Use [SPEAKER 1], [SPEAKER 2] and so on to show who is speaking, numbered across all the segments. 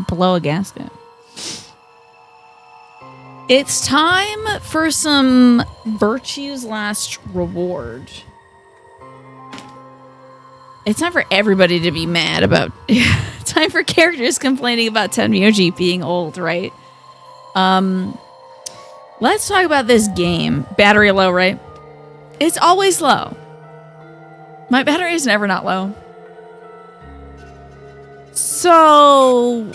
[SPEAKER 1] Below a gasket. It's time for some Virtue's Last Reward. It's time for everybody to be mad about... time for characters complaining about Tenmyoji being old, right? Let's talk about this game. Battery low, right? It's always low. My battery is never not low. So...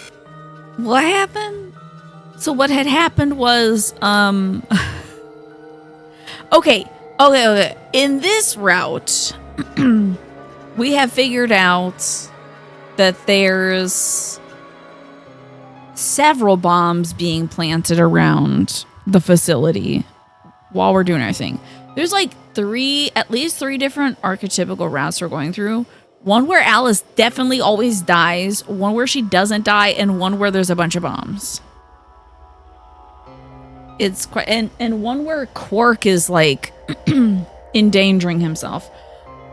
[SPEAKER 1] what happened? So what had happened was... Okay. In this route... we have figured out that there's several bombs being planted around the facility while we're doing our thing. There's like at least three different archetypical routes we're going through. One where Alice definitely always dies, one where she doesn't die, and one where there's a bunch of bombs. It's quite, and one where Quark is like endangering himself.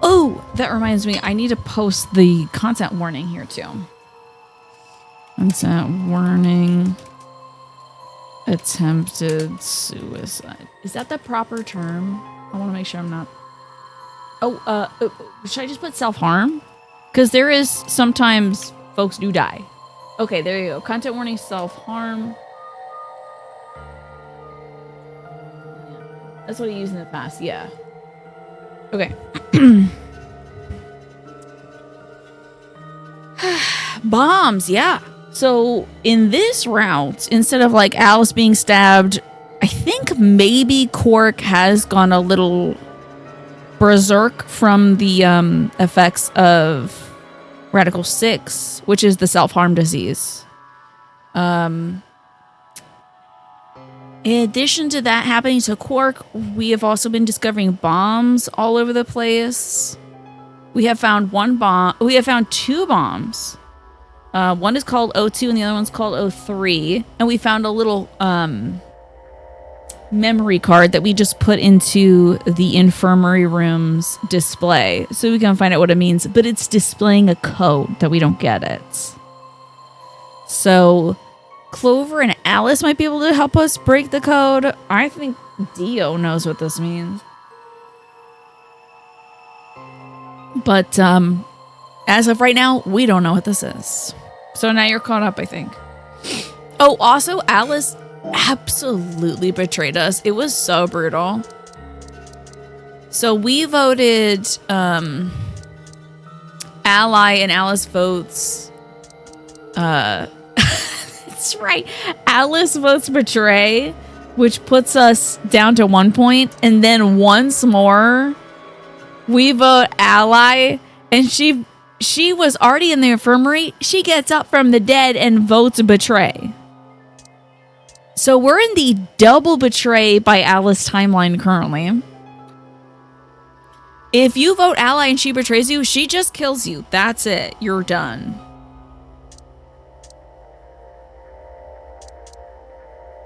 [SPEAKER 1] Oh, that reminds me, I need to post the content warning here too. Content warning. Attempted suicide. Is that the proper term? I want to make sure I'm not... should I just put self-harm? Because there is sometimes folks do die. Okay, there you go. Content warning, self-harm. That's what I used in the past, yeah. Okay. Bombs, yeah. So in this route, instead of like Alice being stabbed, I think maybe Quark has gone a little berserk from the effects of Radical 6, which is the self-harm disease. In addition to that happening to Quark, we have also been discovering bombs all over the place. We have found we have found two bombs. One is called O2 and the other one's called O3. And we found a little memory card that we just put into the infirmary room's display so we can find out what it means. But it's displaying a code that we don't get it. So Clover and Alice might be able to help us break the code. I think Dio knows what this means. But as of right now, we don't know what this is. So now you're caught up, I think. Oh, also, Alice absolutely betrayed us. It was so brutal. So we voted Ally, and Alice votes... That's right. Alice votes Betray, which puts us down to 1 point. And then once more, we vote Ally, and she was already in the infirmary. She gets up from the dead and votes Betray. So we're in the double Betray by Alice timeline currently. If you vote Ally and she betrays you, she just kills you. That's it. You're done.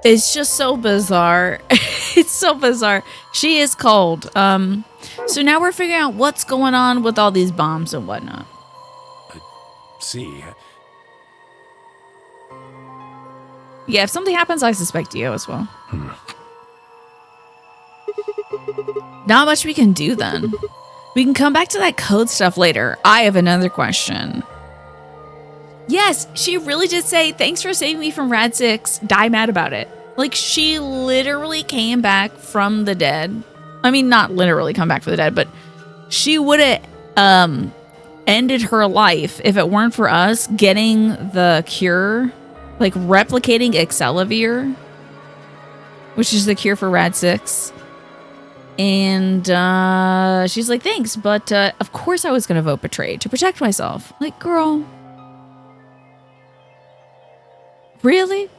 [SPEAKER 1] It's just so bizarre. It's so bizarre. She is cold. So now we're figuring out what's going on with all these bombs and whatnot.
[SPEAKER 2] See.
[SPEAKER 1] Yeah, if something happens, I suspect you as well. Not much we can do then. We can come back to that code stuff later. I have another question. Yes, she really did say, thanks for saving me from Rad 6. Die mad about it. Like, she literally came back from the dead. I mean, not literally come back from the dead, but she would have ended her life if it weren't for us getting the cure, like replicating Excelivir, which is the cure for Rad 6. And she's like, thanks, but of course I was going to vote Betray to protect myself. Like, girl. Really?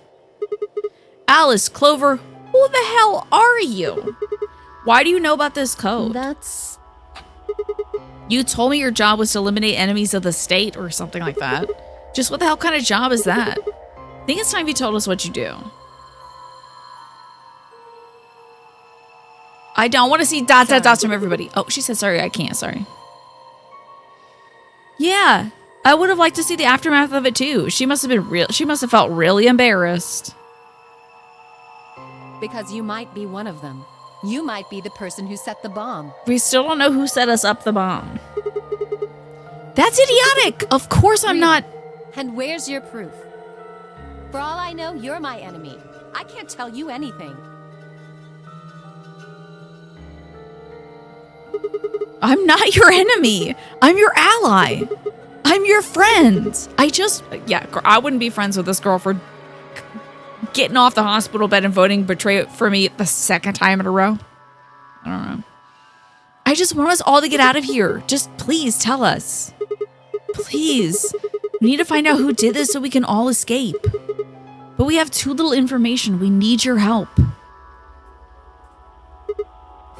[SPEAKER 1] Alice, Clover, who the hell are you? Why do you know about this code?
[SPEAKER 3] That's...
[SPEAKER 1] You told me your job was to eliminate enemies of the state or something like that. Just what the hell kind of job is that? I think it's time you told us what you do. I don't want to see dots from everybody. Oh, she said, sorry, I can't, sorry. Yeah, I would have liked to see the aftermath of it too. She must have felt really embarrassed.
[SPEAKER 3] Because you might be one of them. You might be the person who set the bomb.
[SPEAKER 1] We still don't know who set us up the bomb. That's idiotic. Of course I'm not.
[SPEAKER 3] And where's your proof? For all I know, you're my enemy. I can't tell you anything.
[SPEAKER 1] I'm not your enemy. I'm your ally. I'm your friend. I wouldn't be friends with this girl for getting off the hospital bed and voting betray for me the second time in a row. I don't know. I just want us all to get out of here. Just please tell us. Please. We need to find out who did this so we can all escape. But we have too little information. We need your help.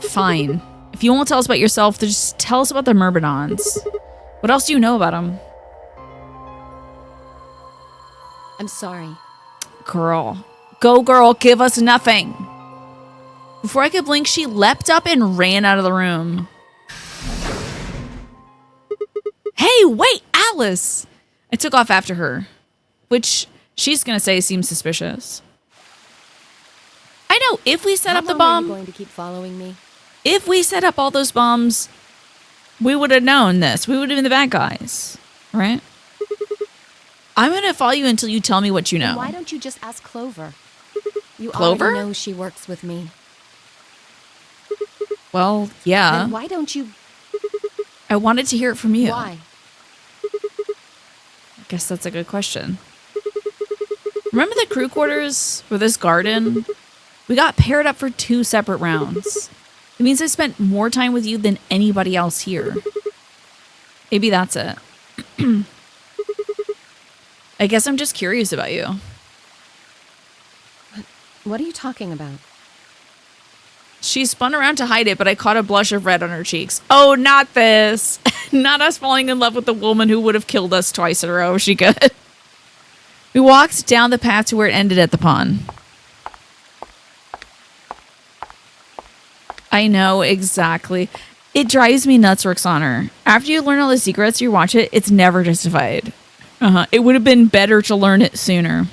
[SPEAKER 1] Fine. If you won't tell us about yourself, then just tell us about the Myrmidons. What else do you know about them?
[SPEAKER 3] I'm sorry.
[SPEAKER 1] Girl. Go, girl. Give us nothing. Before I could blink, she leapt up and ran out of the room. Hey, wait, Alice! I took off after her, which she's going to say seems suspicious. I know, if we set up the
[SPEAKER 3] How long
[SPEAKER 1] bomb...
[SPEAKER 3] are you going to keep following me?
[SPEAKER 1] If we set up all those bombs, we would have known this. We would have been the bad guys, right? I'm going to follow you until you tell me what you know.
[SPEAKER 3] Then why don't you just ask Clover? You
[SPEAKER 1] Clover?
[SPEAKER 3] already know she works with me.
[SPEAKER 1] Well, yeah.
[SPEAKER 3] Then why don't you...
[SPEAKER 1] I wanted to hear it from you.
[SPEAKER 3] Why?
[SPEAKER 1] I guess that's a good question. Remember the crew quarters for this garden? We got paired up for 2 separate rounds. It means I spent more time with you than anybody else here. Maybe that's it. I guess I'm just curious about you.
[SPEAKER 3] What are you talking about?
[SPEAKER 1] She spun around to hide it, but I caught a blush of red on her cheeks. Oh, not this. Not us falling in love with the woman who would have killed us twice in a row if she could. We walked down the path to where it ended at the pond. I know, exactly. It drives me nuts, Roxana. After you learn all the secrets, you watch it, it's never justified. It would have been better to learn it sooner.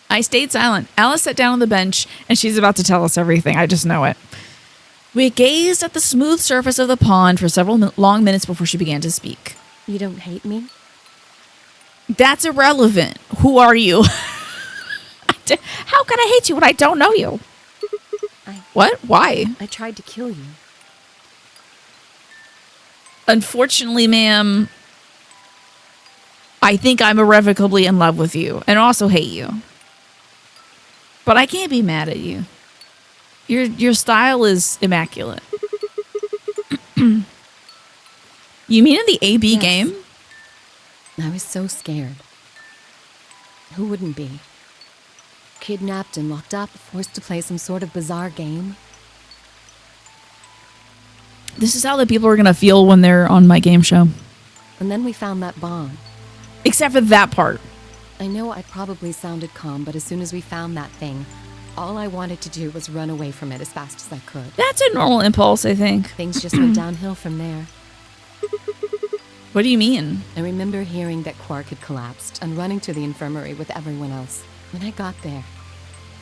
[SPEAKER 1] I stayed silent. Alice sat down on the bench, and she's about to tell us everything. I just know it. We gazed at the smooth surface of the pond for several long minutes before she began to speak.
[SPEAKER 3] You don't hate me?
[SPEAKER 1] That's irrelevant. Who are you? How can I hate you when I don't know you? What? Why?
[SPEAKER 3] I tried to kill you.
[SPEAKER 1] Unfortunately, ma'am, I think I'm irrevocably in love with you and also hate you. But I can't be mad at you. Your style is immaculate. You mean in the AB
[SPEAKER 3] Yes.
[SPEAKER 1] game?
[SPEAKER 3] I was so scared. Who wouldn't be? Kidnapped and locked up, forced to play some sort of bizarre game.
[SPEAKER 1] This is how the people are going to feel when they're on my game show.
[SPEAKER 3] And then we found that bomb.
[SPEAKER 1] Except for that part.
[SPEAKER 3] I know I probably sounded calm, but as soon as we found that thing, all I wanted to do was run away from it as fast as I could.
[SPEAKER 1] That's a normal impulse, I think.
[SPEAKER 3] Things just went downhill from there.
[SPEAKER 1] What do you mean?
[SPEAKER 3] I remember hearing that Quark had collapsed and running to the infirmary with everyone else. When I got there,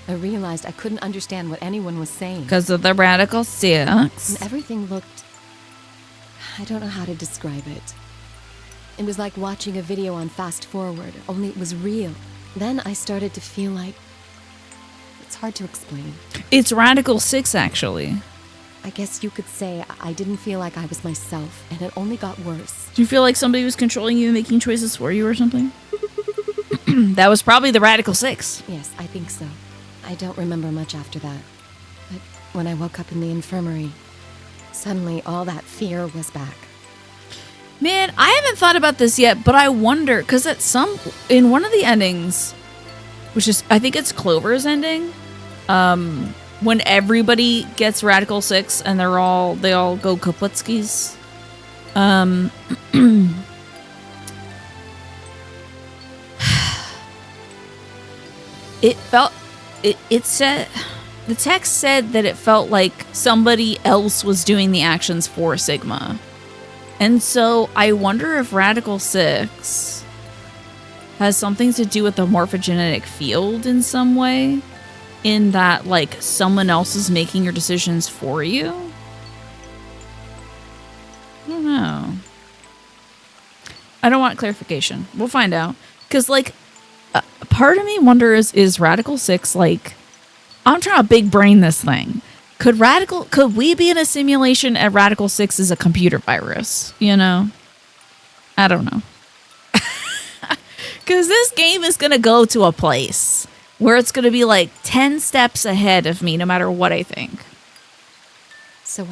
[SPEAKER 3] I realized I couldn't understand what anyone was saying.
[SPEAKER 1] Because of the Radical 6.
[SPEAKER 3] And everything looked... I don't know how to describe it. It was like watching a video on fast forward, only it was real. Then I started to feel like... It's hard to explain.
[SPEAKER 1] It's Radical 6, actually.
[SPEAKER 3] I guess you could say I didn't feel like I was myself, and it only got worse.
[SPEAKER 1] Do you feel like somebody was controlling you and making choices for you or something? That was probably the Radical 6.
[SPEAKER 3] Yes, I think so. I don't remember much after that. But when I woke up in the infirmary, suddenly all that fear was back.
[SPEAKER 1] Man, I haven't thought about this yet, but I wonder, because in one of the endings, which is, I think it's Clover's ending, when everybody gets Radical 6 and they all go Kaplitskis. It said, the text said that it felt like somebody else was doing the actions for Sigma. And so I wonder if Radical 6 has something to do with the morphogenetic field in some way, in that like someone else is making your decisions for you. I don't know. I don't want clarification. We'll find out. Because like part of me wonders, is Radical 6 like, I'm trying to big brain this thing. Could we be in a simulation and Radical 6 is a computer virus? You know? I don't know. Because this game is going to go to a place where it's going to be like 10 steps ahead of me no matter what I think.
[SPEAKER 3] So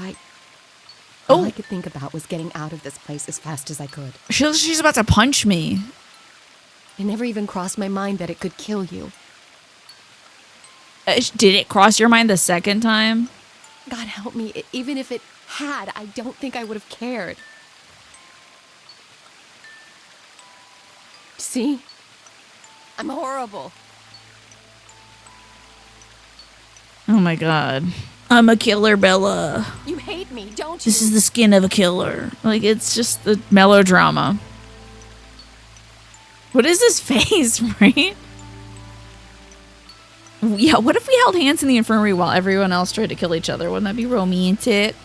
[SPEAKER 3] all I could think about was getting out of this place as fast as I could.
[SPEAKER 1] She's about to punch me.
[SPEAKER 3] It never even crossed my mind that it could kill you.
[SPEAKER 1] Did it cross your mind the second time?
[SPEAKER 3] God help me, even if it had, I don't think I would have cared. See? I'm horrible.
[SPEAKER 1] Oh my god. I'm a killer, Bella.
[SPEAKER 3] You hate me, don't you?
[SPEAKER 1] This is the skin of a killer. Like, it's just the melodrama. What is this face, right? Yeah, what if we held hands in the infirmary while everyone else tried to kill each other? Wouldn't that be romantic?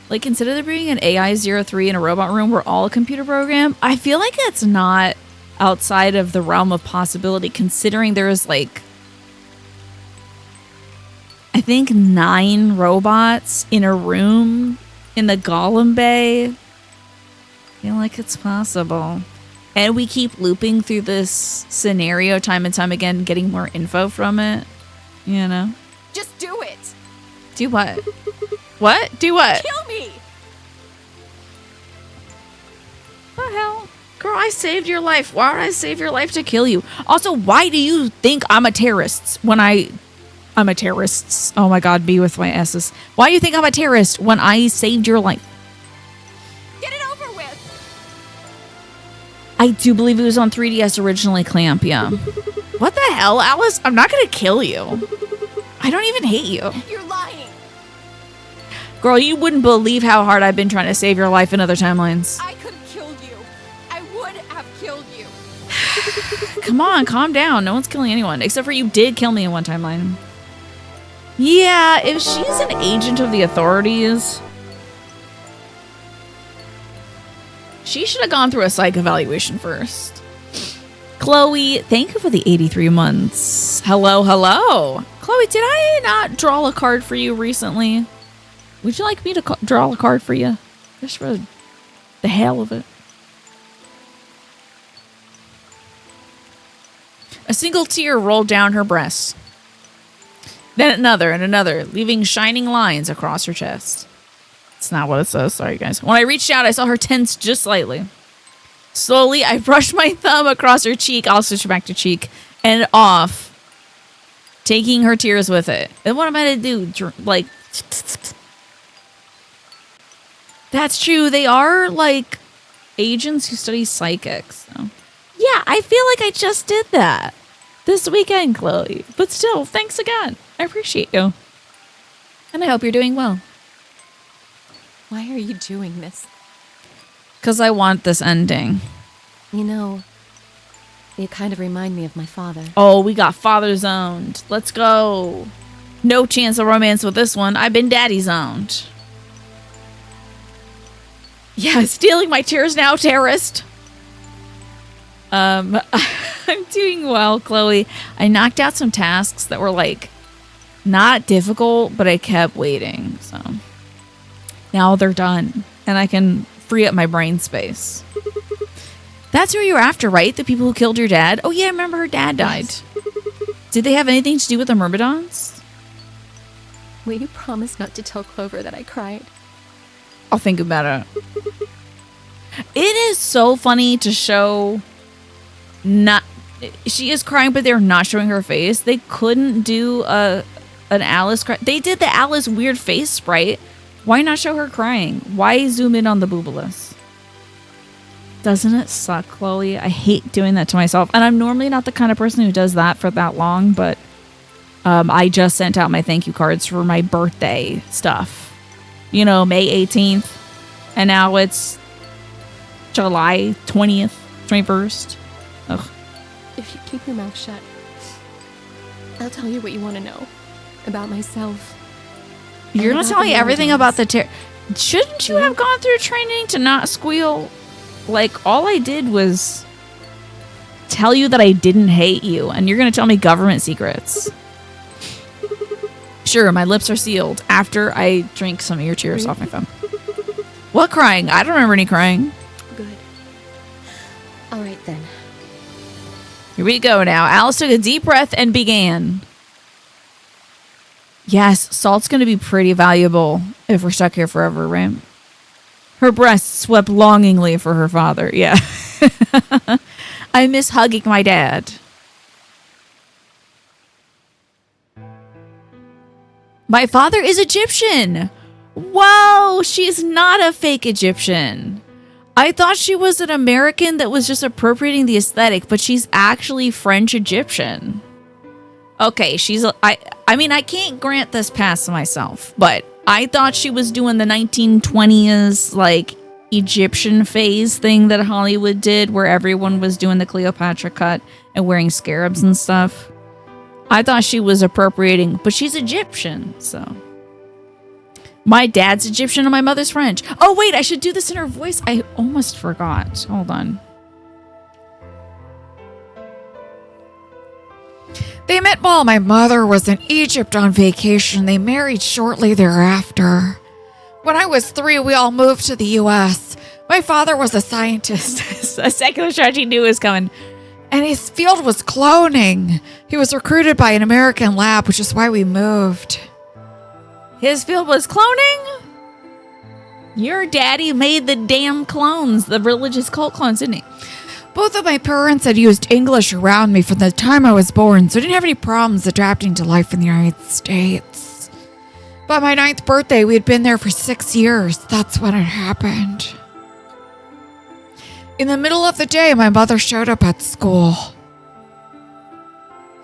[SPEAKER 1] Like, instead of there being an AI-03 in a robot room, we're all a computer program. I feel like it's not outside of the realm of possibility, considering there's like, I think 9 robots in a room in the Golem Bay. I feel like it's possible. And we keep looping through this scenario time and time again, getting more info from it. You know?
[SPEAKER 3] Just do it!
[SPEAKER 1] Do what? What? Do what?
[SPEAKER 3] Kill me!
[SPEAKER 1] What the hell? Girl, I saved your life. Why would I save your life to kill you? Also, why do you think I'm a terrorist when I'm a terrorist? Oh my god, be with my S's. Why do you think I'm a terrorist when I saved your life?
[SPEAKER 3] Get it over with!
[SPEAKER 1] I do believe it was on 3DS originally, Clamp, yeah. What the hell, Alice? I'm not gonna kill you. I don't even hate you.
[SPEAKER 3] You're lying!
[SPEAKER 1] Girl, you wouldn't believe how hard I've been trying to save your life in other timelines.
[SPEAKER 3] I could have killed you. I would have killed you.
[SPEAKER 1] Come on, calm down. No one's killing anyone. Except for you did kill me in one timeline. Yeah, if she's an agent of the authorities, she should have gone through a psych evaluation first. Chloe, thank you for the 83 months. Hello, hello. Chloe, did I not draw a card for you recently? Would you like me to draw a card for you? Just for the hell of it. A single tear rolled down her breast. Then another and another, leaving shining lines across her chest. It's not what it says. Sorry, guys. When I reached out, I saw her tense just slightly. Slowly, I brushed my thumb across her cheek. I'll switch back to cheek. And off. Taking her tears with it. And what am I to do? Like... That's true. They are, like, agents who study psychics. So. Yeah, I feel like I just did that this weekend, Chloe. But still, thanks again. I appreciate you. And I hope you're doing well.
[SPEAKER 3] Why are you doing this?
[SPEAKER 1] Because I want this ending.
[SPEAKER 3] You know, you kind of remind me of my father.
[SPEAKER 1] Oh, we got father zoned. Let's go. No chance of romance with this one. I've been daddy zoned. Yeah, stealing my tears now, terrorist. I'm doing well, Chloe. I knocked out some tasks that were like not difficult, but I kept waiting. So now they're done and I can free up my brain space. That's who you're after, right? The people who killed your dad? Oh yeah, I remember her dad died. Yes. Did they have anything to do with the Myrmidons?
[SPEAKER 3] Will you promise not to tell Clover that I cried?
[SPEAKER 1] I'll think about it. It is so funny to show she is crying, but they're not showing her face. They couldn't do an Alice cry. They did the Alice weird face sprite. Why not show her crying? Why zoom in on the boobalus? Doesn't it suck, Chloe? I hate doing that to myself. And I'm normally not the kind of person who does that for that long, but I just sent out my thank you cards for my birthday stuff. You know, May 18th. And now it's July 20th, 21st. Ugh.
[SPEAKER 3] If you keep your mouth shut, I'll tell you what you want to know about myself.
[SPEAKER 1] You're going to tell me everything about the Shouldn't you have gone through training to not squeal? Like, all I did was tell you that I didn't hate you, and you're going to tell me government secrets. Sure, my lips are sealed after I drink some of your tears off my phone. What crying? I don't remember any crying.
[SPEAKER 3] Good. All right, then.
[SPEAKER 1] Here we go now. Alice took a deep breath and began. Yes, salt's going to be pretty valuable if we're stuck here forever, right? Her breast swept longingly for her father. Yeah. I miss hugging my dad. My father is Egyptian. Whoa, she's not a fake Egyptian. I thought she was an American that was just appropriating the aesthetic, but she's actually French Egyptian. Okay, I mean, I can't grant this pass to myself, but I thought she was doing the 1920s, like, Egyptian phase thing that Hollywood did, where everyone was doing the Cleopatra cut and wearing scarabs and stuff. I thought she was appropriating, but she's Egyptian, so. My dad's Egyptian and my mother's French. Oh, wait, I should do this in her voice. I almost forgot. Hold on. They met while my mother was in Egypt on vacation. They married shortly thereafter. When I was 3, we all moved to the U.S. My father was a scientist. A secular strategy knew was coming. And his field was cloning. He was recruited by an American lab, which is why we moved. His field was cloning? Your daddy made the damn clones, the religious cult clones, didn't he? Both of my parents had used English around me from the time I was born, so I didn't have any problems adapting to life in the United States. By my 9th birthday, we had been there for 6 years. That's when it happened. In the middle of the day, my mother showed up at school.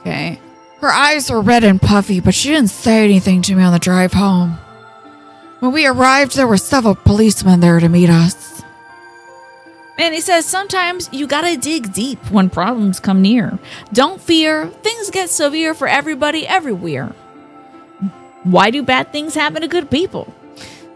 [SPEAKER 1] Okay. Her eyes were red and puffy, but she didn't say anything to me on the drive home. When we arrived, there were several policemen there to meet us. And he says, sometimes you gotta dig deep when problems come near. Don't fear. Things get severe for everybody everywhere. Why do bad things happen to good people?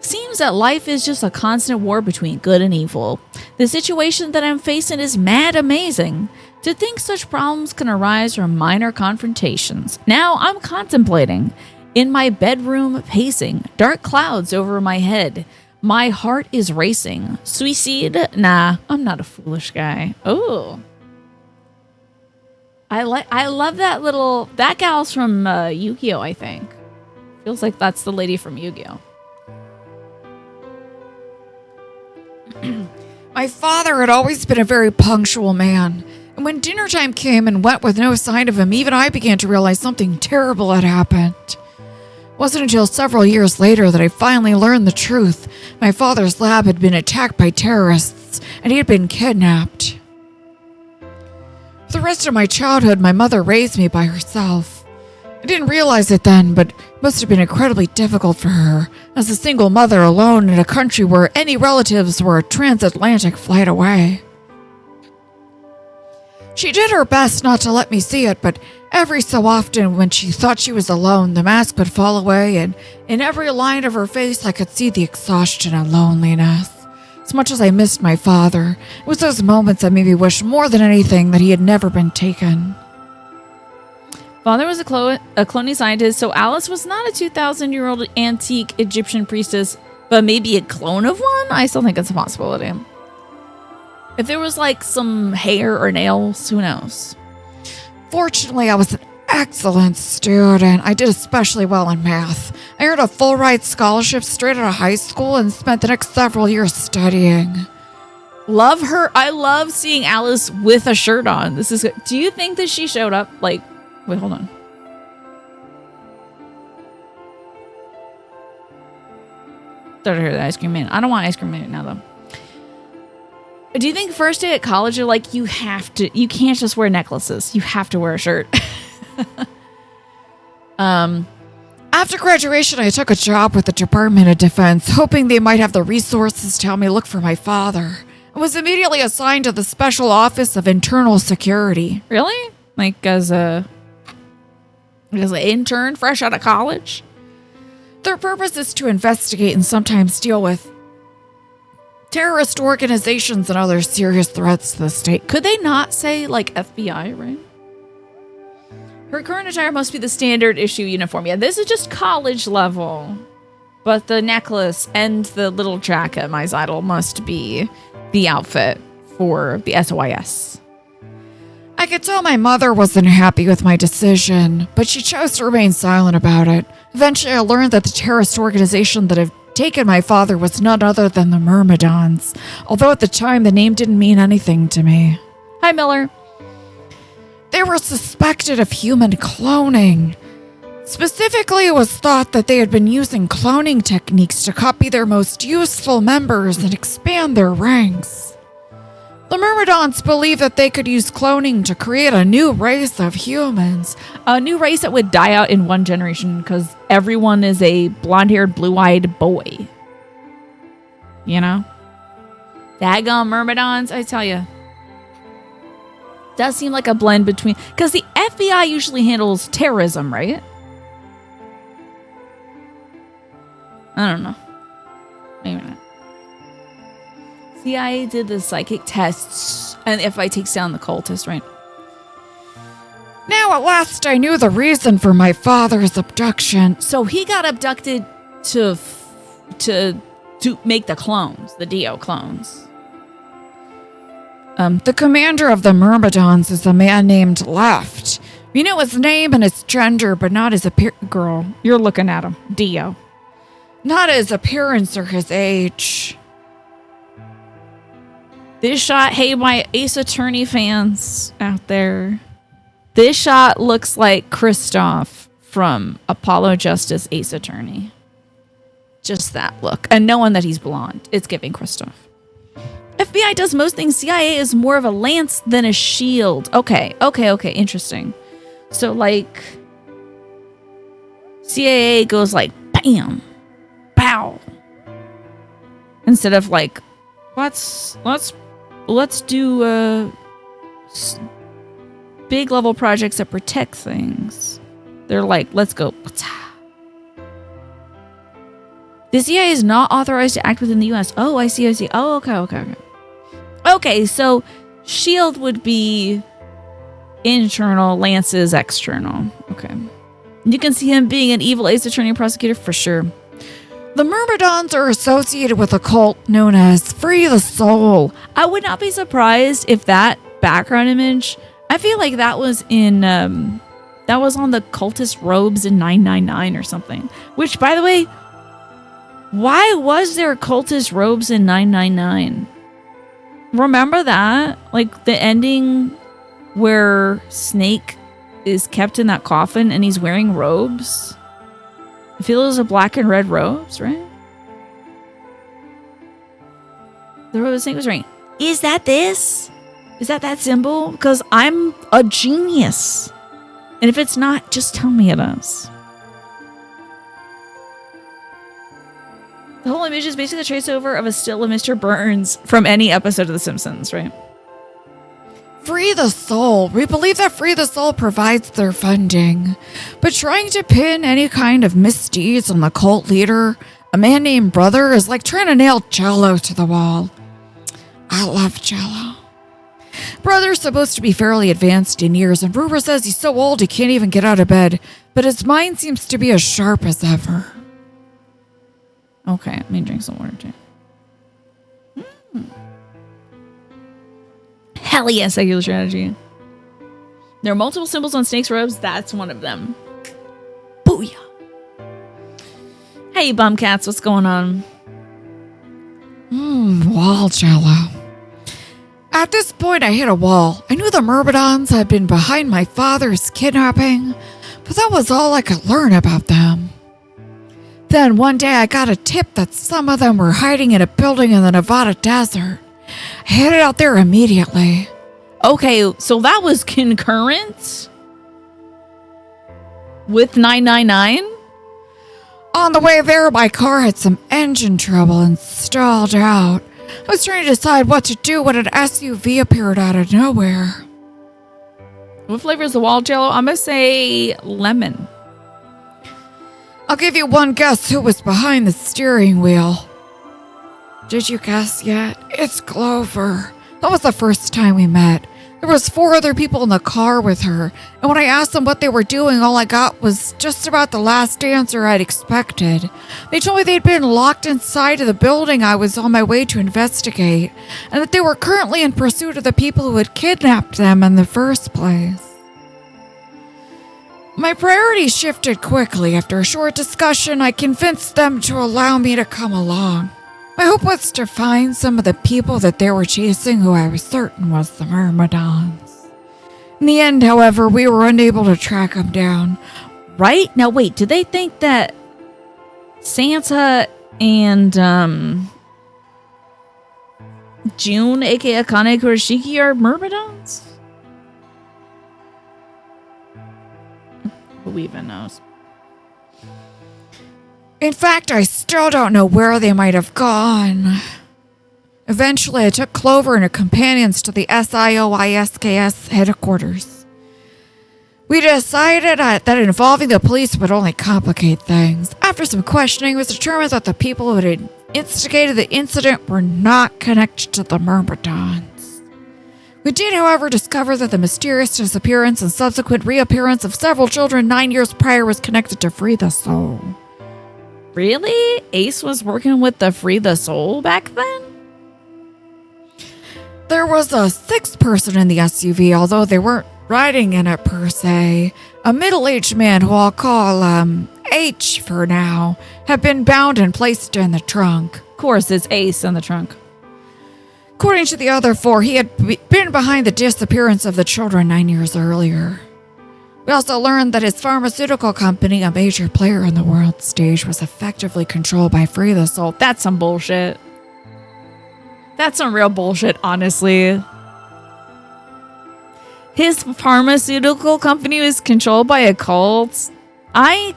[SPEAKER 1] Seems that life is just a constant war between good and evil. The situation that I'm facing is mad amazing. To think such problems can arise from minor confrontations. Now I'm contemplating. In my bedroom, pacing. Dark clouds over my head. My heart is racing. Suicide? Nah, I'm not a foolish guy. Oh. I love that gal's from Yu-Gi-Oh, I think. Feels like that's the lady from Yu-Gi-Oh. My father had always been a very punctual man. And when dinner time came and went with no sign of him, even I began to realize something terrible had happened. It wasn't until several years later that I finally learned the truth. My father's lab had been attacked by terrorists, and he had been kidnapped. For the rest of my childhood, my mother raised me by herself. I didn't realize it then, but it must have been incredibly difficult for her, as a single mother alone in a country where any relatives were a transatlantic flight away. She did her best not to let me see it, but every so often when she thought she was alone, the mask would fall away, and in every line of her face I could see the exhaustion and loneliness. As much as I missed my father, it was those moments that made me wish more than anything that he had never been taken. Father was a cloning scientist, so Alice was not a 2,000-year-old antique Egyptian priestess, but maybe a clone of one? I still think it's a possibility. If there was like some hair or nails, who knows? Fortunately, I was an excellent student. I did especially well in math. I earned a full ride scholarship straight out of high school and spent the next several years studying. Love her. I love seeing Alice with a shirt on. This is good. Do you think that she showed up like... Wait, hold on. Started to hear the ice cream man. I don't want ice cream man now though. Do you think first day at college you're like, you can't just wear necklaces. You have to wear a shirt. I
[SPEAKER 4] After graduation, I took a job with the Department of Defense, hoping they might have the resources to help me look for my father. I was immediately assigned to the Special Office of Internal Security.
[SPEAKER 1] Really? Like as an intern fresh out of college?
[SPEAKER 4] Their purpose is to investigate and sometimes deal with terrorist organizations and other serious threats to the state.
[SPEAKER 1] Could they not say, like, FBI, right? Her current attire must be the standard issue uniform. Yeah, this is just college level. But the necklace and the little jacket, my idol, must be the outfit for the SOIS.
[SPEAKER 4] I could tell my mother wasn't happy with my decision, but she chose to remain silent about it. Eventually, I learned that the terrorist organization that had taken my father was none other than the Myrmidons, although at the time the name didn't mean anything to me.
[SPEAKER 1] Hi, Miller.
[SPEAKER 4] They were suspected of human cloning. Specifically, it was thought that they had been using cloning techniques to copy their most useful members and expand their ranks. The Myrmidons believed that they could use cloning to create a new race of humans.
[SPEAKER 1] A new race that would die out in one generation because everyone is a blonde-haired, blue-eyed boy. You know? Daggone Myrmidons, I tell you. Does seem like a blend between... Because the FBI usually handles terrorism, right? I don't know. Maybe not. CIA did the psychic tests, and the FBI takes down the cultist, right?
[SPEAKER 4] Now at last I knew the reason for my father's abduction.
[SPEAKER 1] So he got abducted to make the clones, the Dio clones.
[SPEAKER 4] The commander of the Myrmidons is a man named Left. You know his name and his gender, but not his appearance.
[SPEAKER 1] Girl, you're looking at him. Dio.
[SPEAKER 4] Not his appearance or his age.
[SPEAKER 1] This shot, hey, my Ace Attorney fans out there. This shot looks like Kristoff from Apollo Justice Ace Attorney. Just that look. And knowing that he's blonde, it's giving Kristoff. FBI does most things. CIA is more of a lance than a shield. Okay, interesting. So, like, CIA goes like, bam, pow. Instead of like, let's do big level projects that protect things. They're like, let's go. The CIA is not authorized to act within the U.S. Oh, I see. Oh, okay. Okay, so SHIELD would be internal, Lance is external. Okay. You can see him being an evil Ace Attorney prosecutor for sure.
[SPEAKER 4] The Myrmidons are associated with a cult known as Free the Soul.
[SPEAKER 1] I would not be surprised if that background image, I feel like that was in, that was on the cultist robes in 999 or something. Which, by the way, why was there cultist robes in 999? Remember that? Like the ending where Snake is kept in that coffin and he's wearing robes? I feel those are black and red robes, right? The robe Snake was wearing. Is that this? Is that symbol? Because I'm a genius. And if it's not, just tell me it is. The whole image is basically a traceover of a still of Mr. Burns from any episode of The Simpsons, right?
[SPEAKER 4] Free the Soul. We believe that Free the Soul provides their funding. But trying to pin any kind of misdeeds on the cult leader, a man named Brother, is like trying to nail Jello to the wall. I love Jello. Brother's supposed to be fairly advanced in years, and rumor says he's so old he can't even get out of bed, but his mind seems to be as sharp as ever.
[SPEAKER 1] Okay, let me drink some water too. Hell yes, secular strategy. There are multiple symbols on Snake's robes. That's one of them. Booyah. Hey, bumcats, what's going on?
[SPEAKER 4] Wall Jello. At this point, I hit a wall. I knew the Myrmidons had been behind my father's kidnapping, but that was all I could learn about them. Then one day I got a tip that some of them were hiding in a building in the Nevada desert. I headed out there immediately.
[SPEAKER 1] Okay, so that was concurrent with 999?
[SPEAKER 4] On the way there, my car had some engine trouble and stalled out. I was trying to decide what to do when an SUV appeared out of nowhere.
[SPEAKER 1] What flavor is the wall jello? I'm going to say lemon.
[SPEAKER 4] I'll give you one guess who was behind the steering wheel. Did you guess yet? It's Clover. That was the first time we met. There was 4 other people in the car with her, and when I asked them what they were doing, all I got was just about the last answer I'd expected. They told me they'd been locked inside of the building I was on my way to investigate, and that they were currently in pursuit of the people who had kidnapped them in the first place. My priorities shifted quickly. After a short discussion, I convinced them to allow me to come along. My hope was to find some of the people that they were chasing who I was certain was the Myrmidons. In the end, however, we were unable to track them down.
[SPEAKER 1] Right? Now, wait, do they think that Santa and June, aka Akane Kurashiki, are Myrmidons? Who even knows?
[SPEAKER 4] In fact, I still don't know where they might have gone. Eventually, I took Clover and her companions to the SIOISKS headquarters. We decided that involving the police would only complicate things. After some questioning, it was determined that the people who had instigated the incident were not connected to the Myrmidons. We did, however, discover that the mysterious disappearance and subsequent reappearance of several children 9 years prior was connected to Free the Soul.
[SPEAKER 1] Really? Ace was working with the Free the Soul back then?
[SPEAKER 4] There was a 6th person in the SUV, although they weren't riding in it per se. A middle-aged man who I'll call, H for now, had been bound and placed in the trunk.
[SPEAKER 1] Of course, it's Ace in the trunk.
[SPEAKER 4] According to the other 4, he had been behind the disappearance of the children 9 years earlier. We also learned that his pharmaceutical company, a major player on the world stage, was effectively controlled by Free the Soul.
[SPEAKER 1] That's some bullshit. That's some real bullshit, honestly. His pharmaceutical company was controlled by a cult. If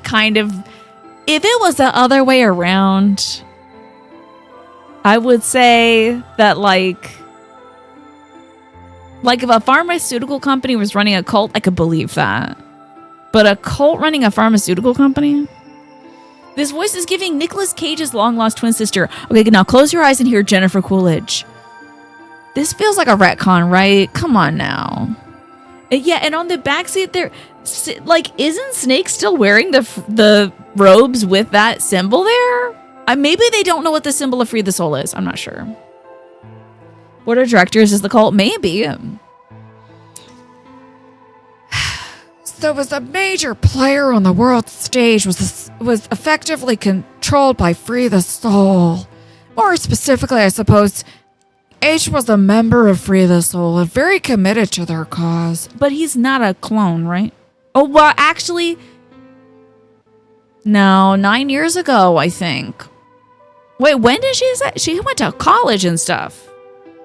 [SPEAKER 1] it was the other way around, I would say that like if a pharmaceutical company was running a cult, I could believe that. But a cult running a pharmaceutical company? This voice is giving Nicolas Cage's long-lost twin sister. Okay, now close your eyes and hear Jennifer Coolidge. This feels like a retcon, right? Come on now. Yeah, and on the backseat there, isn't Snake still wearing the robes with that symbol there? Maybe they don't know what the symbol of Free the Soul is. I'm not sure. Board of directors is the cult? Maybe.
[SPEAKER 4] So was a major player on the world stage was effectively controlled by Free the Soul. More specifically, I suppose, H was a member of Free the Soul and very committed to their cause.
[SPEAKER 1] But he's not a clone, right? Oh, well, actually, no, 9 years ago, I think. Wait, when did she say? She went to college and stuff.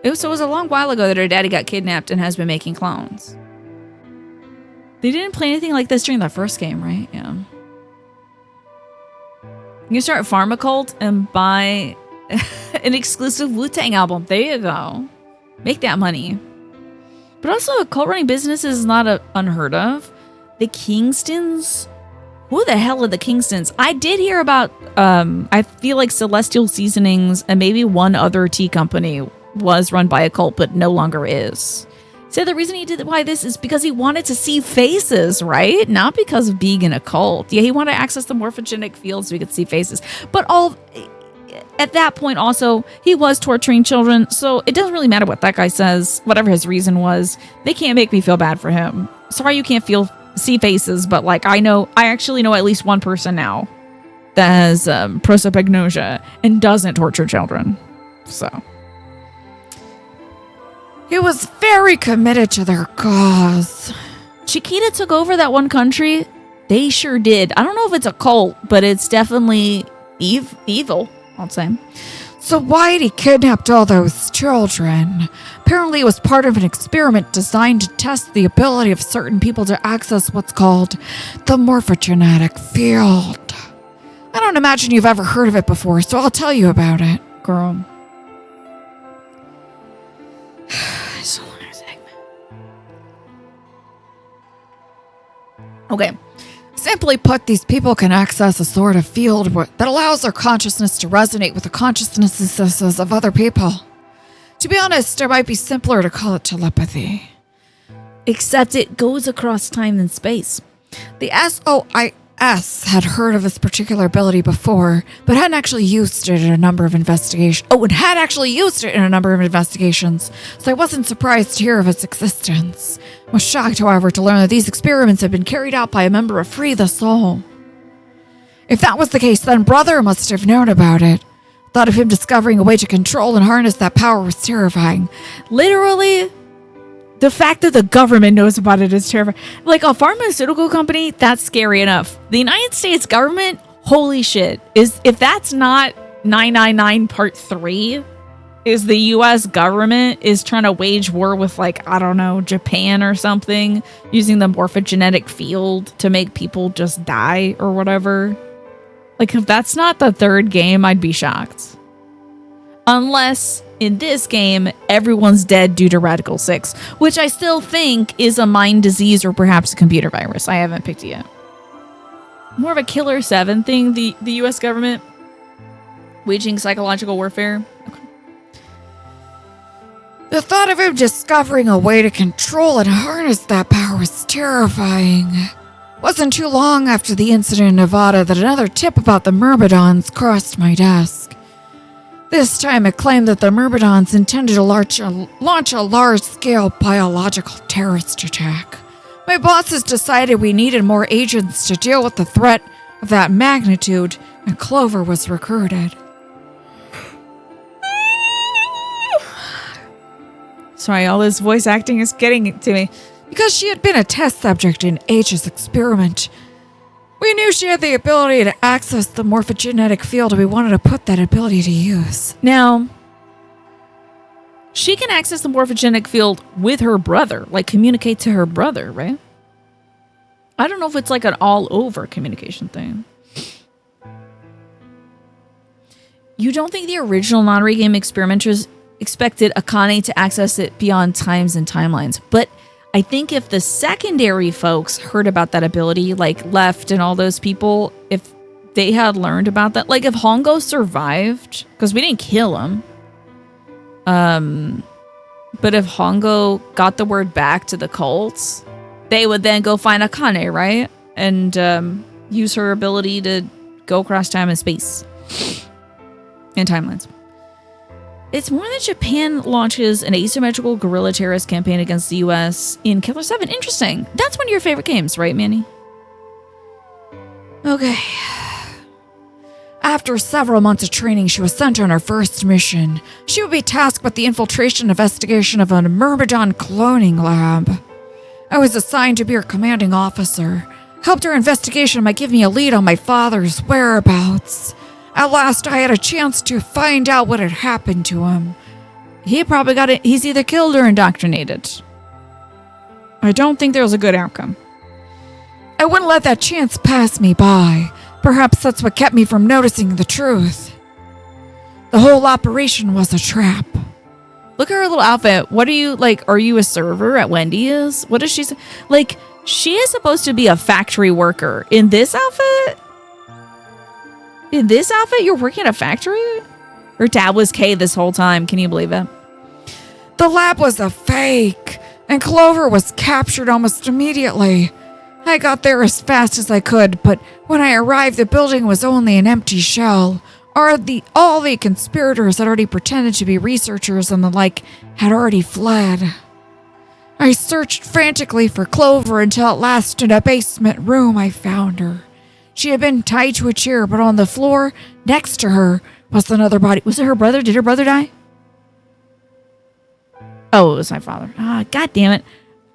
[SPEAKER 1] It was a long while ago that her daddy got kidnapped and has been making clones. They didn't play anything like this during the first game, right? Yeah. You start Pharmacult and buy an exclusive Wu-Tang album. There you go. Make that money. But also, a cult running business is not unheard of. The Kingstons? Who the hell are the Kingstons? I did hear about, I feel like Celestial Seasonings and maybe one other tea company was run by a cult, but no longer is. So the reason he did why this is because he wanted to see faces, right? Not because of being in a cult. Yeah, he wanted to access the morphogenic field so he could see faces. But at that point also, he was torturing children. So it doesn't really matter what that guy says, whatever his reason was. They can't make me feel bad for him. Sorry you can't see faces, but like I actually know at least one person now that has prosopagnosia and doesn't torture children. So
[SPEAKER 4] he was very committed to their cause.
[SPEAKER 1] Chiquita took over that one country. They sure did. I don't know if it's a cult, but it's definitely evil, I'll say.
[SPEAKER 4] So why had he kidnapped all those children? Apparently it was part of an experiment designed to test the ability of certain people to access what's called the morphogenetic field. I don't imagine you've ever heard of it before, so I'll tell you about it.
[SPEAKER 1] Girl. Okay.
[SPEAKER 4] Simply put, these people can access a sort of field that allows their consciousness to resonate with the consciousnesses of other people. To be honest, it might be simpler to call it telepathy.
[SPEAKER 1] Except it goes across time and space.
[SPEAKER 4] The SOIS had heard of this particular ability before, but hadn't actually used it in a number of investigations. So I wasn't surprised to hear of its existence. I was shocked, however, to learn that these experiments had been carried out by a member of Free the Soul. If that was the case, then Brother must have known about it. Thought of him discovering a way to control and harness that power was terrifying.
[SPEAKER 1] Literally, the fact that the government knows about it is terrifying. Like a pharmaceutical company, that's scary enough. The United States government, holy shit. If that's not 999 Part 3, is the U.S. government is trying to wage war with, like, I don't know, Japan or something, using the morphogenetic field to make people just die or whatever. Like, if that's not the third game, I'd be shocked. Unless, in this game, everyone's dead due to Radical 6, which I still think is a mind disease or perhaps a computer virus. I haven't picked it yet. More of a Killer 7 thing, the U.S. government waging psychological warfare. Okay.
[SPEAKER 4] The thought of him discovering a way to control and harness that power was terrifying. Wasn't too long after the incident in Nevada that another tip about the Myrmidons crossed my desk. This time it claimed that the Myrmidons intended to launch a large-scale biological terrorist attack. My bosses decided we needed more agents to deal with the threat of that magnitude, and Clover was recruited.
[SPEAKER 1] Sorry, all this voice acting is getting to me.
[SPEAKER 4] Because she had been a test subject in H's experiment. We knew she had the ability to access the morphogenetic field, and we wanted to put that ability to use.
[SPEAKER 1] Now, she can access the morphogenetic field with her brother, like communicate to her brother, right? I don't know if it's like an all-over communication thing. You don't think the original non-re game experimenters expected Akane to access it beyond times and timelines, but I think if the secondary folks heard about that ability, like Left and all those people, if they had learned about that, like if Hongo survived, because we didn't kill him, but if Hongo got the word back to the cults, they would then go find Akane, right? And use her ability to go across time and space and timelines. It's more that Japan launches an asymmetrical guerrilla terrorist campaign against the U.S. in Killer 7. Interesting. That's one of your favorite games, right, Manny?
[SPEAKER 4] Okay. After several months of training, she was sent on her first mission. She would be tasked with the infiltration investigation of a Myrmidon cloning lab. I was assigned to be her commanding officer. Helped her investigation by giving me a lead on my father's whereabouts. At last, I had a chance to find out what had happened to him.
[SPEAKER 1] He probably got it. He's either killed or indoctrinated. I don't think there was a good outcome.
[SPEAKER 4] I wouldn't let that chance pass me by. Perhaps that's what kept me from noticing the truth. The whole operation was a trap.
[SPEAKER 1] Look at her little outfit. What are you, like, are you a server at Wendy's? What does she say? Like, she is supposed to be a factory worker. In this outfit? In this outfit, you're working at a factory? Her dad was K this whole time. Can you believe it?
[SPEAKER 4] The lab was a fake, and Clover was captured almost immediately. I got there as fast as I could, but when I arrived, the building was only an empty shell. All the conspirators had already pretended to be researchers and the like had already fled. I searched frantically for Clover until at last in a basement room I found her. She had been tied to a chair, but on the floor next to her was another body. Was it her brother? Did her brother die?
[SPEAKER 1] Oh, it was my father. Ah, God damn it.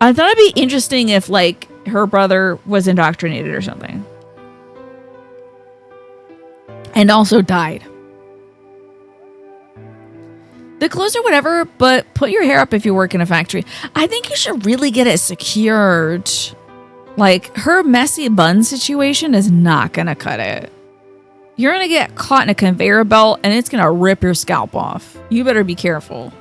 [SPEAKER 1] I thought it'd be interesting if, like, her brother was indoctrinated or something. And also died. The clothes or whatever, but put your hair up if you work in a factory. I think you should really get it secured. Like, her messy bun situation is not gonna cut it. You're going to get caught in a conveyor belt and it's going to rip your scalp off. You better be careful.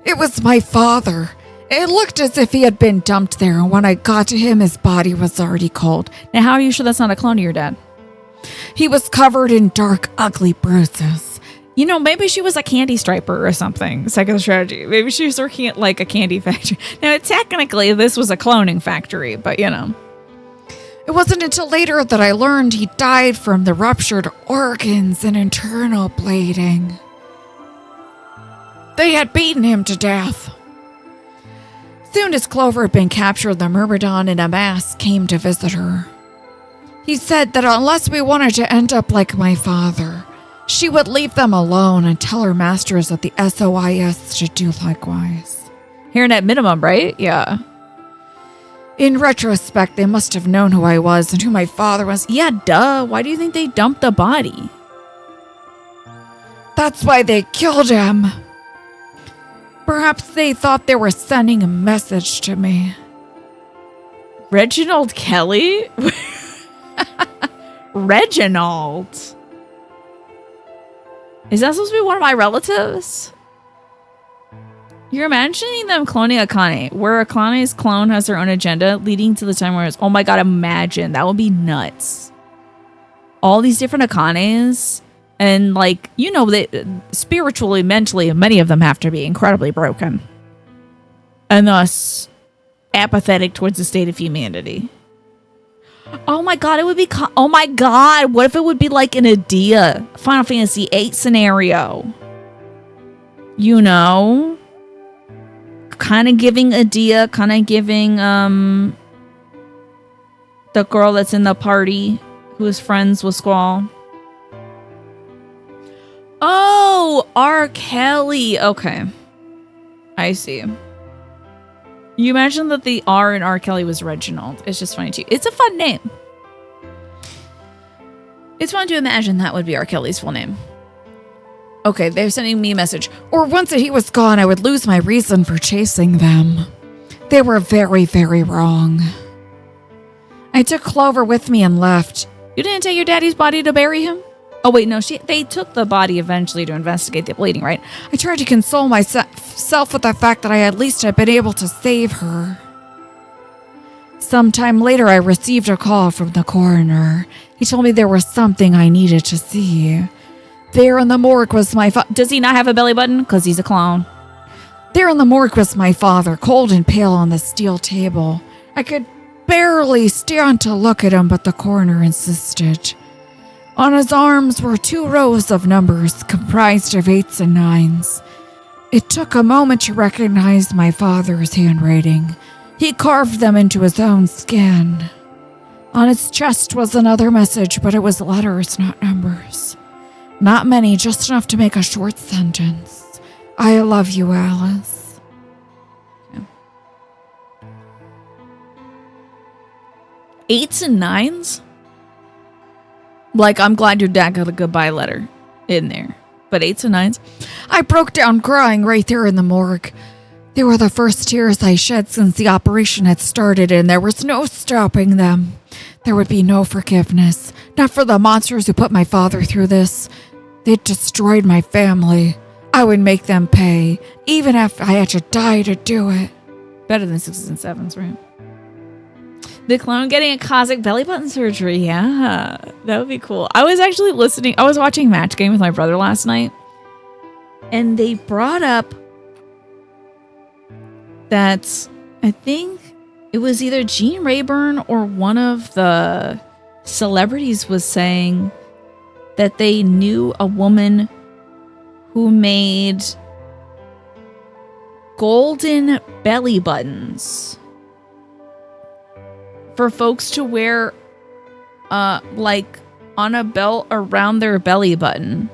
[SPEAKER 4] It was my father. It looked as if he had been dumped there, and when I got to him, his body was already cold.
[SPEAKER 1] Now, how are you sure that's not a clone of your dad?
[SPEAKER 4] He was covered in dark, ugly bruises.
[SPEAKER 1] You know, maybe she was a candy striper or something. Second strategy. Maybe she was working at like a candy factory. Now, technically, this was a cloning factory, but you know.
[SPEAKER 4] It wasn't until later that I learned he died from the ruptured organs and internal bleeding. They had beaten him to death. Soon as Clover had been captured, the Myrmidon in a mask came to visit her. He said that unless we wanted to end up like my father, she would leave them alone and tell her masters that the SOIS should do likewise.
[SPEAKER 1] Hearing at minimum, right? Yeah.
[SPEAKER 4] In retrospect, they must have known who I was and who my father was.
[SPEAKER 1] Yeah, duh. Why do you think they dumped the body?
[SPEAKER 4] That's why they killed him. Perhaps they thought they were sending a message to me.
[SPEAKER 1] Reginald Kelly? Reginald? Is that supposed to be one of my relatives? You're imagining them cloning Akane, where Akane's clone has their own agenda, leading to the time where it's, oh my god, imagine. That would be nuts. All these different Akanes, and like, you know, they, spiritually, mentally, many of them have to be incredibly broken. And thus, apathetic towards the state of humanity. Oh my god, it would be, oh my god, what if it would be like an Adia, Final Fantasy VIII scenario? You know? Kind of giving Adia, kind of giving the girl that's in the party who is friends with Squall. Oh, R. Kelly. Okay. I see. You imagine that the R in R. Kelly was Reginald. It's just funny too. It's a fun name. It's fun to imagine that would be R. Kelly's full name.
[SPEAKER 4] Okay, they're sending me a message. Or once that he was gone, I would lose my reason for chasing them. They were very, very wrong. I took Clover with me and left.
[SPEAKER 1] You didn't take your daddy's body to bury him? Oh wait, no, they took the body eventually to investigate the bleeding, right?
[SPEAKER 4] I tried to console myself with the fact that I at least had been able to save her. Sometime later, I received a call from the coroner. He told me there was something I needed to see. There in the morgue was my
[SPEAKER 1] Does he not have a belly button? Because he's a clown.
[SPEAKER 4] There in the morgue was my father, cold and pale on the steel table. I could barely stand to look at him, but the coroner insisted. On his arms were 2 rows of numbers comprised of 8s and 9s. It took a moment to recognize my father's handwriting. He carved them into his own skin. On his chest was another message, but it was letters, not numbers. Not many, just enough to make a short sentence. I love you, Alice.
[SPEAKER 1] Okay. 8s and 9s? Like, I'm glad your dad got a goodbye letter in there. But 8s and 9s?
[SPEAKER 4] I broke down crying right there in the morgue. They were the first tears I shed since the operation had started, and there was no stopping them. There would be no forgiveness. Not for the monsters who put my father through this. They'd destroyed my family. I would make them pay, even if I had to die to do it.
[SPEAKER 1] Better than 6s and 7s, right? The clone getting a cosmic belly button surgery. Yeah, that would be cool. I was actually I was watching Match Game with my brother last night, and they brought up that I think it was either Gene Rayburn or one of the celebrities was saying that they knew a woman who made golden belly buttons for folks to wear like on a belt around their belly button.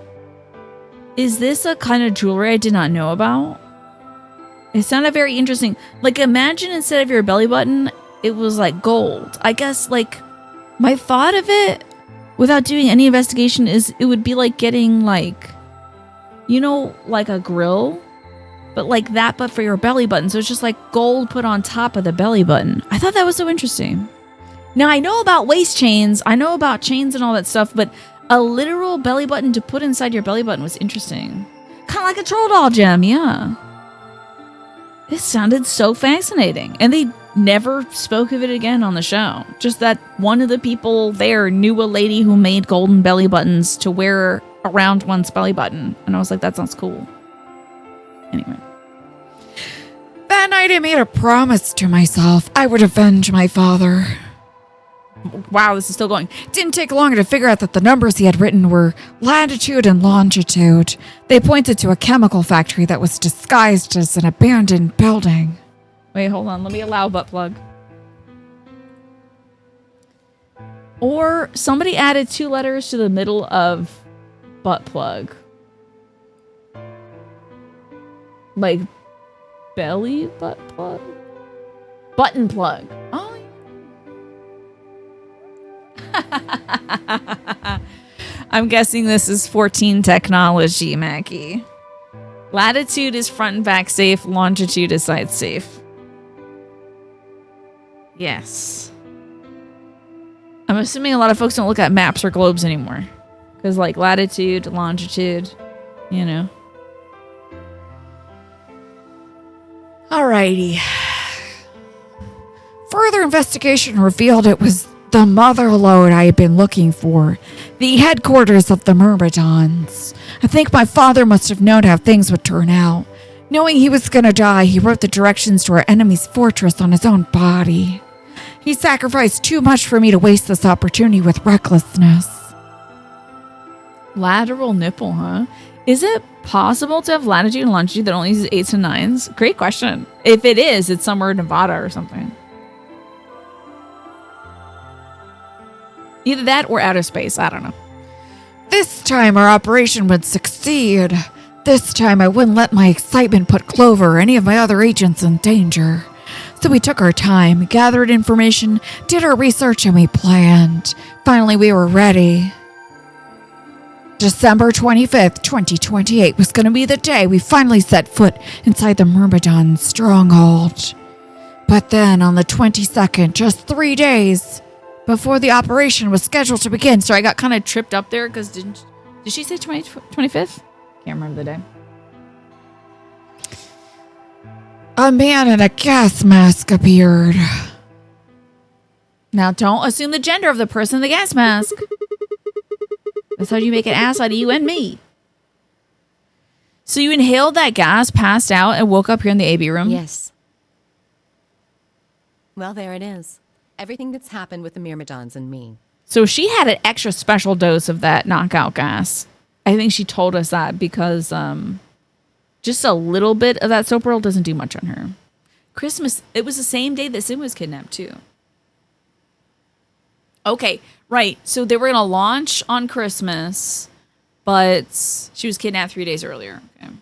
[SPEAKER 1] Is this a kind of jewelry I did not know about? It sounded very interesting. Like, imagine instead of your belly button, it was like gold. I guess, like, my thought of it without doing any investigation is it would be like getting, like, you know, like a grill, but like that, but for your belly button. So it's just like gold put on top of the belly button. I thought that was so interesting. Now, I know about waist chains. I know about chains and all that stuff, but A literal belly button to put inside your belly button was interesting. Kind of like a troll doll gem, yeah. This sounded so fascinating. And they never spoke of it again on the show. Just that one of the people there knew a lady who made golden belly buttons to wear around one's belly button. And I was like, that sounds cool. Anyway.
[SPEAKER 4] That night I made a promise to myself I would avenge my father.
[SPEAKER 1] Wow, this is still going.
[SPEAKER 4] It didn't take long to figure out that the numbers he had written were latitude and longitude. They pointed to a chemical factory that was disguised as an abandoned building.
[SPEAKER 1] Wait, hold on. Let me allow butt plug. Or somebody added 2 letters to the middle of butt plug. Like belly butt plug? Button plug. Oh, I'm guessing this is 14 technology, Mackie. Latitude is front and back safe. Longitude is side safe. Yes. I'm assuming a lot of folks don't look at maps or globes anymore. Because like latitude, longitude, you know.
[SPEAKER 4] Alrighty. Further investigation revealed it was the mother lode I had been looking for, the headquarters of the Myrmidons. I think my father must have known how things would turn out. Knowing he was gonna die, he wrote the directions to our enemy's fortress on his own body. He sacrificed too much for me to waste this opportunity with recklessness.
[SPEAKER 1] Lateral nipple, huh? Is it possible to have latitude and longitude that only uses 8s and 9s? Great question. If it is, it's somewhere in Nevada or something. Either that or outer space. I don't know.
[SPEAKER 4] This time our operation would succeed. This time I wouldn't let my excitement put Clover or any of my other agents in danger. So we took our time, gathered information, did our research, and we planned. Finally, we were ready. December 25th, 2028 was going to be the day we finally set foot inside the Myrmidon stronghold. But then on the 22nd, just 3 days before the operation was scheduled to begin.
[SPEAKER 1] Sorry, I got kind of tripped up there because did she say 25th? Can't remember the day.
[SPEAKER 4] A man in a gas mask appeared.
[SPEAKER 1] Now, don't assume the gender of the person in the gas mask. That's how you make an ass out of you and me. So you inhaled that gas, passed out, and woke up here in the AB room?
[SPEAKER 3] Yes. Well, there it is. Everything that's happened with the Myrmidons and me.
[SPEAKER 1] So she had an extra special dose of that knockout gas. I think she told us that because just a little bit of that soap roll doesn't do much on her. Christmas, it was the same day that Sim was kidnapped too. Okay, right. So they were going to launch on Christmas, but she was kidnapped 3 days earlier. Okay.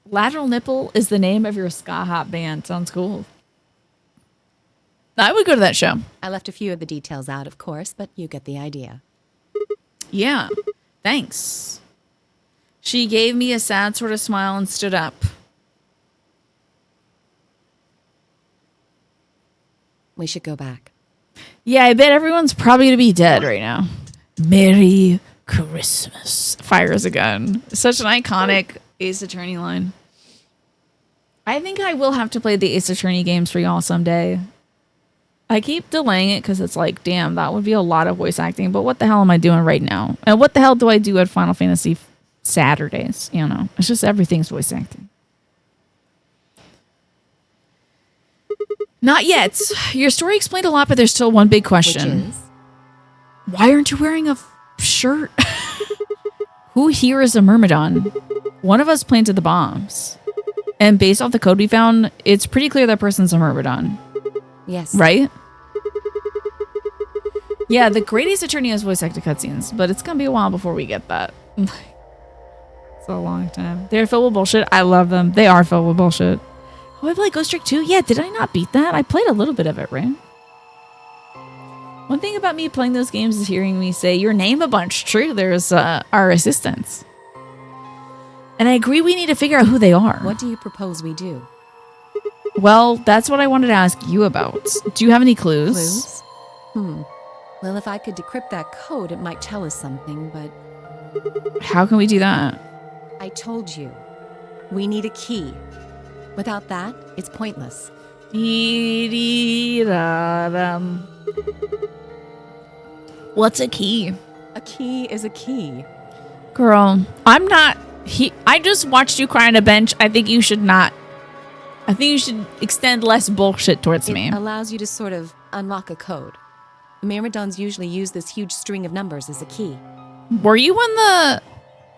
[SPEAKER 1] Lateral Nipple is the name of your ska hop band. Sounds cool. I would go to that show.
[SPEAKER 3] I left a few of the details out, of course, but you get the idea.
[SPEAKER 1] Yeah, thanks. She gave me a sad sort of smile and stood up.
[SPEAKER 3] We should go back.
[SPEAKER 1] Yeah, I bet everyone's probably going to be dead right now. Merry Christmas. Fires a gun. Such an iconic Ace Attorney line. I think I will have to play the Ace Attorney games for y'all someday. I keep delaying it because it's like, damn, that would be a lot of voice acting. But what the hell am I doing right now? And what the hell do I do at Final Fantasy Saturdays? You know, it's just everything's voice acting. Not yet. Your story explained a lot, but there's still one big question.
[SPEAKER 3] Which is?
[SPEAKER 1] Why aren't you wearing a shirt? Who here is a Myrmidon? One of us planted the bombs. And based off the code we found, it's pretty clear that person's a Myrmidon.
[SPEAKER 3] Yes.
[SPEAKER 1] Right? Yeah, the Great Ace Attorney has voice acted cutscenes, but it's going to be a while before we get that. It's a long time. They're filled with bullshit. I love them. They are filled with bullshit. Oh, I played Ghost Trick 2? Yeah, did I not beat that? I played a little bit of it, right? One thing about me playing those games is hearing me say your name a bunch. True, there's our assistants. And I agree we need to figure out who they are.
[SPEAKER 3] What do you propose we do?
[SPEAKER 1] Well, that's what I wanted to ask you about. Do you have any clues?
[SPEAKER 3] Clues? Well, if I could decrypt that code, it might tell us something, but
[SPEAKER 1] How can we do that?
[SPEAKER 3] I told you. We need a key. Without that, it's pointless.
[SPEAKER 1] What's a key?
[SPEAKER 3] A key is a key.
[SPEAKER 1] Girl, I'm not. I just watched you cry on a bench. I think you should not. I think you should extend less bullshit towards me.
[SPEAKER 3] It allows you to sort of unlock a code. Myrmidons usually use this huge string of numbers as a key.
[SPEAKER 1] Were you in the...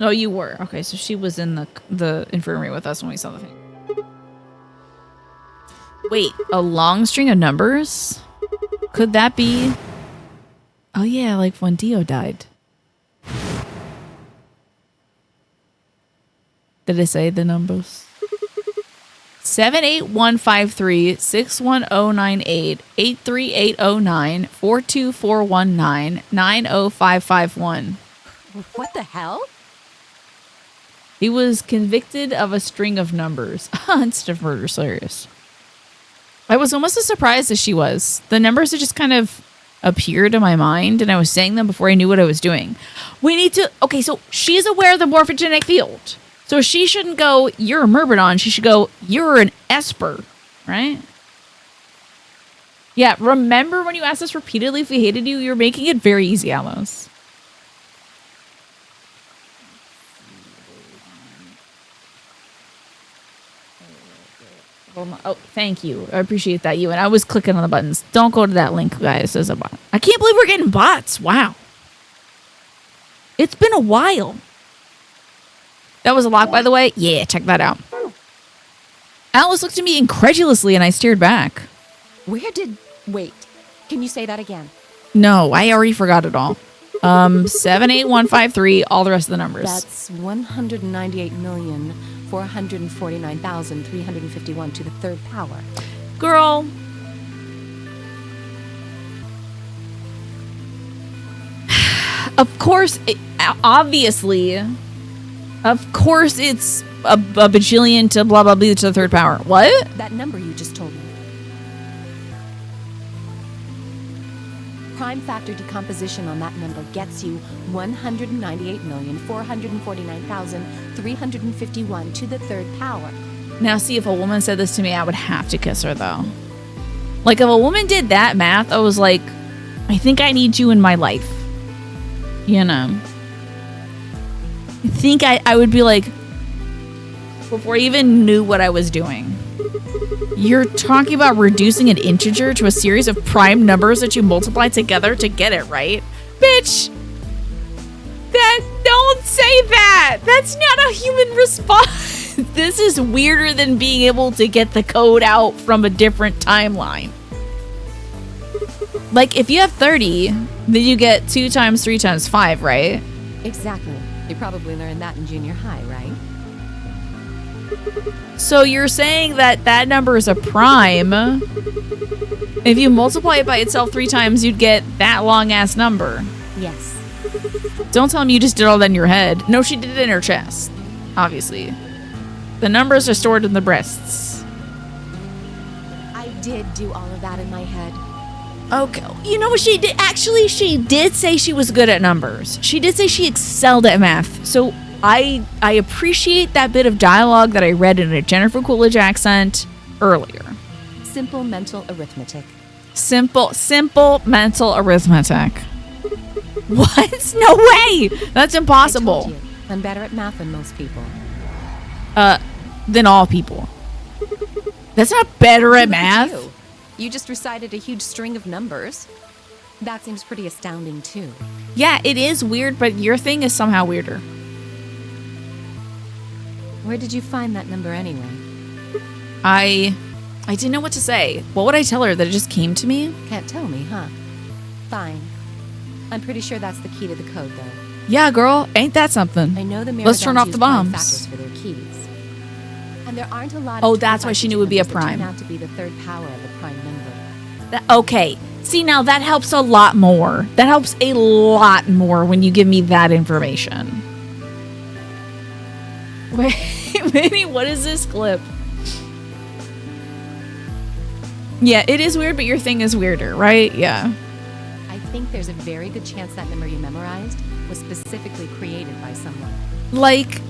[SPEAKER 1] No, you were. Okay, so she was in the infirmary with us when we saw the thing. Wait, a long string of numbers? Could that be... Oh yeah, like when Dio died. Did it say the numbers? 78153 61098 83809 42419 90551.
[SPEAKER 3] What the hell?
[SPEAKER 1] He was convicted of a string of numbers. Instead of murder, serious. I was almost as surprised as she was. The numbers had just kind of appeared in my mind, and I was saying them before I knew what I was doing. We need to... Okay, so she's aware of the morphogenic field. So she shouldn't go, you're a Myrmidon. She should go, you're an Esper, right? Yeah, remember when you asked us repeatedly if we hated you? You're making it very easy, Amos. Oh, thank you. I appreciate that, you. And I was clicking on the buttons. Don't go to that link, guys. There's a bot. I can't believe we're getting bots. Wow. It's been a while. That was a lock, by the way. Yeah, check that out. Alice looked at me incredulously, and I stared back.
[SPEAKER 3] Wait. Can you say that again?
[SPEAKER 1] No, I already forgot it all. 78153, all the rest of the numbers.
[SPEAKER 3] That's 198,449,351 to the third power.
[SPEAKER 1] Girl. Of course, obviously, of course it's a bajillion to blah, blah, blah to the third power. What?
[SPEAKER 3] That number you just told me. Prime factor decomposition on that number gets you 198,449,351 to the third power.
[SPEAKER 1] Now, see, if a woman said this to me, I would have to kiss her, though. Like, if a woman did that math, I was like, I think I need you in my life. You know? I think I would be like, before I even knew what I was doing. You're talking about reducing an integer to a series of prime numbers that you multiply together to get it right? Bitch! Don't say that! That's not a human response! This is weirder than being able to get the code out from a different timeline. Like, if you have 30, then you get 2 times 3 times 5, right?
[SPEAKER 3] Exactly. You probably learned that in junior high, right?
[SPEAKER 1] So you're saying that that number is a prime. If you multiply it by itself 3 times, you'd get that long-ass number.
[SPEAKER 3] Yes.
[SPEAKER 1] Don't tell me you just did all that in your head. No, she did it in her chest. Obviously. The numbers are stored in the breasts.
[SPEAKER 3] I did do all of that in my head.
[SPEAKER 1] Okay. You know what she did? Actually, she did say she was good at numbers. She did say she excelled at math. So I appreciate that bit of dialogue that I read in a Jennifer Coolidge accent earlier.
[SPEAKER 3] Simple mental arithmetic.
[SPEAKER 1] Simple mental arithmetic. What? No way! That's impossible.
[SPEAKER 3] I told you, I'm better at math than most people.
[SPEAKER 1] Than all people. That's not better at math.
[SPEAKER 3] You just recited a huge string of numbers. That seems pretty astounding, too.
[SPEAKER 1] Yeah, it is weird, but your thing is somehow weirder.
[SPEAKER 3] Where did you find that number anyway?
[SPEAKER 1] I didn't know what to say. What would I tell her? That it just came to me?
[SPEAKER 3] Can't tell me, huh? Fine. I'm pretty sure that's the key to the code, though.
[SPEAKER 1] Yeah, girl. Ain't that something?
[SPEAKER 3] I know the
[SPEAKER 1] Let's turn off the bombs.
[SPEAKER 3] factors for their keys. And there aren't a lot
[SPEAKER 1] Oh,
[SPEAKER 3] of
[SPEAKER 1] that's why she knew it would be a prime.
[SPEAKER 3] Turn out to be the third power of a prime number.
[SPEAKER 1] Okay. See, now that helps a lot more. That helps a lot more when you give me that information. Wait, Minnie, what is this clip? Yeah, it is weird, but your thing is weirder, right? Yeah.
[SPEAKER 3] I think there's a very good chance that number you memorized was specifically created by someone.
[SPEAKER 1] Like,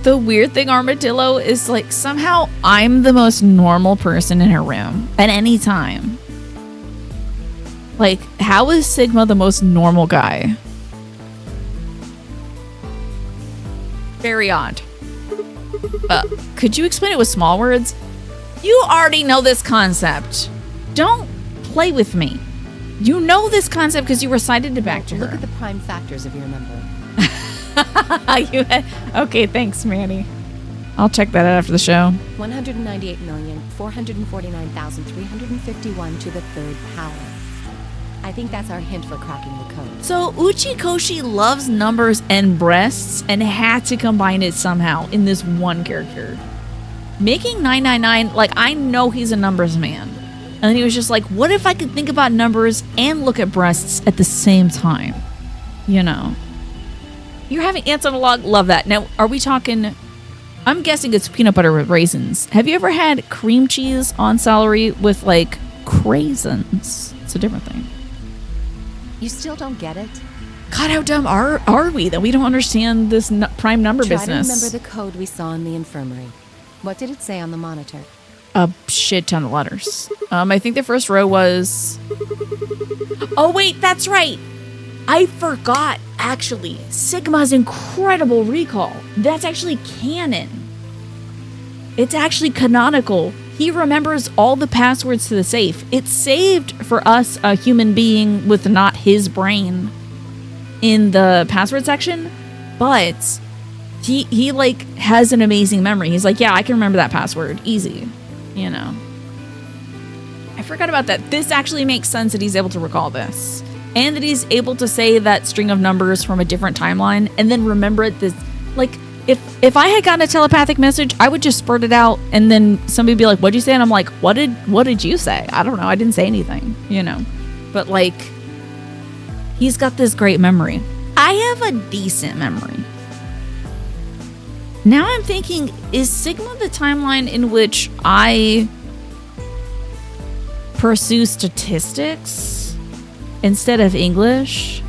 [SPEAKER 1] the weird thing, Armadillo, is like somehow I'm the most normal person in her room at any time. Like, how is Sigma the most normal guy? Very odd. Could you explain it with small words? You already know this concept. Don't play with me. You know this concept because you recited it back to her.
[SPEAKER 3] Look at the prime factors of your number.
[SPEAKER 1] Okay, thanks, Manny. I'll check that out after the show.
[SPEAKER 3] 198,449,351 to the third power. I think that's our hint for cracking the code.
[SPEAKER 1] So Uchikoshi loves numbers and breasts and had to combine it somehow in this one character. Making 999, like, I know he's a numbers man. And then he was just like, what if I could think about numbers and look at breasts at the same time? You know. You're having ants on a log? Love that. Now, are we talking... I'm guessing it's peanut butter with raisins. Have you ever had cream cheese on celery with, like, craisins? It's a different thing.
[SPEAKER 3] You still don't get it?
[SPEAKER 1] God, how dumb are we that we don't understand this prime number business?
[SPEAKER 3] Try to remember the code we saw in the infirmary. What did it say on the monitor?
[SPEAKER 1] A shit ton of letters. I think the first row was... Oh, wait, that's right. I forgot, actually. Sigma's incredible recall. That's actually canon. It's actually canonical. He remembers all the passwords to the safe. It's saved for us, a human being with not his brain, in the password section, but he like has an amazing memory. He's like, yeah, I can remember that password. Easy. You know. I forgot about that. This actually makes sense that he's able to recall this. And that he's able to say that string of numbers from a different timeline and then remember it this like if I had gotten a telepathic message, I would just spurt it out and then somebody would be like, what'd you say? And I'm like, what did you say? I don't know. I didn't say anything, you know. But like, he's got this great memory. I have a decent memory. Now I'm thinking, is Sigma the timeline in which I pursue statistics instead of English?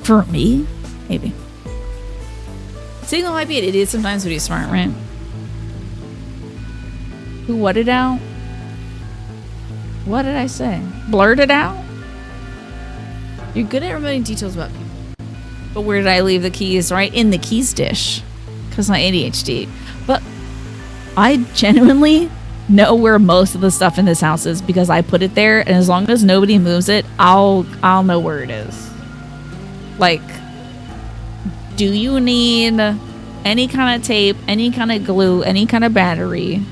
[SPEAKER 1] For me? Maybe. Sigma might be an idiot sometimes, but he's smart, right? Who what it out? What did I say? Blurt it out? You're good at remembering details about people. But where did I leave the keys? Right in the keys dish. Because my ADHD. But I genuinely know where most of the stuff in this house is because I put it there, and as long as nobody moves it, I'll know where it is. Like, do you need any kind of tape, any kind of glue, any kind of battery?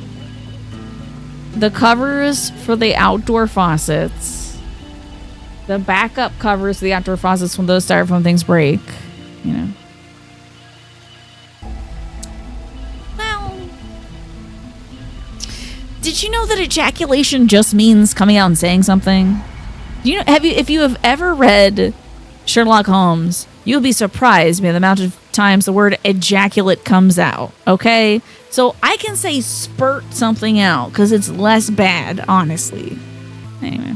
[SPEAKER 1] The covers for the outdoor faucets. The backup covers for the outdoor faucets when those styrofoam things break. You know. Well, did you know that ejaculation just means coming out and saying something? You know, if you have ever read Sherlock Holmes, you'll be surprised by the amount of times the word ejaculate comes out, okay? So I can say spurt something out because it's less bad, honestly. Anyway.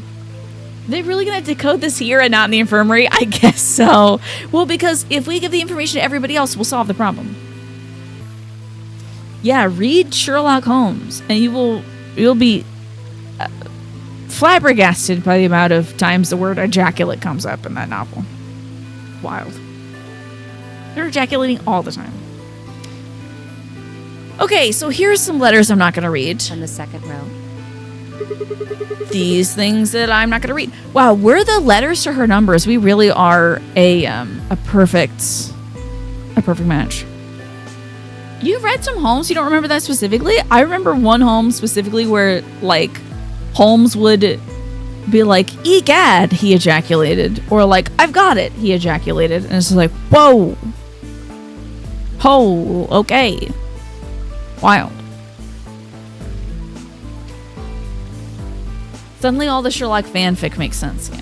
[SPEAKER 1] They're really going to decode this here and not in the infirmary? I guess so. Well, because if we give the information to everybody else, we'll solve the problem. Yeah, read Sherlock Holmes, and you'll be flabbergasted by the amount of times the word ejaculate comes up in that novel. Wild. They're ejaculating all the time. Okay, so here's some letters I'm not going to read.
[SPEAKER 3] On the second row.
[SPEAKER 1] These things that I'm not going to read. Wow, we're the letters to her numbers. We really are a perfect match. You've read some Holmes? You don't remember that specifically? I remember one Holmes specifically where, like, Holmes would be like, egad, he ejaculated. Or like, I've got it, he ejaculated. And it's just like, whoa. Oh, okay. Wild. Suddenly all the Sherlock fanfic makes sense. Yeah.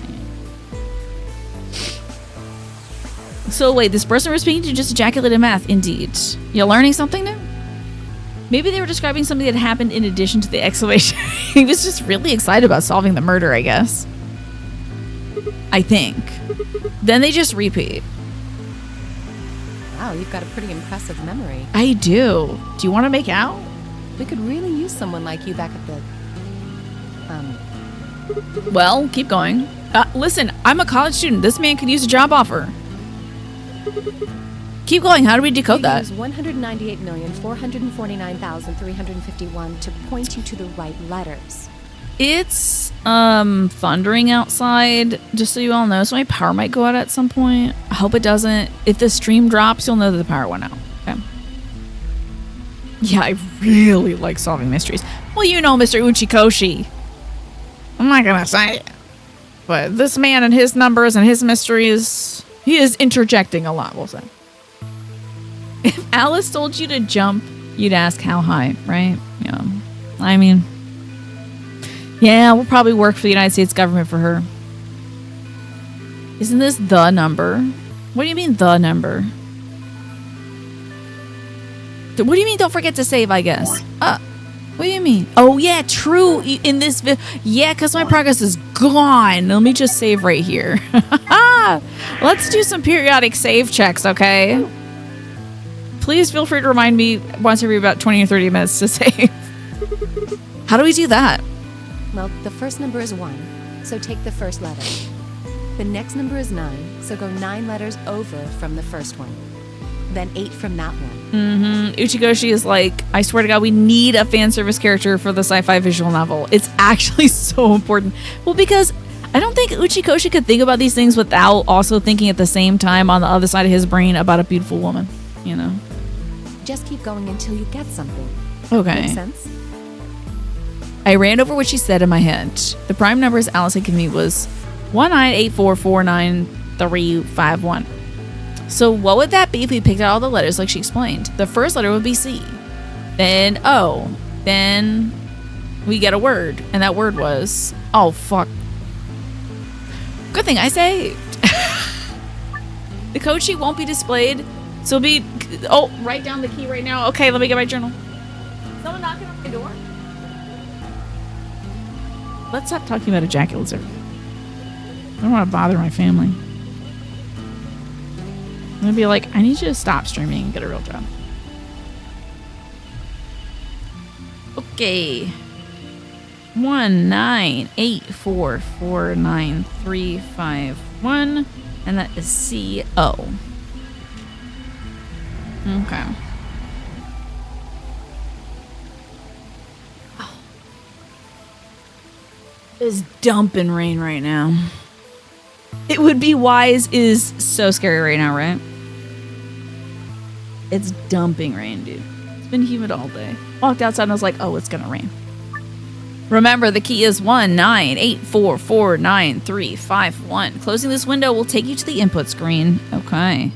[SPEAKER 1] So wait, this person we're speaking to just ejaculated math. Indeed. You're learning something new? Maybe they were describing something that happened in addition to the exclamation. He was just really excited about solving the murder, I guess. I think. Then they just repeat.
[SPEAKER 3] Wow, you've got a pretty impressive memory.
[SPEAKER 1] I do. Do you want to make out?
[SPEAKER 3] We could really use someone like you back at the...
[SPEAKER 1] Well, keep going. Listen, I'm a college student. This man could use a job offer. Keep going. How do we decode that?
[SPEAKER 3] Use 198,449,351 to point you to the right letters.
[SPEAKER 1] It's thundering outside, just so you all know, so my power might go out at some point. I hope it doesn't. If the stream drops, you'll know that the power went out. Okay. Yeah, I really like solving mysteries. Well, you know Mr. Uchikoshi. I'm not gonna say it. But this man and his numbers and his mysteries, he is interjecting a lot, we'll say. If Alice told you to jump, you'd ask how high, right? Yeah. I mean, yeah, we'll probably work for the United States government for her. Isn't this the number? What do you mean the number? What do you mean don't forget to save, I guess? What do you mean? Oh, yeah, true. In this video. Yeah, because my progress is gone. Let me just save right here. Let's do some periodic save checks, okay? Please feel free to remind me once every about 20 or 30 minutes to save. How do we do that?
[SPEAKER 3] Well, the first number is 1, so take the first letter. The next number is 9, so go 9 letters over from the first one. Then 8 from that one. Uchikoshi
[SPEAKER 1] is like, I swear to God, we need a fan service character for the sci-fi visual novel. It's actually so important. Well, because I don't think Uchikoshi could think about these things without also thinking at the same time on the other side of his brain about a beautiful woman, you know?
[SPEAKER 3] Just keep going until you get something.
[SPEAKER 1] Okay.
[SPEAKER 3] Makes sense?
[SPEAKER 1] I ran over what she said in my head. The prime numbers Alice had given me was 198449351. So what would that be if we picked out all the letters like she explained? The first letter would be C. Then O. Then we get a word. And that word was... Oh, fuck. Good thing I saved. The code sheet won't be displayed. So it'll be... Oh, write down the key right now. Okay, let me get my journal. Someone knocking on my door? Let's stop talking about ejaculates. I don't want to bother my family. I'm gonna be like, I need you to stop streaming and get a real job. Okay. 198449351, and that is CO. Okay. Oh. It's dumping rain right now. It would be wise is so scary right now, right? It's dumping rain, dude. It's been humid all day. Walked outside and I was like, oh, it's gonna rain. Remember, the key is 198449351. Closing this window will take you to the input screen. Okay.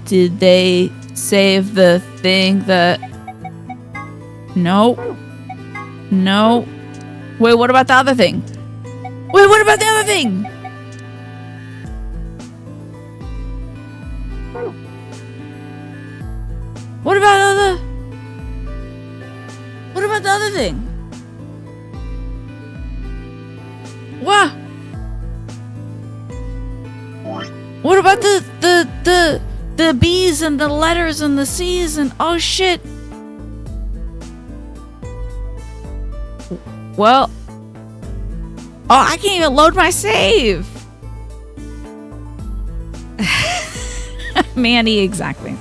[SPEAKER 1] Did they save the thing that... No. No. Wait, what about the other thing? Wait, what about the other thing? What about the other thing? What? What about the B's and the letters and the C's and oh shit? Well, I can't even load my save. Manny, exactly.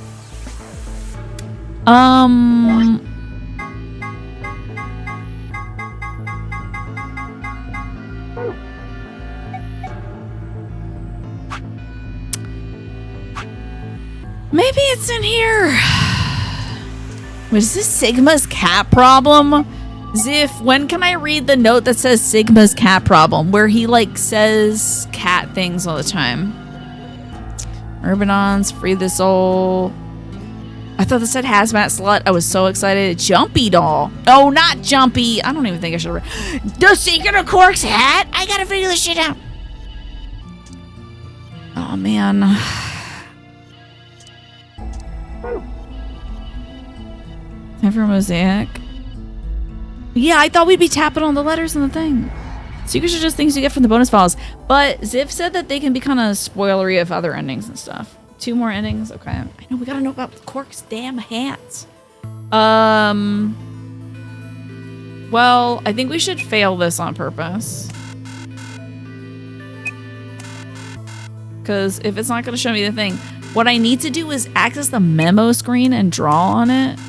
[SPEAKER 1] Maybe it's in here. Was this Sigma's cat problem? Ziff, when can I read the note that says Sigma's cat problem, where he like says cat things all the time? Myrmidon's free the soul. I thought this said hazmat slut. I was so excited. Jumpy doll. Oh, not Jumpy. I don't even think I should read. The Secret of Quark's hat? I gotta figure this shit out. Oh, man. Time for Mosaic. Yeah, I thought we'd be tapping on the letters in the thing. Secrets are just things you get from the bonus files. But Ziv said that they can be kind of spoilery of other endings and stuff. 2 more endings? Okay. I know, we gotta know about Cork's damn hats. Well, I think we should fail this on purpose. Because if it's not gonna show me the thing, what I need to do is access the memo screen and draw on it.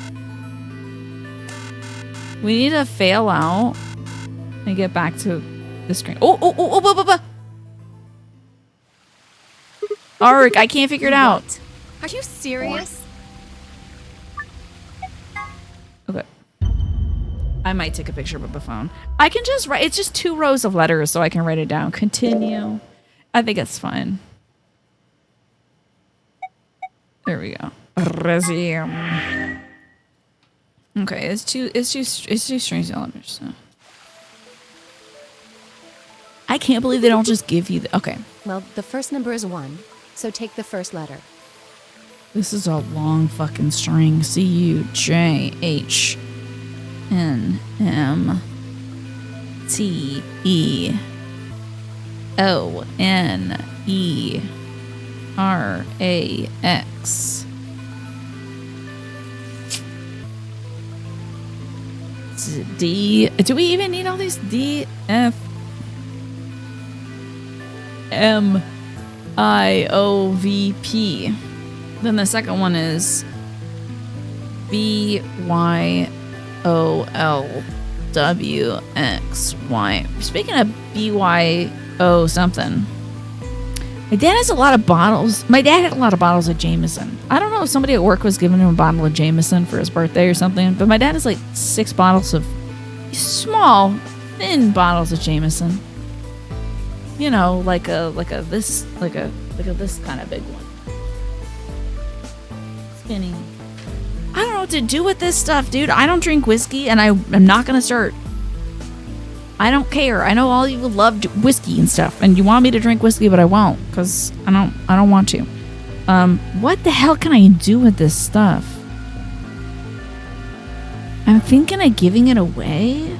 [SPEAKER 1] We need to fail out and get back to the screen. Oh. Ark, I can't figure it out.
[SPEAKER 3] What? Are you serious?
[SPEAKER 1] Okay. I might take a picture with the phone. I can just write, it's just 2 rows of letters so I can write it down. Continue. I think it's fine. There we go. Resume. Okay, it's too strange letters. So. I can't believe they don't just give you the, okay.
[SPEAKER 3] Well, the first number is 1, so take the first letter.
[SPEAKER 1] This is a long fucking string. CHNMTEONERAX. D. Do we even need all these? D, F, M, I, O, V, P. Then the second one is B, Y, O, L, W, X, Y. Speaking of B, Y, O something. My dad has a lot of bottles. My dad had a lot of bottles of Jameson. I don't know if somebody at work was giving him a bottle of Jameson for his birthday or something, but my dad has like 6 bottles of small, thin bottles of Jameson. You know, like a this kind of big one. Skinny. I don't know what to do with this stuff, dude. I don't drink whiskey, and I'm not gonna start. I don't care. I know all you love whiskey and stuff, and you want me to drink whiskey, but I won't, because I don't want to. What the hell can I do with this stuff? I'm thinking of giving it away.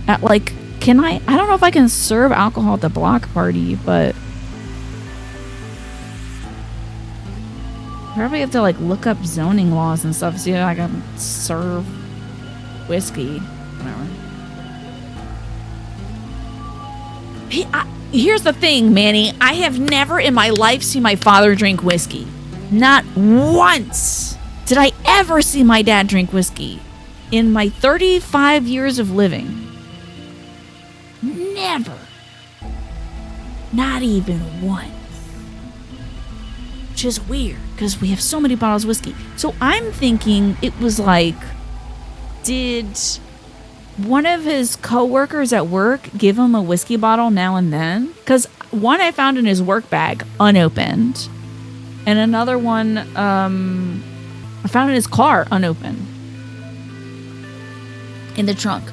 [SPEAKER 1] At like, can I don't know if I can serve alcohol at the block party, but probably have to like look up zoning laws and stuff, see if I can serve whiskey, whatever. Here's the thing, Manny. I have never in my life seen my father drink whiskey. Not once did I ever see my dad drink whiskey in my 35 years of living. Never. Not even once. Which is weird, because we have so many bottles of whiskey. So I'm thinking it was like, did one of his co-workers at work give him a whiskey bottle now and then? Because one I found in his work bag unopened, and another one I found in his car unopened in the trunk.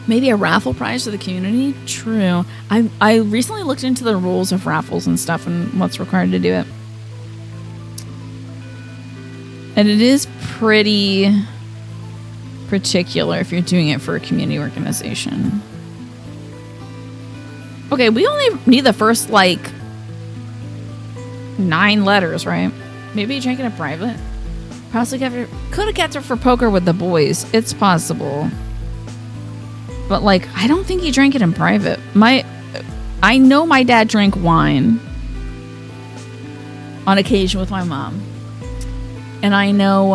[SPEAKER 1] Maybe a raffle prize to the community? True. I recently looked into the rules of raffles and stuff and what's required to do it, and it is pretty particular if you're doing it for a community organization. Okay, we only need the first like 9 letters, right? Maybe drinking it private. Possibly could have kept it for poker with the boys. It's possible, but like I don't think he drank it in private. I know my dad drank wine on occasion with my mom, and I know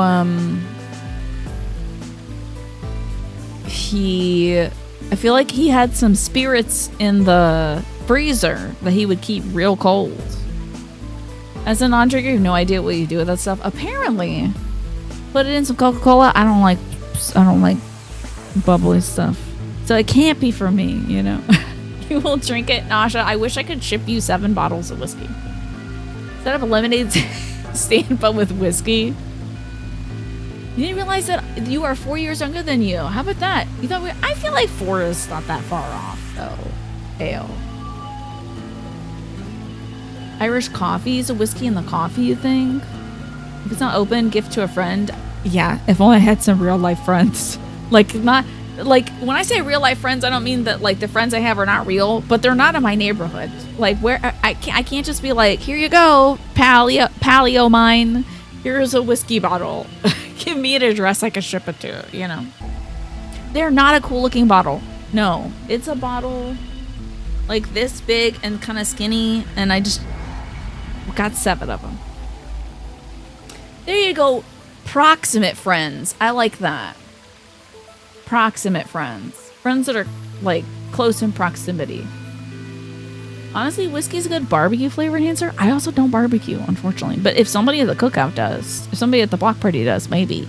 [SPEAKER 1] I feel like he had some spirits in the freezer that he would keep real cold. As a non-drinker, you have no idea what you do with that stuff. Apparently, put it in some Coca-Cola. I don't like bubbly stuff, so it can't be for me. You know, you will drink it, Nasha. I wish I could ship you 7 bottles of whiskey. Set up a lemonade stand, but with whiskey. You didn't realize that you are 4 years younger than you. How about that? You thought I feel like 4 is not that far off, though. Ale. Irish coffee is a whiskey in the coffee, you think? If it's not open, gift to a friend. Yeah, if only I had some real life friends. Like, not like when I say real life friends, I don't mean that like the friends I have are not real, but they're not in my neighborhood. Like, where I can't just be like, here you go, pally o' mine. Here's a whiskey bottle. Give me an address I can ship it to, you know. They're not a cool looking bottle. No, it's a bottle like this big and kind of skinny, and I just got 7 of them. There you go. Proximate friends. I like that. Proximate friends. Friends that are like close in proximity. Honestly, whiskey's a good barbecue flavor enhancer. I also don't barbecue, unfortunately. But if somebody at the cookout does, if somebody at the block party does, maybe.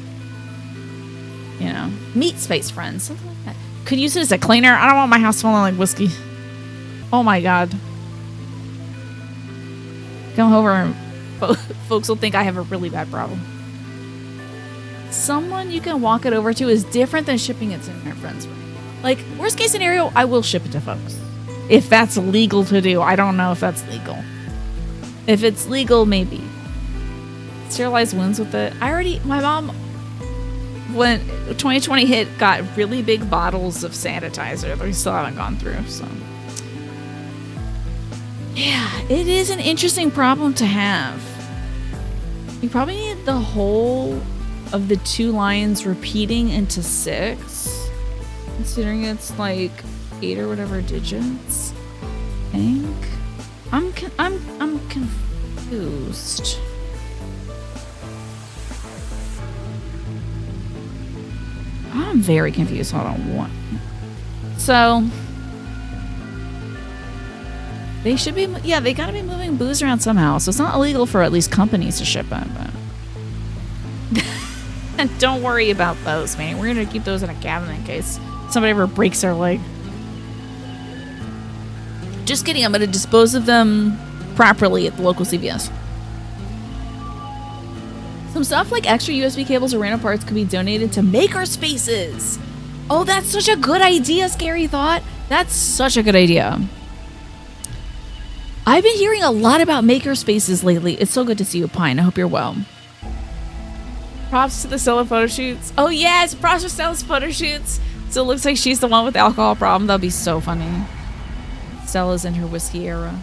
[SPEAKER 1] You know, meat space friends, something like that. Could use it as a cleaner. I don't want my house smelling like whiskey. Oh my god. Come over and folks will think I have a really bad problem. Someone you can walk it over to is different than shipping it to their friends. Like, worst case scenario, I will ship it to folks. If that's legal to do. I don't know if that's legal. If it's legal, maybe. Sterilize wounds with it. My mom, when 2020 hit, got really big bottles of sanitizer that we still haven't gone through, so. Yeah, it is an interesting problem to have. You probably need the whole of the 2 lines repeating into 6, considering it's like 8 or whatever digits. I think I'm confused. I'm very confused. Hold on, one. So they should be, yeah, they gotta be moving booze around somehow. So it's not illegal for at least companies to ship it, but. And don't worry about those, man. We're gonna keep those in a cabinet in case somebody ever breaks their leg. Just kidding. I'm gonna dispose of them properly at the local CVS. Some stuff like extra USB cables or random parts could be donated to maker spaces. Oh, that's such a good idea, Scary Thought. That's such a good idea. I've been hearing a lot about maker spaces lately. It's so good to see you, Pine. I hope you're well. Props to the Stella photo shoots. Oh yes, props to Stella's photo shoots. So it looks like she's the one with the alcohol problem. That'll be so funny. Stella's in her whiskey era.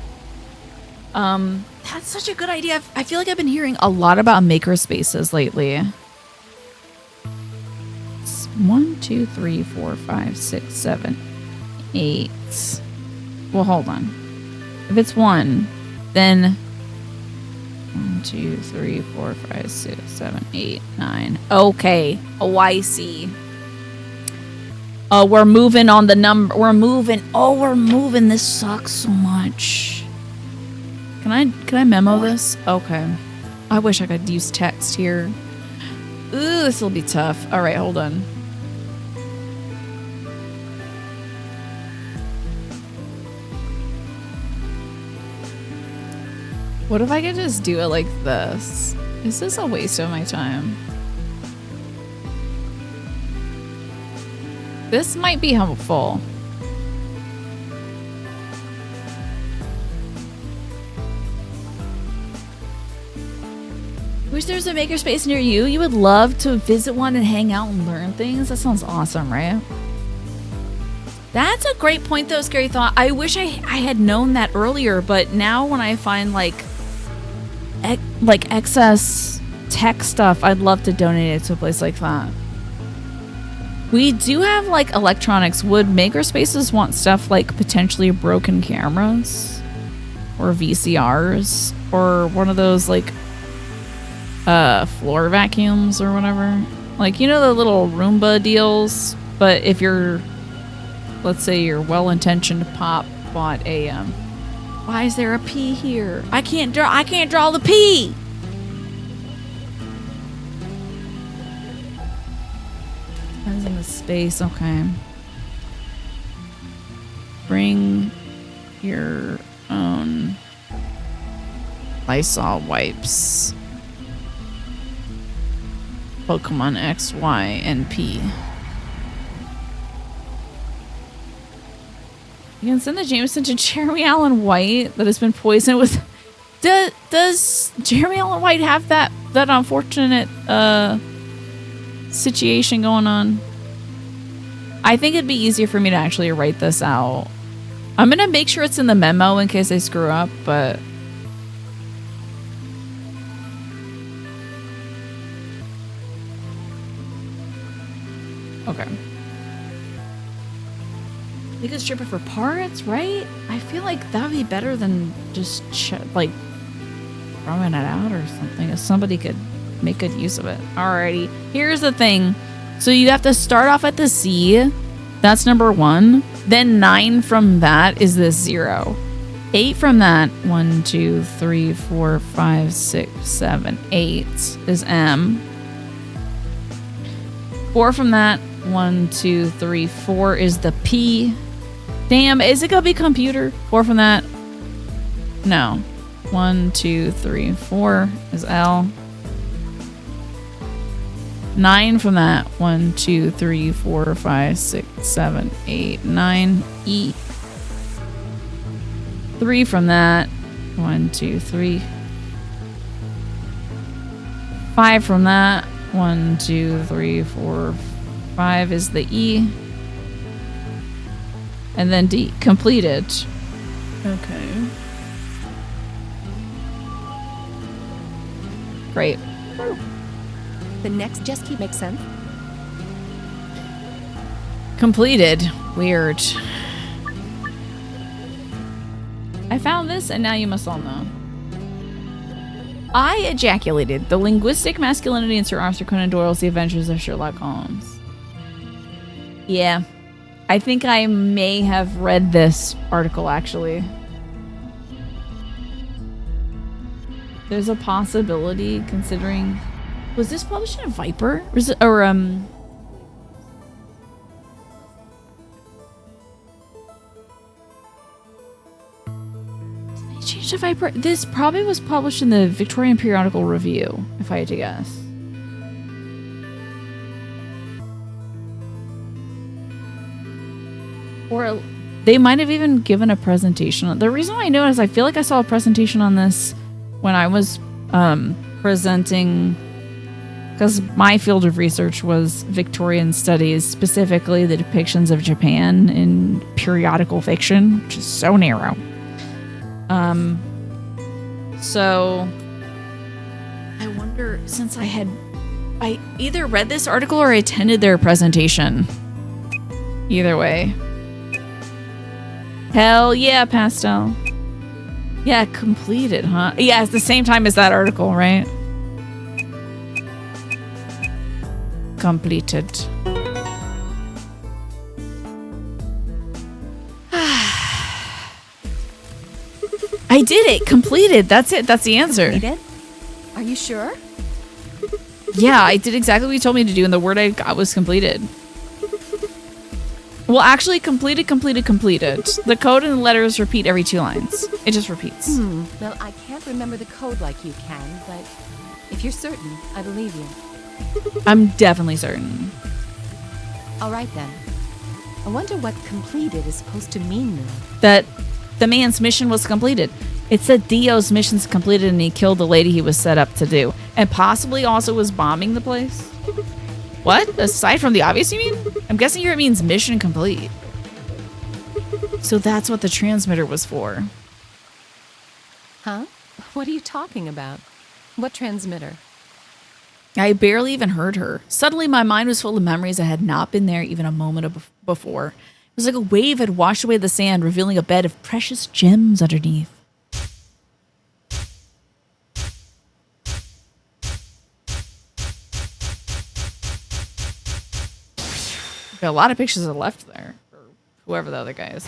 [SPEAKER 1] That's such a good idea. I feel like I've been hearing a lot about maker spaces lately. It's 1, 2, 3, 4, 5, 6, 7, 8. Well, hold on. If it's 1, then 1, 2, 3, 4, 5, 6, 7, 8, 9. Okay. Oh, I see. We're moving on the number. We're moving. Oh, we're moving. This sucks so much. Can I memo this? Okay. I wish I could use text here. Ooh, this will be tough. All right, hold on. What if I could just do it like this? Is this a waste of my time? This might be helpful. Wish there was a makerspace near you. You would love to visit one and hang out and learn things. That sounds awesome, right? That's a great point, though, Scary Thought. I wish I had known that earlier, but now when I find like excess tech stuff, I'd love to donate it to a place like that. We do have like electronics. Would makerspaces want stuff like potentially broken cameras or VCRs or one of those like floor vacuums or whatever? Like, you know, the little Roomba deals, but if you're, let's say your well-intentioned pop bought a why is there a P here? I can't draw the P. Depends on the space. Okay. Bring your own Lysol wipes. Pokemon X, Y, and P. You can send the Jameson to Jeremy Allen White that has been poisoned with. Does Jeremy Allen White have that unfortunate situation going on? I think it'd be easier for me to actually write this out. I'm going to make sure it's in the memo in case I screw up, but... Okay. We could strip it for parts, right? I feel like that would be better than just, like, throwing it out or something. If somebody could make good use of it. Alrighty. Here's the thing. So you have to start off at the C. That's number 1. Then 9 from that is this 0. 8 from that, 1, 2, 3, 4, 5, 6, 7, 8 is M. 4 from that, 1, 2, 3, 4 is the P. Damn, is it gonna be computer? 4 from that? No. 1, 2, 3, 4 is L. 9 from that. 1, 2, 3, 4, 5, 6, 7, 8, 9. E. 3 from that. 1, 2, 3. 5 from that. 1, 2, 3, 4, 5 is the E. And then D. Completed. Okay. Great.
[SPEAKER 3] The next just keep makes sense.
[SPEAKER 1] Completed. Weird. I found this and now you must all know. I ejaculated. The linguistic masculinity in Sir Arthur Conan Doyle's The Adventures of Sherlock Holmes. Yeah. I think I may have read this article actually. There's a possibility considering... Was this published in a Viper? Did I change to Viper? This probably was published in the Victorian Periodical Review, if I had to guess. Or they might have even given a presentation. The reason why I know is I feel like I saw a presentation on this when I was presenting, because my field of research was Victorian studies, specifically the depictions of Japan in periodical fiction, which is so narrow. So I wonder, since I either read this article or attended their presentation. Either way. Hell yeah, Pastel. Yeah, completed, huh? Yeah, it's the same time as that article, right? Completed. I did it. Completed. That's it. That's the answer.
[SPEAKER 3] Completed? Are you sure?
[SPEAKER 1] Yeah, I did exactly what you told me to do, and the word I got was completed. Well, actually, completed. The code and the letters repeat every 2 lines. It just repeats.
[SPEAKER 3] Well, I can't remember the code like you can, but if you're certain, I believe you.
[SPEAKER 1] I'm definitely certain.
[SPEAKER 3] All right, then. I wonder what completed is supposed to mean now.
[SPEAKER 1] That the man's mission was completed. It said Dio's mission's completed and he killed the lady he was set up to do. And possibly also was bombing the place. What? Aside from the obvious, you mean? I'm guessing here it means mission complete. So that's what the transmitter was for.
[SPEAKER 3] Huh? What are you talking about? What transmitter?
[SPEAKER 1] I barely even heard her. Suddenly my mind was full of memories that had not been there even a moment before. It was like a wave had washed away the sand, revealing a bed of precious gems underneath. A lot of pictures are left there, or whoever the other guy is.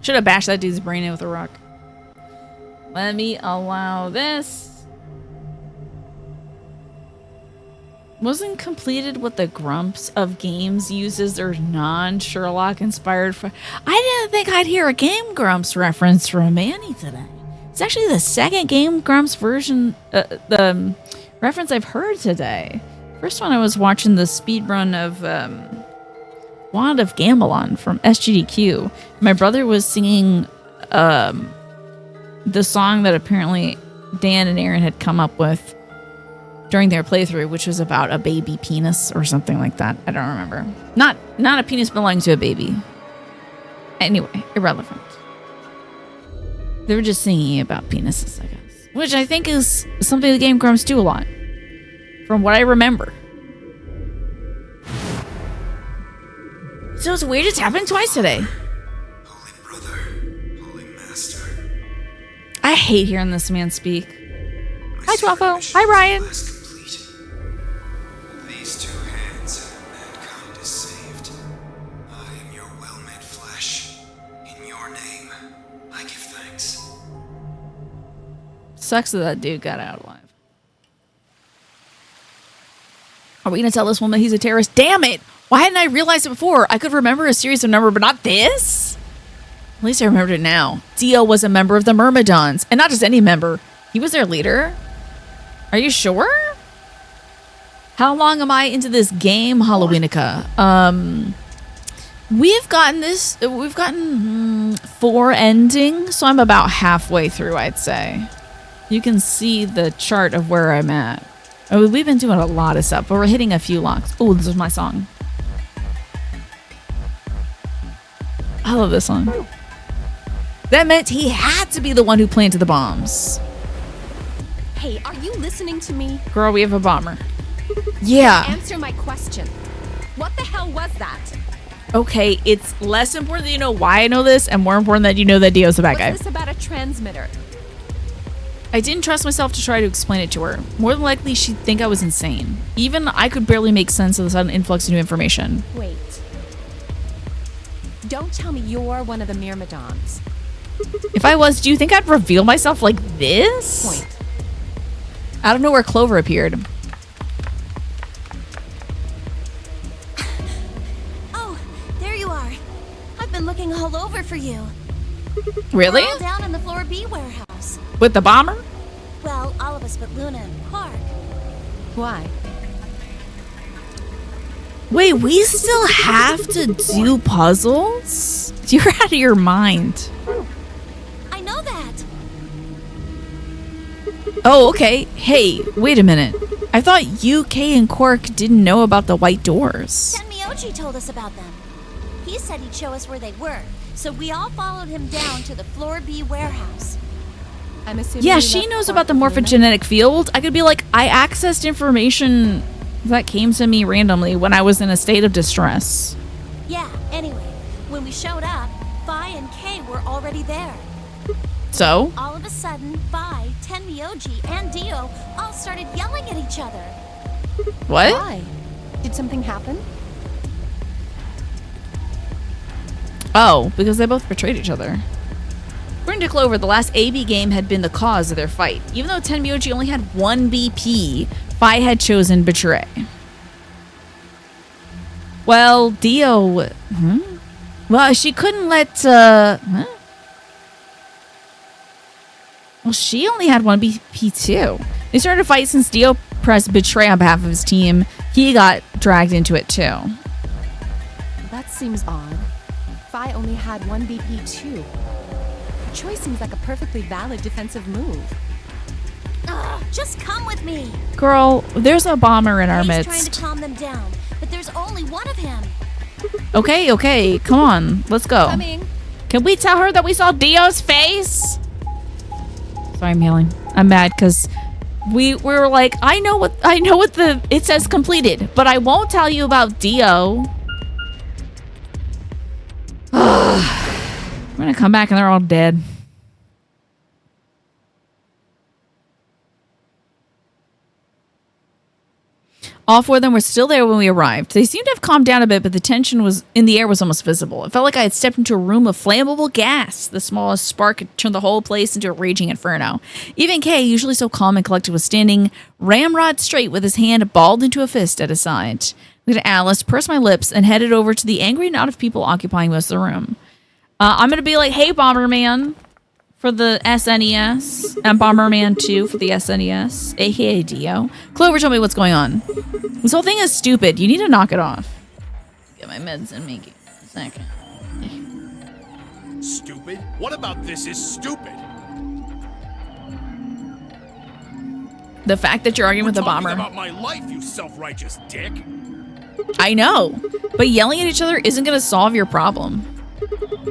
[SPEAKER 1] Should have bashed that dude's brain in with a rock. Let me allow this. Wasn't completed what the grumps of games uses their non-Sherlock inspired I didn't think I'd hear a Game Grumps reference from Manny today. It's actually the second Game Grumps version, the reference I've heard today. First one I was watching the speed run of Wand of Gamelon from SGDQ. My brother was singing the song that apparently Dan and Aaron had come up with during their playthrough, which was about a baby penis or something like that. I don't remember. Not a penis belonging to a baby. Anyway, irrelevant. They were just singing about penises, I guess. Which I think is something the Game Grumps do a lot. From what I remember. So it's weird it's happened twice today.
[SPEAKER 2] Holy brother, holy master.
[SPEAKER 1] I hate hearing this man speak.
[SPEAKER 2] My
[SPEAKER 1] Hi, Twelfo.
[SPEAKER 2] mission
[SPEAKER 1] Hi, Ryan.
[SPEAKER 2] lies complete. These two hands, mankind is saved. I am your well-made flesh. In your name, I give thanks.
[SPEAKER 1] Sucks that dude got out alive. Are we going to tell this woman he's a terrorist? Damn it! Why hadn't I realized it before? I could remember a series of numbers, but not this? At least I remembered it now. Dio was a member of the Myrmidons. And not just any member. He was their leader. Are you sure? How long am I into this game, Halloweenika? We've gotten 4 endings, so I'm about halfway through, I'd say. You can see the chart of where I'm at. Oh, we've been doing a lot of stuff, but we're hitting a few locks. Oh, this is my song. I love this song. That meant he had to be the one who planted the bombs.
[SPEAKER 3] Hey, are you listening to me?
[SPEAKER 1] Girl, we have a bomber. Yeah.
[SPEAKER 3] Answer my question. What the hell was that?
[SPEAKER 1] Okay, it's less important that you know why I know this and more important that you know that Dio's the bad guy.
[SPEAKER 3] What's this about a transmitter?
[SPEAKER 1] I didn't trust myself to try to explain it to her. More than likely, she'd think I was insane. Even I could barely make sense of the sudden influx of new information.
[SPEAKER 3] Wait. Don't tell me you're one of the Myrmidons.
[SPEAKER 1] If I was, do you think I'd reveal myself like this?
[SPEAKER 3] Point.
[SPEAKER 1] Out of nowhere, Clover appeared.
[SPEAKER 5] Oh, there you are. I've been looking all over for you.
[SPEAKER 1] Really?
[SPEAKER 5] We're all down in the floor B warehouse.
[SPEAKER 1] With the bomber?
[SPEAKER 5] Well, all of us but Luna and Quark.
[SPEAKER 3] Why?
[SPEAKER 1] Wait, we still have to do puzzles? You're out of your mind.
[SPEAKER 5] I know that.
[SPEAKER 1] Oh, okay. Hey, wait a minute. I thought UK and Quark didn't know about the white doors.
[SPEAKER 5] Tenmyoji told us about them. He said he'd show us where they were, so we all followed him down to the floor B warehouse.
[SPEAKER 3] I'm assuming.
[SPEAKER 1] Yeah,
[SPEAKER 3] you
[SPEAKER 1] she
[SPEAKER 3] left
[SPEAKER 1] knows
[SPEAKER 3] Quark
[SPEAKER 1] about the
[SPEAKER 3] with Luna?
[SPEAKER 1] morphogenetic field. I could be like, I accessed information that came to me randomly when I was in a state of distress.
[SPEAKER 5] Yeah, anyway, when we showed up, Phi and Kay were already there.
[SPEAKER 1] So?
[SPEAKER 5] All of a sudden, Phi, Tenmyoji, and Dio all started yelling at each other.
[SPEAKER 1] What?
[SPEAKER 3] Why? Did something happen?
[SPEAKER 1] Oh, because they both betrayed each other. According to Clover, the last AB game had been the cause of their fight. Even though Tenmyoji only had 1 BP, Phi had chosen betray. Well, Dio... Well, she couldn't let... Well, she only had 1 BP too. They started a fight since Dio pressed betray on behalf of his team. He got dragged into it too.
[SPEAKER 3] That seems odd. Phi only had 1 BP too. The choice seems like a perfectly valid defensive move.
[SPEAKER 5] Ugh, just come with me.
[SPEAKER 1] Girl, there's a bomber in our
[SPEAKER 5] He's trying
[SPEAKER 1] midst.
[SPEAKER 5] to calm them down, but there's only one of him.
[SPEAKER 1] Okay, come on, let's go.
[SPEAKER 3] Coming.
[SPEAKER 1] Can we tell her that we saw Dio's face? Sorry, I'm yelling. I'm mad because we were like, I know what it says completed, but I won't tell you about Dio. We're gonna come back and they're all dead. All 4 of them were still there when we arrived. They seemed to have calmed down a bit, but the tension was in the air was almost visible. It felt like I had stepped into a room of flammable gas. The smallest spark had turned the whole place into a raging inferno. Even Kay, usually so calm and collected, was standing ramrod straight with his hand balled into a fist at his side. I looked at Alice, pursed my lips, and headed over to the angry knot of people occupying most of the room. I'm going to be like, hey, Bomberman, for the SNES, and Bomberman 2 for the SNES, aka Dio. Clover, tell me what's going on. This whole thing is stupid. You need to knock it off. Get my meds and make it a second.
[SPEAKER 2] Stupid? What about this is stupid?
[SPEAKER 1] The fact that you're arguing with the bomber.
[SPEAKER 6] About my life, you self-righteous dick.
[SPEAKER 1] I know, but yelling at each other isn't going to solve your problem.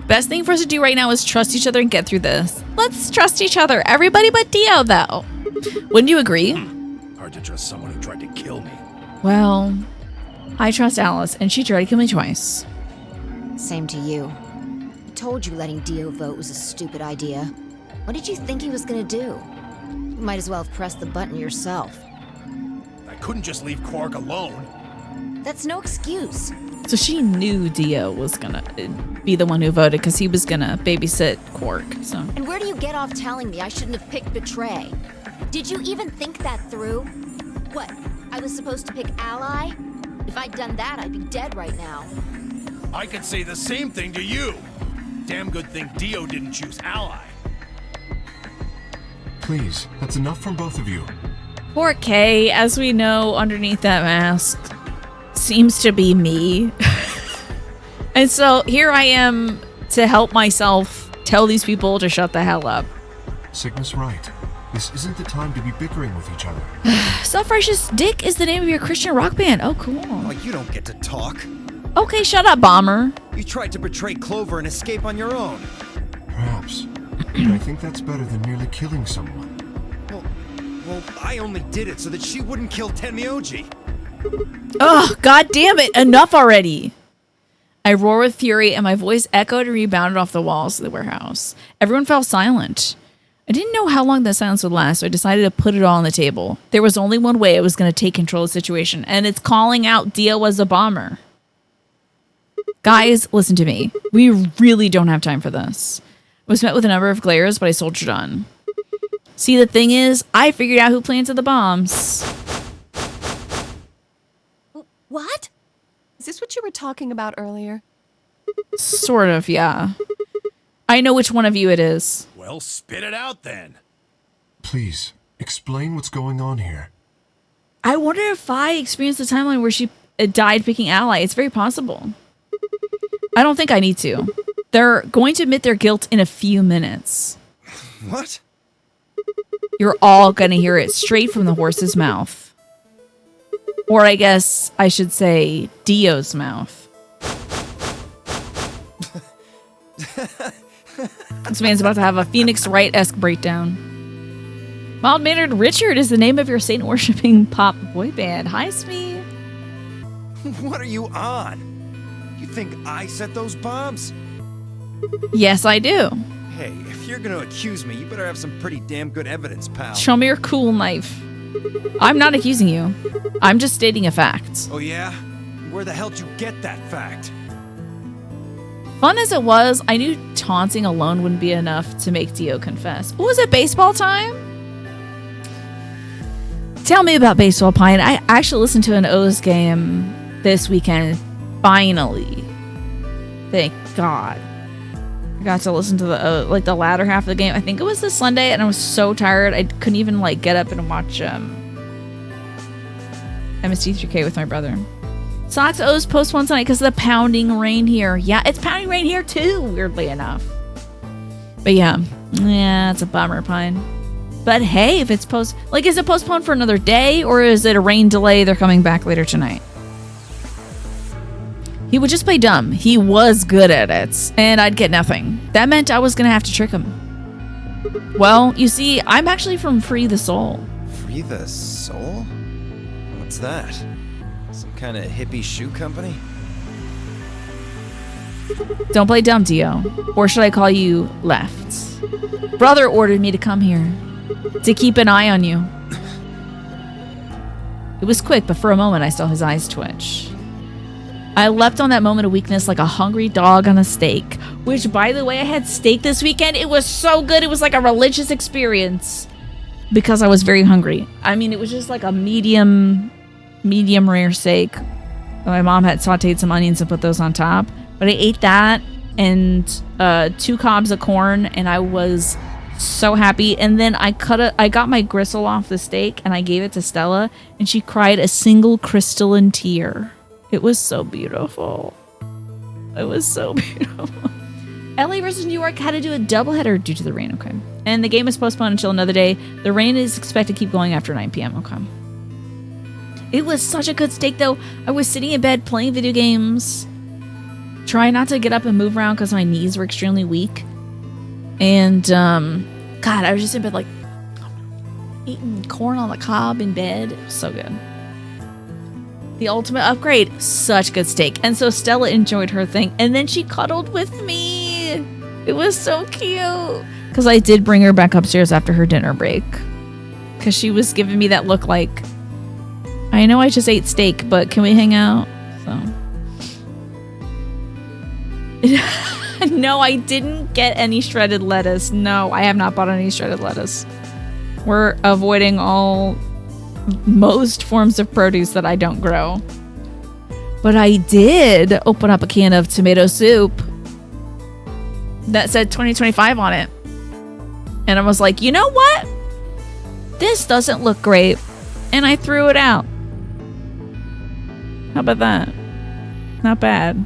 [SPEAKER 1] Best thing for us to do right now is trust each other and get through this. Let's trust each other. Everybody but Dio, though. Wouldn't you agree?
[SPEAKER 6] Hard to trust someone who tried to kill me.
[SPEAKER 1] Well, I trust Alice, and she tried to kill me twice.
[SPEAKER 7] Same to you. I told you letting Dio vote was a stupid idea. What did you think he was gonna do? You might as well have pressed the button yourself.
[SPEAKER 6] I couldn't just leave Quark alone.
[SPEAKER 7] That's no excuse.
[SPEAKER 1] So she knew Dio was gonna be the one who voted because he was gonna babysit Quark. So.
[SPEAKER 7] And where do you get off telling me I shouldn't have picked Betray?
[SPEAKER 5] Did you even think that through? What? I was supposed to pick Ally? If I'd done that, I'd be dead right now.
[SPEAKER 6] I could say the same thing to you. Damn good thing Dio didn't choose Ally.
[SPEAKER 8] Please, that's enough from both of you.
[SPEAKER 1] Poor Kay, as we know, underneath that mask seems to be me. And so here I am to help myself tell these people to shut the hell up.
[SPEAKER 8] Cygnus right. This isn't the time to be bickering with each other.
[SPEAKER 1] Self-Righteous Dick is the name of your Christian rock band. Oh, cool.
[SPEAKER 2] Oh, you don't get to talk.
[SPEAKER 1] Okay, shut up, Bomber.
[SPEAKER 2] You tried to betray Clover and escape on your own.
[SPEAKER 8] Perhaps. But I think that's better than merely killing someone.
[SPEAKER 2] Well, I only did it so that she wouldn't kill Tenmyoji.
[SPEAKER 1] Ugh, god damn it, enough already. I roar with fury and my voice echoed and rebounded off the walls of the warehouse. Everyone fell silent. I didn't know how long that silence would last, so I decided to put it all on the table. There was only one way I was going to take control of the situation, and it's calling out Dio as a bomber. Guys, listen to me. We really don't have time for this. I was met with a number of glares, but I soldiered on. See, the thing is, I figured out who planted the bombs.
[SPEAKER 5] What?
[SPEAKER 3] Is this what you were talking about earlier?
[SPEAKER 1] Sort of, yeah. I know which one of you it is.
[SPEAKER 6] Well, spit it out then.
[SPEAKER 8] Please, explain what's going on here.
[SPEAKER 1] I wonder if I experienced the timeline where she died picking Ally. It's very possible. I don't think I need to. They're going to admit their guilt in a few minutes.
[SPEAKER 2] What?
[SPEAKER 1] You're all going to hear it straight from the horse's mouth. Or I guess I should say Dio's mouth. This man's about to have a Phoenix Wright-esque breakdown. Mild-mannered Richard is the name of your Satan-worshipping pop boy band. Hi, Smee.
[SPEAKER 2] What are you on? You think I set those bombs?
[SPEAKER 1] Yes, I do.
[SPEAKER 2] Hey, if you're gonna accuse me, you better have some pretty damn good evidence, pal.
[SPEAKER 1] Show me your cool knife. I'm not accusing you. I'm just stating a fact.
[SPEAKER 2] Oh yeah? Where the hell did you get that fact?
[SPEAKER 1] Fun as it was, I knew taunting alone wouldn't be enough to make Dio confess. What was it, baseball time? Tell me about baseball, Pine. I actually listened to an O's game this weekend. Finally. Thank God. I got to listen to the latter half of the game. I think it was this Sunday, and I was so tired I couldn't even get up and watch MST3K with my brother. Sox O's postponed tonight because of the pounding rain here. Yeah, it's pounding rain here too, weirdly enough. But yeah, it's a bummer, Pine. But hey, if it's is it postponed for another day, or is it a rain delay? They're coming back later tonight. He would just play dumb. He was good at it, and I'd get nothing. That meant I was gonna have to trick him. Well, you see, I'm actually from Free the Soul.
[SPEAKER 2] Free the Soul? What's that? Some kind of hippie shoe company?
[SPEAKER 1] Don't play dumb, Dio. Or should I call you Left? Brother ordered me to come here. To keep an eye on you. It was quick, but for a moment I saw his eyes twitch. I leapt on that moment of weakness like a hungry dog on a steak. Which, by the way, I had steak this weekend. It was so good. It was like a religious experience. Because I was very hungry. I mean, it was just like a medium rare steak. My mom had sauteed some onions and put those on top. But I ate that and 2 cobs of corn, and I was so happy. And then I got my gristle off the steak and I gave it to Stella, and she cried a single crystalline tear. It was so beautiful. It was so beautiful. LA versus New York had to do a doubleheader due to the rain. Okay. And the game is postponed until another day. The rain is expected to keep going after 9 p.m. Okay. It was such a good steak, though. I was sitting in bed playing video games, trying not to get up and move around because my knees were extremely weak. And, God, I was just in bed, like, eating corn on the cob in bed. It was so good. The ultimate upgrade. Such good steak. And so Stella enjoyed her thing. And then she cuddled with me. It was so cute. Because I did bring her back upstairs after her dinner break. Because she was giving me that look like, I know I just ate steak, but can we hang out? So. No, I didn't get any shredded lettuce. No, I have not bought any shredded lettuce. We're avoiding most forms of produce that I don't grow. But I did open up a can of tomato soup that said 2025 on it. And I was like, you know what? This doesn't look great. And I threw it out. How about that? Not bad.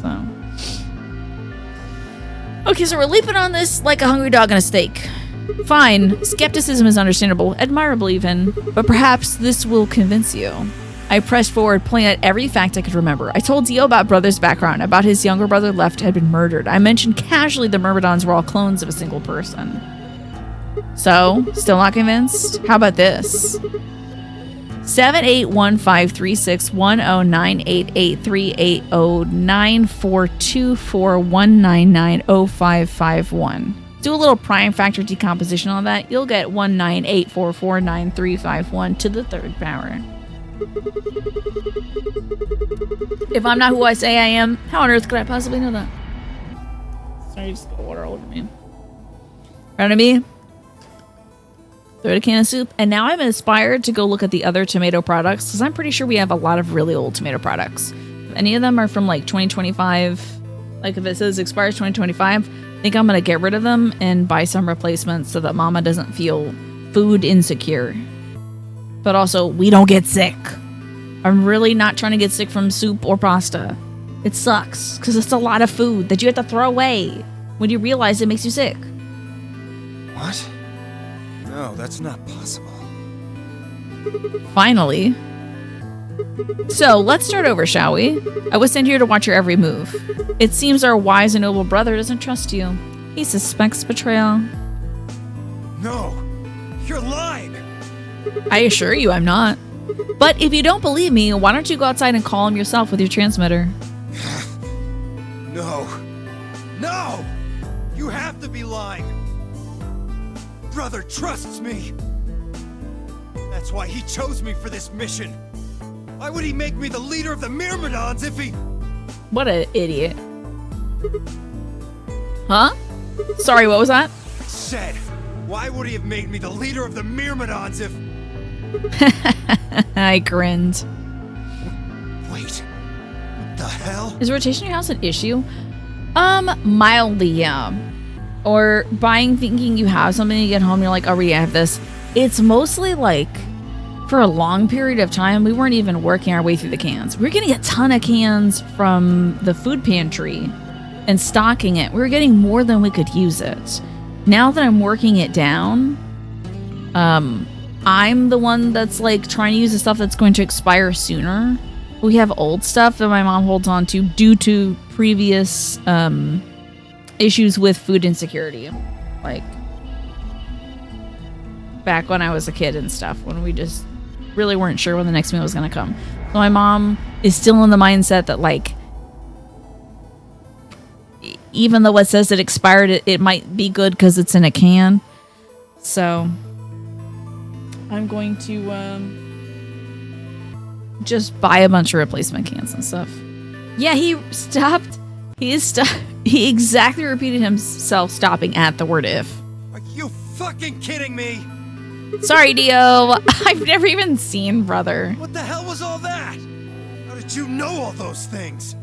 [SPEAKER 1] So. Okay, so we're leaping on this like a hungry dog on a steak. Fine, skepticism is understandable, admirable even, but perhaps this will convince you. I pressed forward, pulling out every fact I could remember. I told Dio about Brother's background, about his younger brother left had been murdered. I mentioned casually the Myrmidons were all clones of a single person. So, still not convinced? How about this? 78153610988380942419905551. Do a little prime factor decomposition on that. You'll get 198449351 to the third power. If I'm not who I say I am, how on earth could I possibly know that? Sorry, just got water all over me. Right on me? Throw a can of soup. And now I'm inspired to go look at the other tomato products because I'm pretty sure we have a lot of really old tomato products. If any of them are from like 2025, like if it says expires 2025, I think I'm going to get rid of them and buy some replacements so that Mama doesn't feel food insecure. But also, we don't get sick. I'm really not trying to get sick from soup or pasta. It sucks because it's a lot of food that you have to throw away when you realize it makes you sick.
[SPEAKER 2] What? No, that's not possible.
[SPEAKER 1] Finally. So, let's start over, shall we? I was sent here to watch your every move. It seems our wise and noble brother doesn't trust you. He suspects betrayal.
[SPEAKER 6] No, you're lying.
[SPEAKER 1] I assure you I'm not. But if you don't believe me, why don't you go outside and call him yourself with your transmitter?
[SPEAKER 6] No. No! You have to be lying. Brother trusts me. That's why he chose me for this mission. Why would he make me the leader of the Myrmidons if he...
[SPEAKER 1] What an idiot. Huh? Sorry, what was that?
[SPEAKER 6] Said, why would he have made me the leader of the Myrmidons if...
[SPEAKER 1] I grinned.
[SPEAKER 6] Wait. What the hell?
[SPEAKER 1] Is rotation in your house an issue? Mildly, yeah. Or buying thinking you have something, you get home, you're like, oh, yeah, I have this. It's mostly like, for a long period of time, we weren't even working our way through the cans. We were getting a ton of cans from the food pantry and stocking it. We were getting more than we could use it. Now that I'm working it down, I'm the one that's like trying to use the stuff that's going to expire sooner. We have old stuff that my mom holds on to due to previous issues with food insecurity. Like back when I was a kid and stuff, when we just really weren't sure when the next meal was going to come. So my mom is still in the mindset that like, even though it says it expired, it might be good because it's in a can. So I'm going to just buy a bunch of replacement cans and stuff. Yeah, he stopped. He exactly repeated himself stopping at the word if.
[SPEAKER 6] Are you fucking kidding me?
[SPEAKER 1] Sorry, Dio. I've never even seen Brother.
[SPEAKER 6] What the hell was all that? How did you know all those things?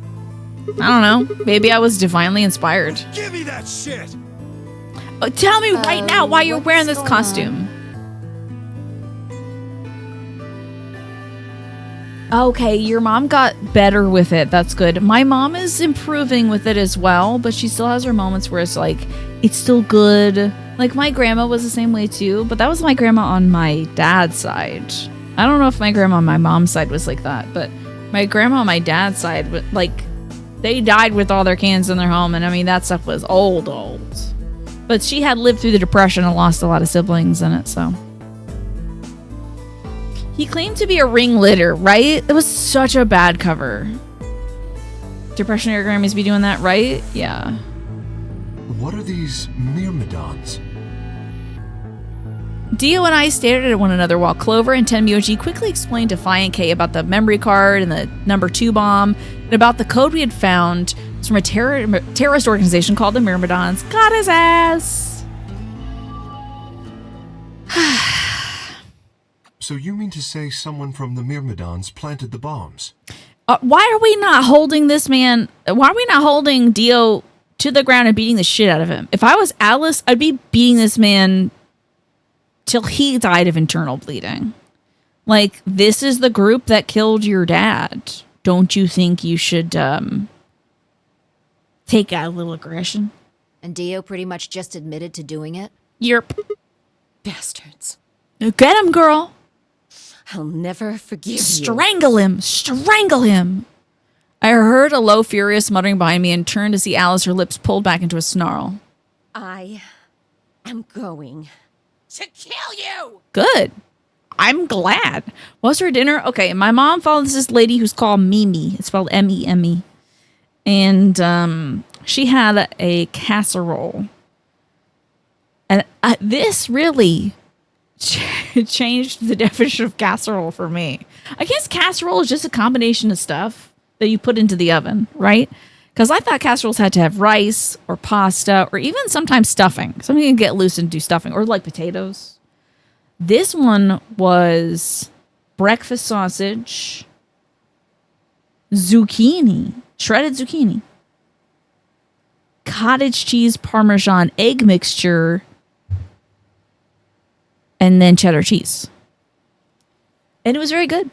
[SPEAKER 1] I don't know. Maybe I was divinely inspired.
[SPEAKER 6] Give me that shit!
[SPEAKER 1] Tell me right now why you're wearing this
[SPEAKER 3] what's
[SPEAKER 1] costume. Okay, your mom got better with it. That's good. My mom is improving with it as well, but she still has her moments where it's like, it's still good. Like, Like, my grandma was the same way too, but that was my grandma on my dad's side. I don't know if my grandma on my mom's side was like that, but my grandma on my dad's side, like, they died with all their cans in their home, and I mean, that stuff was old. But she had lived through the Depression and lost a lot of siblings in it, so. He claimed to be a ringleader, right? It was such a bad cover. Depression era Grammys be doing that, right? Yeah.
[SPEAKER 8] What are these Myrmidons?
[SPEAKER 1] Dio and I stared at one another while Clover and Tenmyoji quickly explained to Fi and Kay about the memory card and the number 2 bomb, and about the code we had found from a terrorist organization called the Myrmidons. Got his ass!
[SPEAKER 8] So you mean to say someone from the Myrmidons planted the bombs?
[SPEAKER 1] Why are we not holding this man? Why are we not holding Dio to the ground and beating the shit out of him? If I was Alice, I'd be beating this man till he died of internal bleeding. Like, this is the group that killed your dad. Don't you think you should take out a little aggression?
[SPEAKER 7] And Dio pretty much just admitted to doing it?
[SPEAKER 1] Yerp.
[SPEAKER 3] Bastards.
[SPEAKER 1] Get him, girl.
[SPEAKER 3] I'll never forgive you.
[SPEAKER 1] Strangle him. Strangle him. I heard a low, furious muttering behind me and turned to see Alice, her lips pulled back into a snarl.
[SPEAKER 3] I am going to kill you!
[SPEAKER 1] Good. I'm glad. What's for dinner? Okay, my mom follows this lady who's called Mimi. It's spelled M-E-M-E. And she had a casserole. And this really changed the definition of casserole for me. I guess casserole is just a combination of stuff that you put into the oven, right? Because I thought casseroles had to have rice or pasta or even sometimes stuffing. Something can get loose and do stuffing, or like potatoes. This one was breakfast sausage, zucchini, shredded zucchini, cottage cheese Parmesan egg mixture, and then cheddar cheese. And it was very good.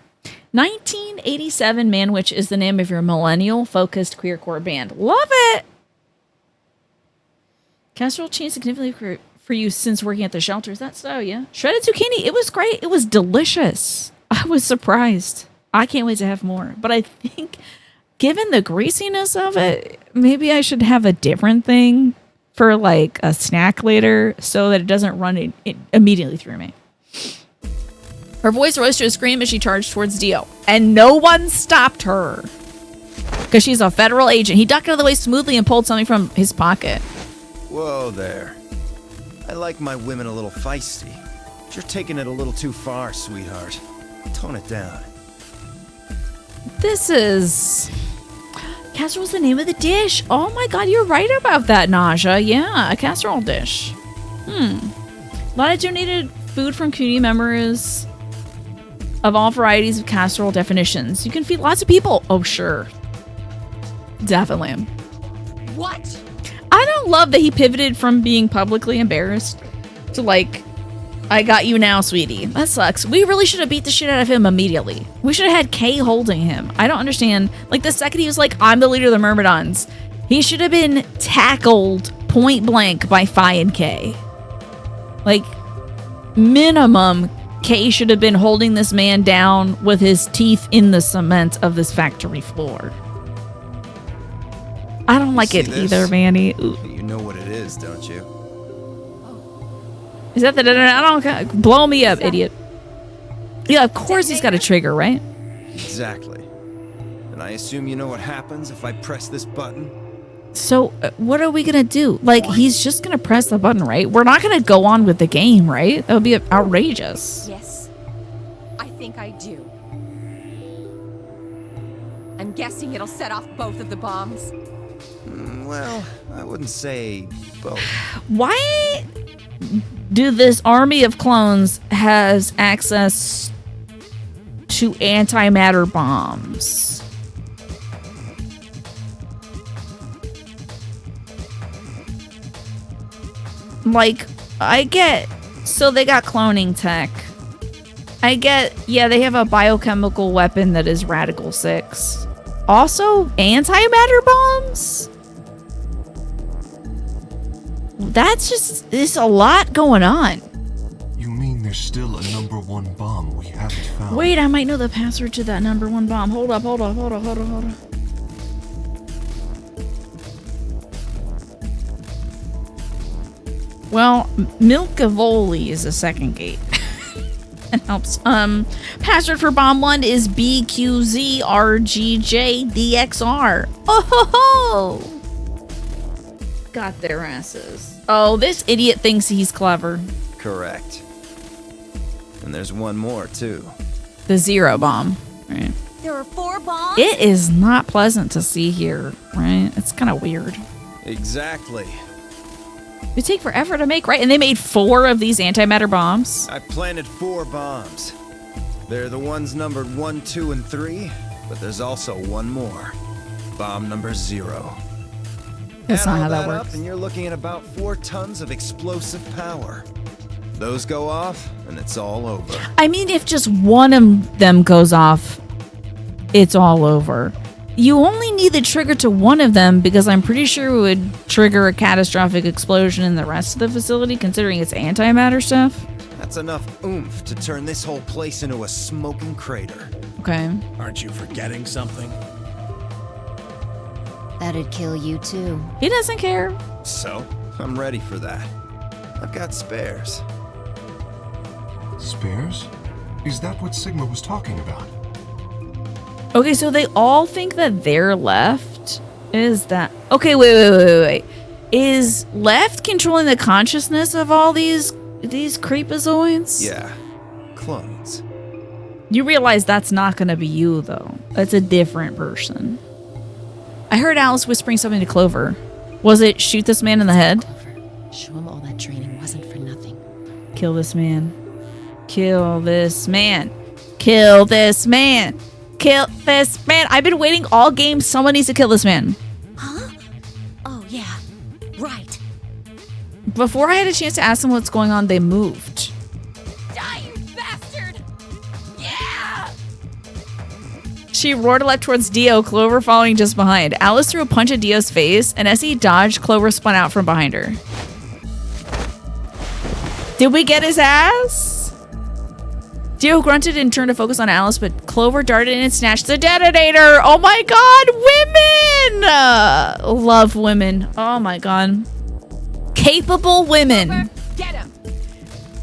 [SPEAKER 1] 1987 Manwich is the name of your millennial-focused queercore band. Love it! Casserole changed significantly for you since working at the shelter. Is that so? Yeah. Shredded zucchini. It was great. It was delicious. I was surprised. I can't wait to have more. But I think, given the greasiness of it, maybe I should have a different thing for like a snack later so that it doesn't run it immediately through me. Her voice rose to a scream as she charged towards Dio, and no one stopped her because she's a federal agent. He ducked out of the way smoothly and pulled something from his pocket.
[SPEAKER 6] Whoa there. I like my women a little feisty. But you're taking it a little too far, sweetheart. Tone it down.
[SPEAKER 1] This is... Casserole's the name of the dish. Oh my god, you're right about that, Naja. Yeah, a casserole dish. A lot of donated food from community members of all varieties of casserole definitions. You can feed lots of people. Oh, sure. Definitely.
[SPEAKER 3] What?
[SPEAKER 1] I don't love that he pivoted from being publicly embarrassed to like, I got you now, sweetie. That sucks. We really should have beat the shit out of him immediately. We should have had Kay holding him. I don't understand. Like, the second he was like, I'm the leader of the Myrmidons, he should have been tackled point blank by Fi and Kay. Like, minimum, Kay should have been holding this man down with his teeth in the cement of this factory floor. I don't like it either, Manny. Ooh.
[SPEAKER 6] You know what it is, don't you?
[SPEAKER 1] Is that the... I don't... Blow me up, idiot. Yeah, of course he's got a trigger, right?
[SPEAKER 6] Exactly. And I assume you know what happens if I press this button?
[SPEAKER 1] So, what are we gonna do? Like, he's just gonna press the button, right? We're not gonna go on with the game, right? That would be outrageous.
[SPEAKER 3] Yes, I think I do. I'm guessing it'll set off both of the bombs.
[SPEAKER 6] Well, I wouldn't say both.
[SPEAKER 1] Why do this army of clones has access to antimatter bombs? Like, I get, so they got cloning tech. I get, yeah, they have a biochemical weapon that is Radical 6. Also, antimatter bombs? there's a lot going on.
[SPEAKER 8] You mean there's still a number 1 bomb we haven't found?
[SPEAKER 1] Wait, I might know the password to that number 1 bomb. Hold up. Well, Milkavoli is the second gate. It helps. Password for bomb 1 is BQZRGJDXR. Oh ho ho! Got their asses. Oh, this idiot thinks he's clever.
[SPEAKER 2] Correct. And there's one more, too.
[SPEAKER 1] The 0 bomb, right?
[SPEAKER 5] There are 4 bombs?
[SPEAKER 1] It is not pleasant to see here, right? It's kind of weird.
[SPEAKER 2] Exactly.
[SPEAKER 1] They take forever to make, right? And they made 4 of these antimatter bombs.
[SPEAKER 2] I planted 4 bombs. They're the ones numbered 1, 2, and 3, but there's also one more. Bomb number 0.
[SPEAKER 1] That's
[SPEAKER 2] Add
[SPEAKER 1] not
[SPEAKER 2] all
[SPEAKER 1] how that
[SPEAKER 2] up,
[SPEAKER 1] works.
[SPEAKER 2] and you're looking at about 4 tons of explosive power. Those go off, and it's all over.
[SPEAKER 1] I mean, if just one of them goes off, it's all over. You only need the trigger to one of them because I'm pretty sure it would trigger a catastrophic explosion in the rest of the facility, considering it's antimatter stuff.
[SPEAKER 2] That's enough oomph to turn this whole place into a smoking crater.
[SPEAKER 1] Okay.
[SPEAKER 9] Aren't you forgetting something?
[SPEAKER 7] That'd kill you too.
[SPEAKER 1] He doesn't care.
[SPEAKER 2] So, I'm ready for that. I've got spares.
[SPEAKER 8] Spares? Is that what Sigma was talking about?
[SPEAKER 1] Okay, so they all think that they're left. Is that... Okay, wait. Is left controlling the consciousness of all these creepazoids?
[SPEAKER 2] Yeah, clones.
[SPEAKER 1] You realize that's not going to be you, though. That's a different person. I heard Alice whispering something to Clover. Was it shoot this man in the head?
[SPEAKER 3] Show him all that training wasn't for nothing.
[SPEAKER 1] Kill this man. Kill this man. Kill this man. Kill this man. I've been waiting all game. Someone needs to kill this man.
[SPEAKER 5] Huh? Oh, yeah. Right.
[SPEAKER 1] Before I had a chance to ask them what's going on, they moved.
[SPEAKER 5] Die, you bastard! Yeah!
[SPEAKER 1] She roared left towards Dio, Clover following just behind. Alice threw a punch at Dio's face, and as he dodged, Clover spun out from behind her. Did we get his ass? Dio grunted and turned to focus on Alice, but Clover darted in and snatched the detonator. Oh my god, women! Love women. Oh my god. Capable women.
[SPEAKER 5] Get him!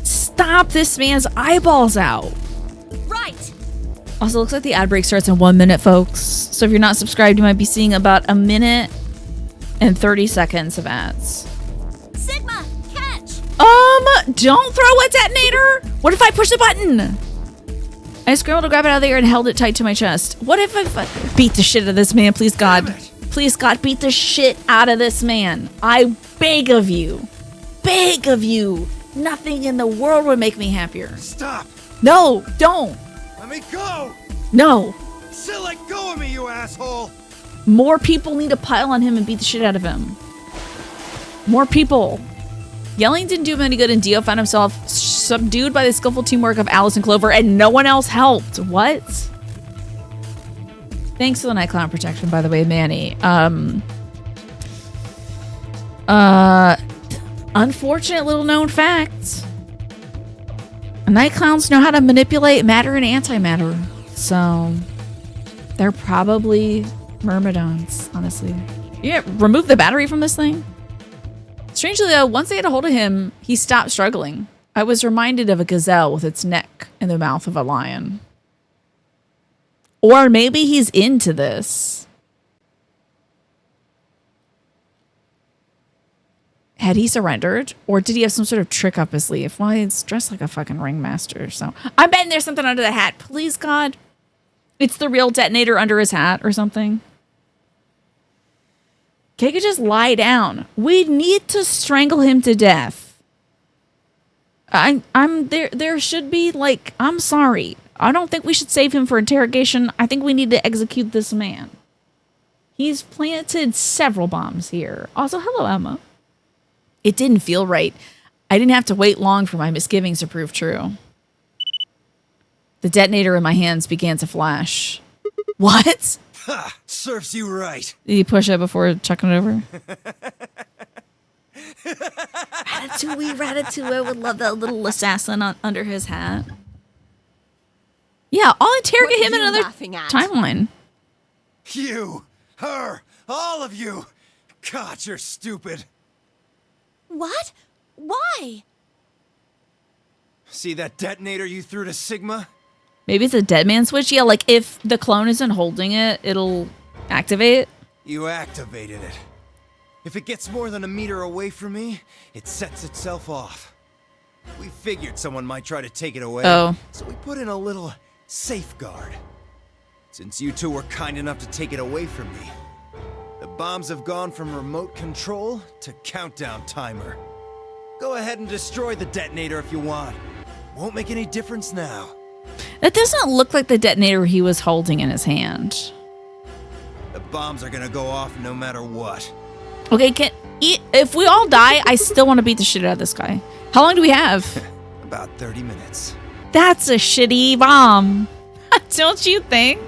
[SPEAKER 1] Stop this man's eyeballs out.
[SPEAKER 5] Right!
[SPEAKER 1] Also, looks like the ad break starts in 1 minute, folks. So if you're not subscribed, you might be seeing about 1 minute and 30 seconds of ads.
[SPEAKER 5] Sigma, catch!
[SPEAKER 1] Don't throw a detonator! What if I push the button? I scrambled to grab it out of the air and held it tight to my chest. What if I beat the shit out of this man, please God? Please God, beat the shit out of this man. I beg of you. Beg of you. Nothing in the world would make me happier.
[SPEAKER 6] Stop!
[SPEAKER 1] No, don't.
[SPEAKER 6] Let me go!
[SPEAKER 1] No.
[SPEAKER 6] Still let go of me, you asshole!
[SPEAKER 1] More people need to pile on him and beat the shit out of him. More people. Yelling didn't do him any good, and Dio found himself subdued by the skillful teamwork of Alice and Clover, and no one else helped. What? Thanks for the night clown protection, by the way, Manny. Unfortunate little known fact. Night clowns know how to manipulate matter and antimatter, so they're probably Myrmidons, honestly. Yeah, remove the battery from this thing. Strangely, though, once they had a hold of him, he stopped struggling. I was reminded of a gazelle with its neck in the mouth of a lion. Or maybe he's into this. Had he surrendered? Or did he have some sort of trick up his sleeve? Well, he's dressed like a fucking ringmaster, so... I'm betting there's something under the hat. Please, God. It's the real detonator under his hat or something. Kay could just lie down. We need to strangle him to death. There should be, like, I'm sorry. I don't think we should save him for interrogation. I think we need to execute this man. He's planted several bombs here. Also, hello, Emma. It didn't feel right. I didn't have to wait long for my misgivings to prove true. The detonator in my hands began to flash. What?
[SPEAKER 6] Ha! Serves you right.
[SPEAKER 1] Did you push it before chucking it over? Ratatouille. I would love that little assassin under his hat. Yeah, I'll interrogate him in another timeline.
[SPEAKER 6] You, her, all of you. God, you're stupid.
[SPEAKER 5] What? Why?
[SPEAKER 6] See that detonator you threw to Sigma?
[SPEAKER 1] Maybe it's a dead man switch. Yeah, like if the clone isn't holding it, it'll activate.
[SPEAKER 6] You activated it. If it gets more than a meter away from me, it sets itself off. We figured someone might try to take it away.
[SPEAKER 1] Oh.
[SPEAKER 6] So we put in a little safeguard. Since you two were kind enough to take it away from me, the bombs have gone from remote control to countdown timer. Go ahead and destroy the detonator if you want. Won't make any difference now.
[SPEAKER 1] That doesn't look like the detonator he was holding in his hand.
[SPEAKER 6] The bombs are gonna go off no matter what.
[SPEAKER 1] Okay, if we all die, I still want to beat the shit out of this guy. How long do we have?
[SPEAKER 6] About 30 minutes.
[SPEAKER 1] That's a shitty bomb. Don't you think?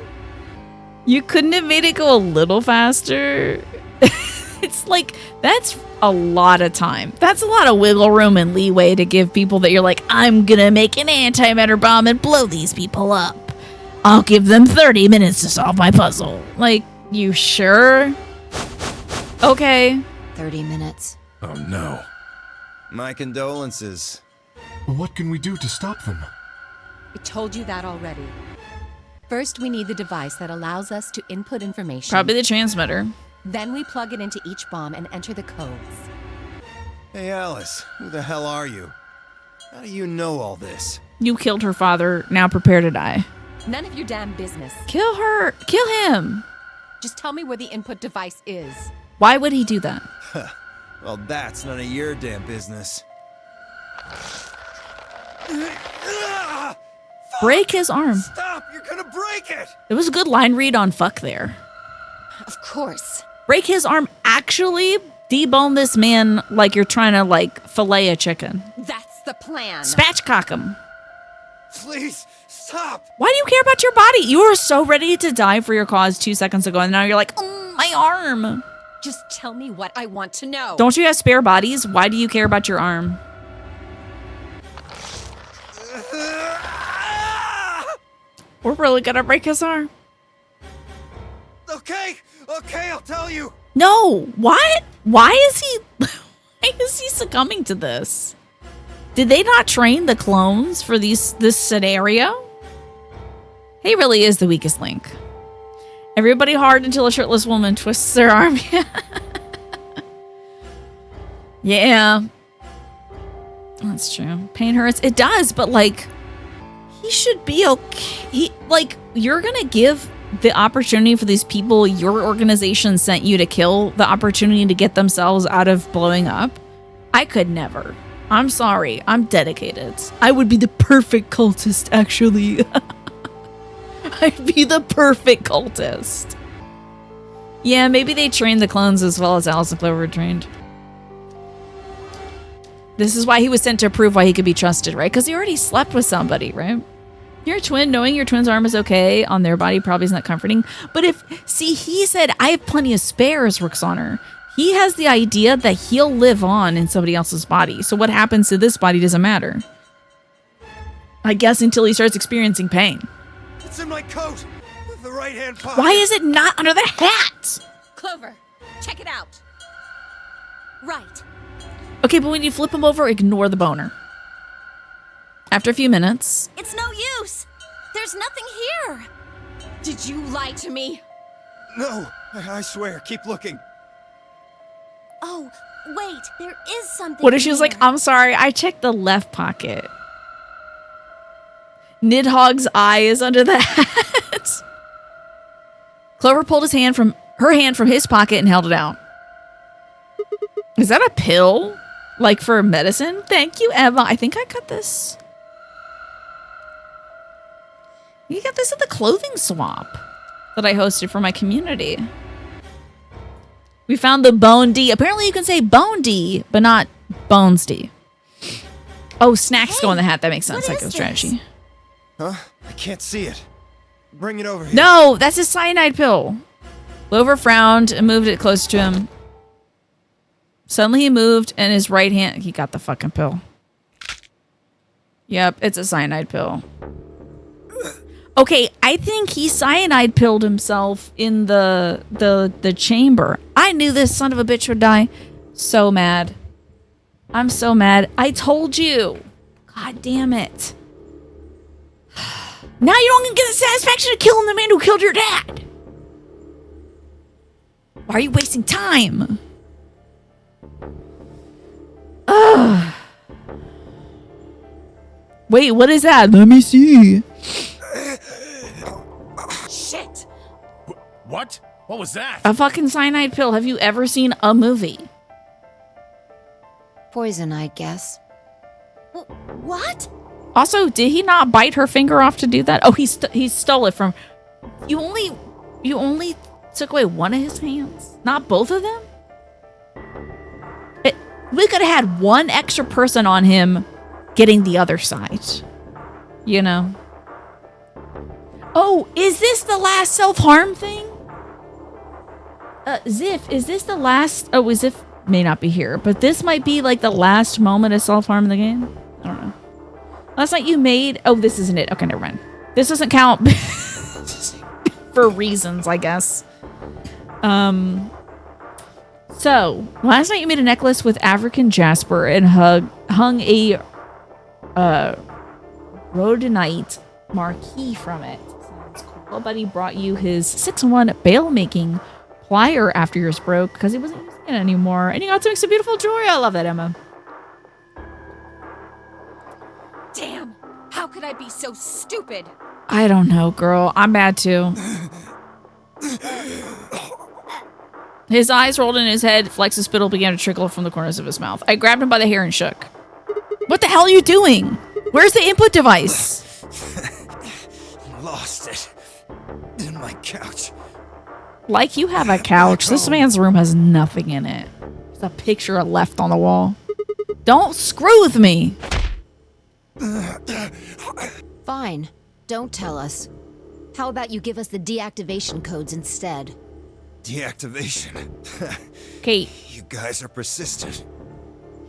[SPEAKER 1] You couldn't have made it go a little faster? It's like, that's a lot of time. That's a lot of wiggle room and leeway to give people that you're like, I'm gonna make an antimatter bomb and blow these people up. I'll give them 30 minutes to solve my puzzle. Like, you sure? Okay.
[SPEAKER 7] 30 minutes.
[SPEAKER 9] Oh no.
[SPEAKER 6] My condolences.
[SPEAKER 8] What can we do to stop them?
[SPEAKER 3] I told you that already. First, we need the device that allows us to input information.
[SPEAKER 1] Probably the transmitter.
[SPEAKER 3] Then we plug it into each bomb and enter the codes.
[SPEAKER 6] Hey Alice, who the hell are you? How do you know all this?
[SPEAKER 1] You killed her father, now prepare to die.
[SPEAKER 3] None of your damn business.
[SPEAKER 1] Kill her. Kill him.
[SPEAKER 3] Just tell me where the input device is.
[SPEAKER 1] Why would he do that?
[SPEAKER 6] Well, that's none of your damn business.
[SPEAKER 1] Break his arm.
[SPEAKER 6] Stop! You're gonna break it!
[SPEAKER 1] It was a good line read on fuck there.
[SPEAKER 3] Of course.
[SPEAKER 1] Break his arm. Actually debone this man like you're trying to like fillet a chicken.
[SPEAKER 3] That's the plan.
[SPEAKER 1] Spatchcock him.
[SPEAKER 6] Please, stop!
[SPEAKER 1] Why do you care about your body? You were so ready to die for your cause 2 seconds ago, and now you're like, oh, my arm.
[SPEAKER 3] Just tell me what I want to know.
[SPEAKER 1] Don't you have spare bodies? Why do you care about your arm? We're really gonna break his arm.
[SPEAKER 6] Okay, I'll tell you.
[SPEAKER 1] No, what? Why is he succumbing to this? Did they not train the clones for this scenario? He really is the weakest link. Everybody hard until a shirtless woman twists their arm. Yeah. That's true. Pain hurts. It does, but like, he should be okay. You're gonna give the opportunity for these people your organization sent you to kill the opportunity to get themselves out of blowing up? I could never. I'm sorry. I'm dedicated. I would be the perfect cultist, actually. I'd be the perfect cultist. Yeah, maybe they trained the clones as well as Alice and Clover trained. This is why he was sent to prove why he could be trusted, right? Because he already slept with somebody, right? Your twin, knowing your twin's arm is okay on their body probably isn't that comforting. But he said, I have plenty of spares, Roxana. He has the idea that he'll live on in somebody else's body. So what happens to this body doesn't matter. I guess until he starts experiencing pain.
[SPEAKER 6] It's in my coat, with the right-hand pocket.
[SPEAKER 1] Why is it not under the hat?
[SPEAKER 3] Clover, check it out. Right.
[SPEAKER 1] Okay, but when you flip him over, ignore the boner. After a few minutes.
[SPEAKER 5] It's no use. There's nothing here.
[SPEAKER 3] Did you lie to me?
[SPEAKER 6] No, I swear, keep looking.
[SPEAKER 5] Oh, wait, there is something.
[SPEAKER 1] What if she was
[SPEAKER 5] here.
[SPEAKER 1] like, I'm sorry, I checked the left pocket. Nidhogg's eye is under the hat. Clover pulled her hand from his pocket and held it out. Is that a pill? Like for medicine? Thank you, Emma. I think I got this. You got this at the clothing swap that I hosted for my community. We found the Bone D. Apparently you can say Bone D, but not Bones D. Oh, snacks go in the hat. That makes sense. Psychostrategy.
[SPEAKER 6] Huh? I can't see it. Bring it over here.
[SPEAKER 1] No, that's a cyanide pill. Clover frowned and moved it close to him. Suddenly he moved and his right hand, he got the fucking pill. Yep, it's a cyanide pill. Okay, I think he cyanide pilled himself in the chamber. I knew this son of a bitch would die. So mad. I'm so mad. I told you. God damn it. Now you don't get the satisfaction of killing the man who killed your dad. Why are you wasting time? Ugh. Wait, what is that? Let me see.
[SPEAKER 5] Shit!
[SPEAKER 9] What? What was that?
[SPEAKER 1] A fucking cyanide pill. Have you ever seen a movie?
[SPEAKER 7] Poison, I guess.
[SPEAKER 5] What?
[SPEAKER 1] Also, did he not bite her finger off to do that? Oh, he stole it from... You only took away one of his hands? Not both of them? We could have had one extra person on him getting the other side. You know? Oh, is this the last self-harm thing? Ziff, is this the last... Oh, Ziff may not be here, but this might be like the last moment of self-harm in the game? I don't know. Last night you made... Oh, this isn't it. Okay, never mind. This doesn't count for reasons, I guess. So, last night you made a necklace with African jasper and hung a rhodonite marquee from it. Sounds cool. Buddy brought you his 6-in-1 bail making plier after yours broke because he wasn't using it anymore. And you got to make some beautiful jewelry. I love that, Emma.
[SPEAKER 5] Damn! How could I be so stupid?
[SPEAKER 1] I don't know, girl. I'm bad too. His eyes rolled in his head. Flex's spittle began to trickle from the corners of his mouth. I grabbed him by the hair and shook. What the hell are you doing? Where's the input device?
[SPEAKER 6] Lost it. In my couch.
[SPEAKER 1] Like you have a couch. This man's room has nothing in it. There's a picture left on the wall. Don't screw with me.
[SPEAKER 7] Fine. Don't tell us. How about you give us the deactivation codes instead?
[SPEAKER 6] Deactivation.
[SPEAKER 1] Okay.
[SPEAKER 6] You guys are persistent.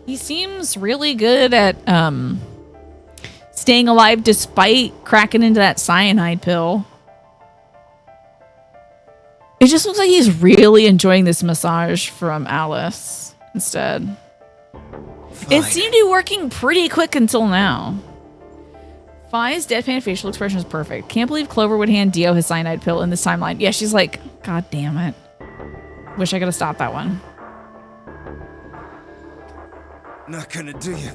[SPEAKER 1] He seems really good at staying alive despite cracking into that cyanide pill. It just looks like he's really enjoying this massage from Alice instead.
[SPEAKER 6] Fine.
[SPEAKER 1] It seemed to be working pretty quick until now. Fi's deadpan facial expression is perfect. Can't believe Clover would hand Dio his cyanide pill in this timeline. Yeah, she's like, God damn it. Wish I could have stopped that one.
[SPEAKER 6] Not gonna do you.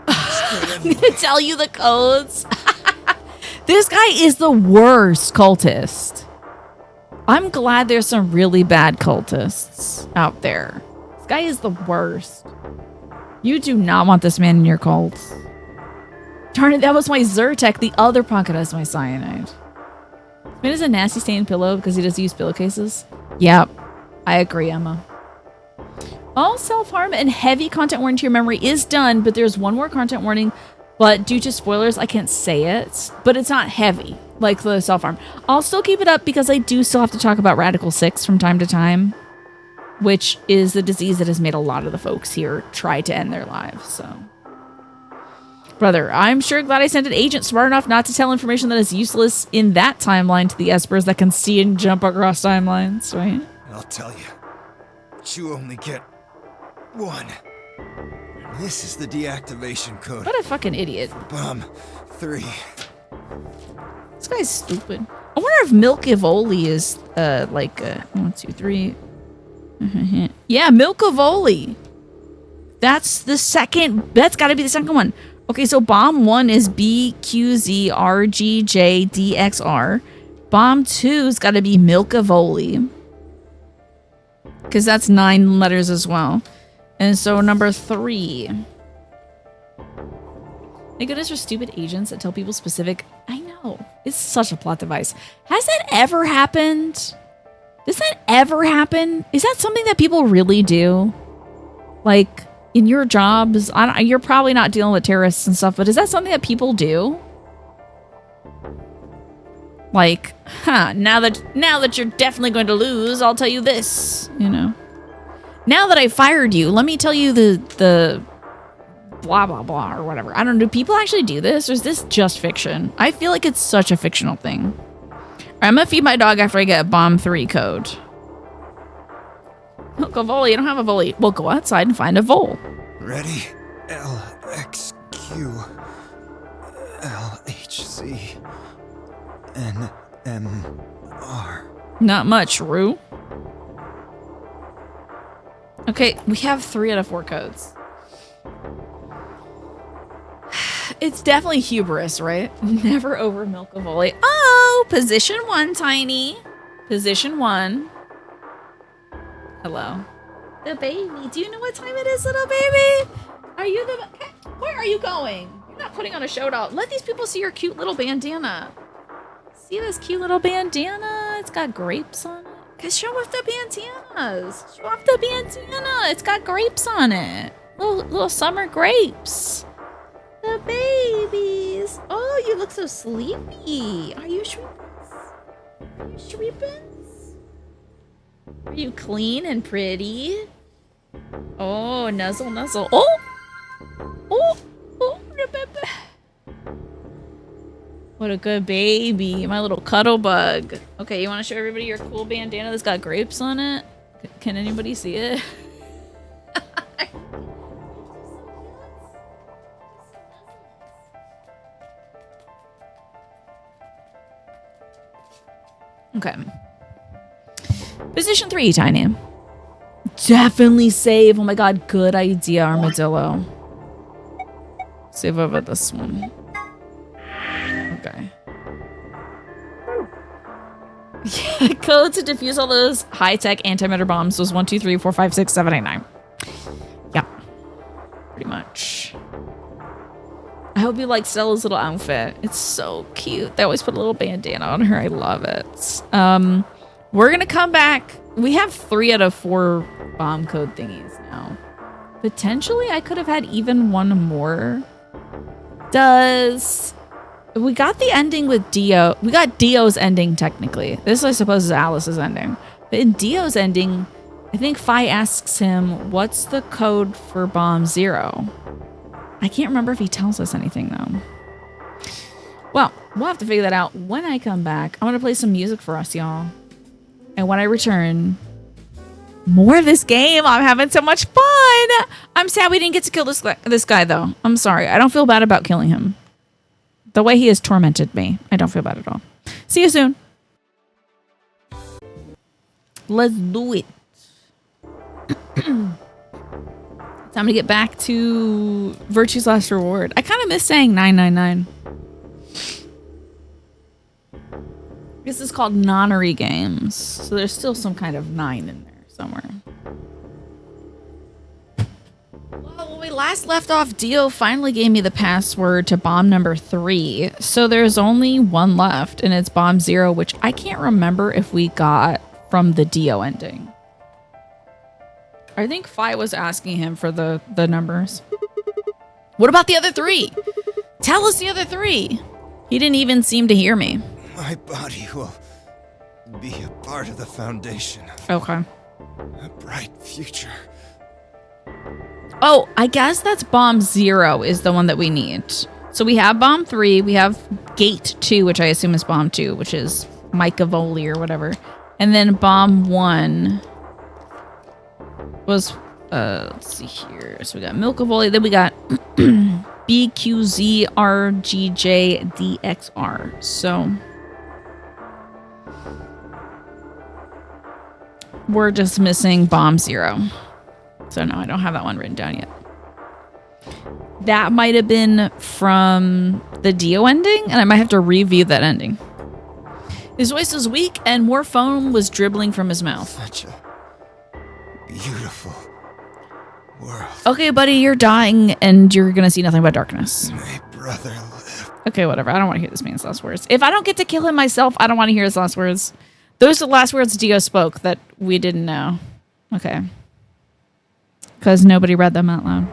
[SPEAKER 1] I'm gonna tell you the codes. This guy is the worst cultist. I'm glad there's some really bad cultists out there. This guy is the worst. You do not want this man in your cult. Darn it, that was my Zyrtec. The other pocket has my cyanide. Man is a nasty stained pillow because he doesn't use pillowcases. Yep, I agree, Emma. All self-harm and heavy content warning to your memory is done, but there's one more content warning. But due to spoilers, I can't say it. But it's not heavy, like the self-harm. I'll still keep it up because I do still have to talk about Radical 6 from time to time, which is the disease that has made a lot of the folks here try to end their lives, so... Brother, I'm sure glad I sent an agent smart enough not to tell information that is useless in that timeline to the Espers that can see and jump across timelines, right?
[SPEAKER 6] I'll tell you. But you only get one. This is the deactivation code.
[SPEAKER 1] What a fucking idiot.
[SPEAKER 6] Bomb 3.
[SPEAKER 1] This guy's stupid. I wonder if Milk Evoli is, 1, 2, 3. Yeah, Milk Evoli. That's the second, that's gotta be the second one. Okay, so bomb 1 is BQZRGJDXR. Bomb 2's gotta be Milk Evoli. Because that's 9 letters as well. And so number 3. Thank goodness for stupid agents that tell people specific. I know. It's such a plot device. Has that ever happened? Does that ever happen? Is that something that people really do? Like, in your jobs? You're probably not dealing with terrorists and stuff, but is that something that people do? Like, now that you're definitely going to lose, I'll tell you this, you know. Now that I fired you, let me tell you the blah, blah, blah, or whatever. I don't know. Do people actually do this, or is this just fiction? I feel like it's such a fictional thing. I'm going to feed my dog after I get bomb 3 code. Look, a volley. I don't have a volley. We'll go outside and find a vole.
[SPEAKER 6] Ready? LXQ LHC NMR.
[SPEAKER 1] Not much, Rue. Okay, we have 3 out of 4 codes. It's definitely hubris, right? Never over milk a volley. Oh, position 1, Tiny. Position 1. Hello. The baby. Do you know what time it is, little baby? Are you the... Where are you going? You're not putting on a show doll. Let these people see your cute little bandana. See this cute little bandana? It's got grapes on it. Guys, show off the bandanas. Show off the bandana. It's got grapes on it. Little summer grapes. The babies. Oh, you look so sleepy. Are you shreepins? Are you shreepins? Are you clean and pretty? Oh, nuzzle, nuzzle. Oh! Oh! Oh! What a good baby. My little cuddle bug. Okay, you want to show everybody your cool bandana that's got grapes on it? Can anybody see it? Okay. Position 3, Tiny. Definitely save. Oh my god, good idea, Armadillo. Save over this one. Okay. Yeah, code to defuse all those high-tech antimatter bombs was 1, 2, 3, 4, 5, 6, 7, 8, 9. Yeah. Pretty much. I hope you like Stella's little outfit. It's so cute. They always put a little bandana on her. I love it. We're gonna come back. We have 3 out of 4 bomb code thingies now. Potentially, I could have had even one more. We got the ending with Dio. We got Dio's ending, technically. This, I suppose, is Alice's ending. But in Dio's ending, I think Fi asks him, what's the code for bomb 0? I can't remember if he tells us anything, though. Well, we'll have to figure that out when I come back. I'm going to play some music for us, y'all. And when I return, more of this game. I'm having so much fun. I'm sad we didn't get to kill this guy, though. I'm sorry. I don't feel bad about killing him. The way he has tormented me, I don't feel bad at all. See you soon. Let's do it. Time to get back to Virtue's Last Reward. I kind of miss saying 999. This is called nonary games, so there's still some kind of 9 in there somewhere. Well, when we last left off, Dio finally gave me the password to bomb number 3, so there's only one left, and it's bomb 0, which I can't remember if we got from the Dio ending. I think Fi was asking him for the numbers. What about the other 3? Tell us the other 3. He didn't even seem to hear me.
[SPEAKER 6] My body will be a part of the foundation of
[SPEAKER 1] Okay.
[SPEAKER 6] a bright future.
[SPEAKER 1] Oh, I guess that's bomb 0 is the one that we need. So we have bomb 3. We have gate 2, which I assume is bomb 2, which is Micah Voli or whatever. And then bomb 1 was, let's see here. So we got Milkavoli, then we got BQZRGJDXR. So we're just missing bomb 0. So no, I don't have that one written down yet. That might have been from the Dio ending, and I might have to review that ending. His voice was weak, and more foam was dribbling from his mouth.
[SPEAKER 6] Such a beautiful world.
[SPEAKER 1] Okay, buddy, you're dying, and you're gonna see nothing but darkness.
[SPEAKER 6] My brother lived.
[SPEAKER 1] Okay, whatever. I don't want to hear this man's last words. If I don't get to kill him myself, I don't want to hear his last words. Those are the last words Dio spoke that we didn't know. Okay. Because nobody read them out loud.